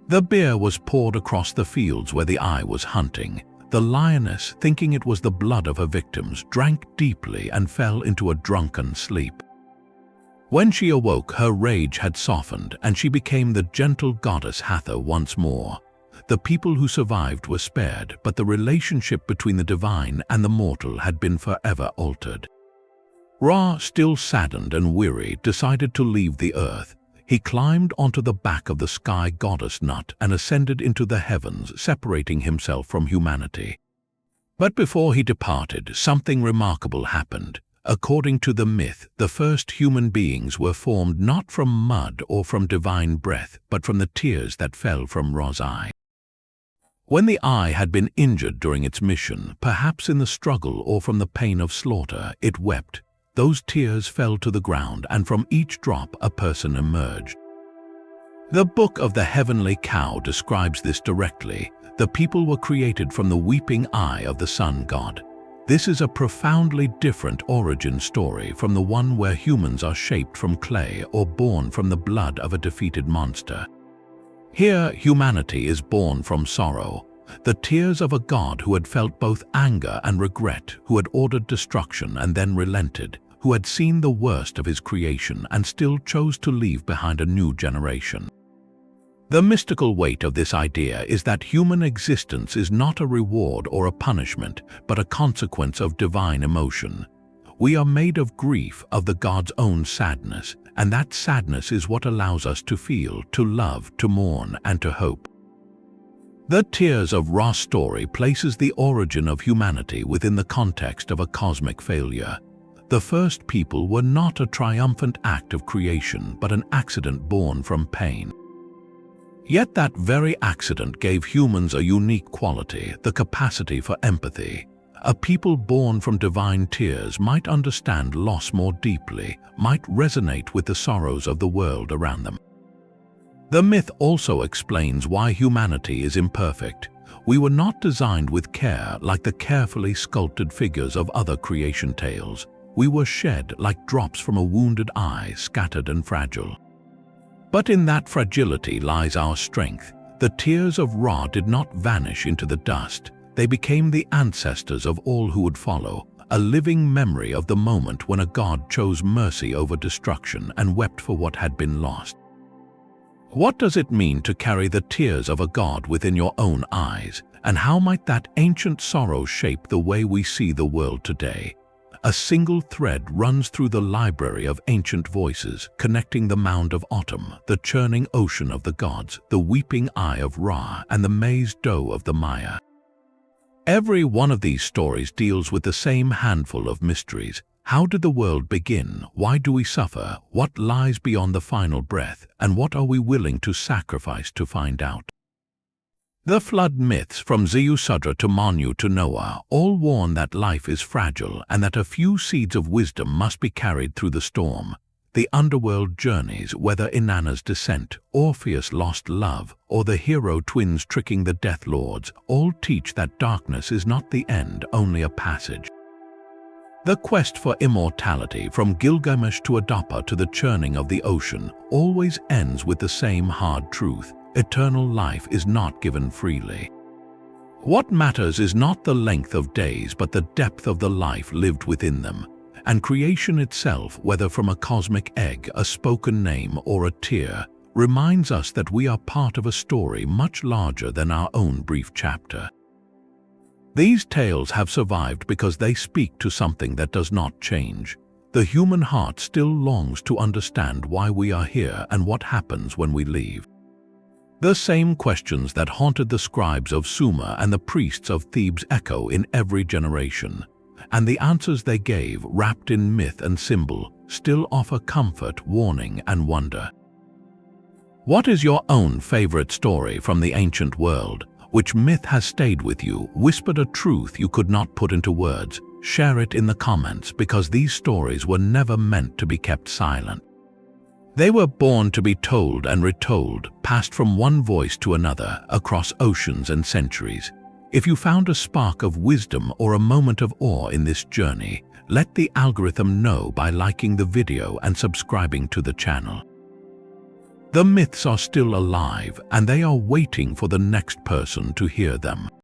The beer was poured across the fields where the eye was hunting. The lioness, thinking it was the blood of her victims, drank deeply and fell into a drunken sleep. When she awoke, her rage had softened, and she became the gentle goddess Hathor once more. The people who survived were spared, but the relationship between the divine and the mortal had been forever altered. Ra, still saddened and weary, decided to leave the earth. He climbed onto the back of the sky goddess Nut and ascended into the heavens, separating himself from humanity. But before he departed, something remarkable happened. According to the myth, the first human beings were formed not from mud or from divine breath, but from the tears that fell from Ra's eye. When the eye had been injured during its mission, perhaps in the struggle or from the pain of slaughter, it wept. Those tears fell to the ground, and from each drop a person emerged. The Book of the Heavenly Cow describes this directly. The people were created from the weeping eye of the sun god. This is a profoundly different origin story from the one where humans are shaped from clay or born from the blood of a defeated monster. Here, humanity is born from sorrow, the tears of a god who had felt both anger and regret, who had ordered destruction and then relented, who had seen the worst of his creation and still chose to leave behind a new generation. The mystical weight of this idea is that human existence is not a reward or a punishment, but a consequence of divine emotion. We are made of grief, of the God's own sadness, and that sadness is what allows us to feel, to love, to mourn, and to hope. The Tears of Ra story places the origin of humanity within the context of a cosmic failure. The first people were not a triumphant act of creation, but an accident born from pain. Yet that very accident gave humans a unique quality, the capacity for empathy. A people born from divine tears might understand loss more deeply, might resonate with the sorrows of the world around them. The myth also explains why humanity is imperfect. We were not designed with care like the carefully sculpted figures of other creation tales. We were shed like drops from a wounded eye, scattered and fragile. But in that fragility lies our strength. The tears of Ra did not vanish into the dust. They became the ancestors of all who would follow, a living memory of the moment when a god chose mercy over destruction and wept for what had been lost. What does it mean to carry the tears of a god within your own eyes, and how might that ancient sorrow shape the way we see the world today? A single thread runs through the library of ancient voices, connecting the mound of Autumn, the churning ocean of the gods, the weeping eye of Ra, and the mazed doe of the Maya. Every one of these stories deals with the same handful of mysteries. How did the world begin? Why do we suffer? What lies beyond the final breath? And what are we willing to sacrifice to find out? The flood myths, from Ziusudra to Manu to Noah, all warn that life is fragile and that a few seeds of wisdom must be carried through the storm. The underworld journeys, whether Inanna's descent, Orpheus' lost love, or the hero twins tricking the Death Lords, all teach that darkness is not the end, only a passage. The quest for immortality, from Gilgamesh to Adapa to the churning of the ocean, always ends with the same hard truth. Eternal life is not given freely. What matters is not the length of days, but the depth of the life lived within them. And creation itself, whether from a cosmic egg, a spoken name, or a tear, reminds us that we are part of a story much larger than our own brief chapter. These tales have survived because they speak to something that does not change. The human heart still longs to understand why we are here and what happens when we leave. The same questions that haunted the scribes of Sumer and the priests of Thebes echo in every generation, and the answers they gave, wrapped in myth and symbol, still offer comfort, warning, and wonder. What is your own favorite story from the ancient world? Which myth has stayed with you, whispered a truth you could not put into words? Share it in the comments, because these stories were never meant to be kept silent. They were born to be told and retold, passed from one voice to another, across oceans and centuries. If you found a spark of wisdom or a moment of awe in this journey, let the algorithm know by liking the video and subscribing to the channel. The myths are still alive, and they are waiting for the next person to hear them.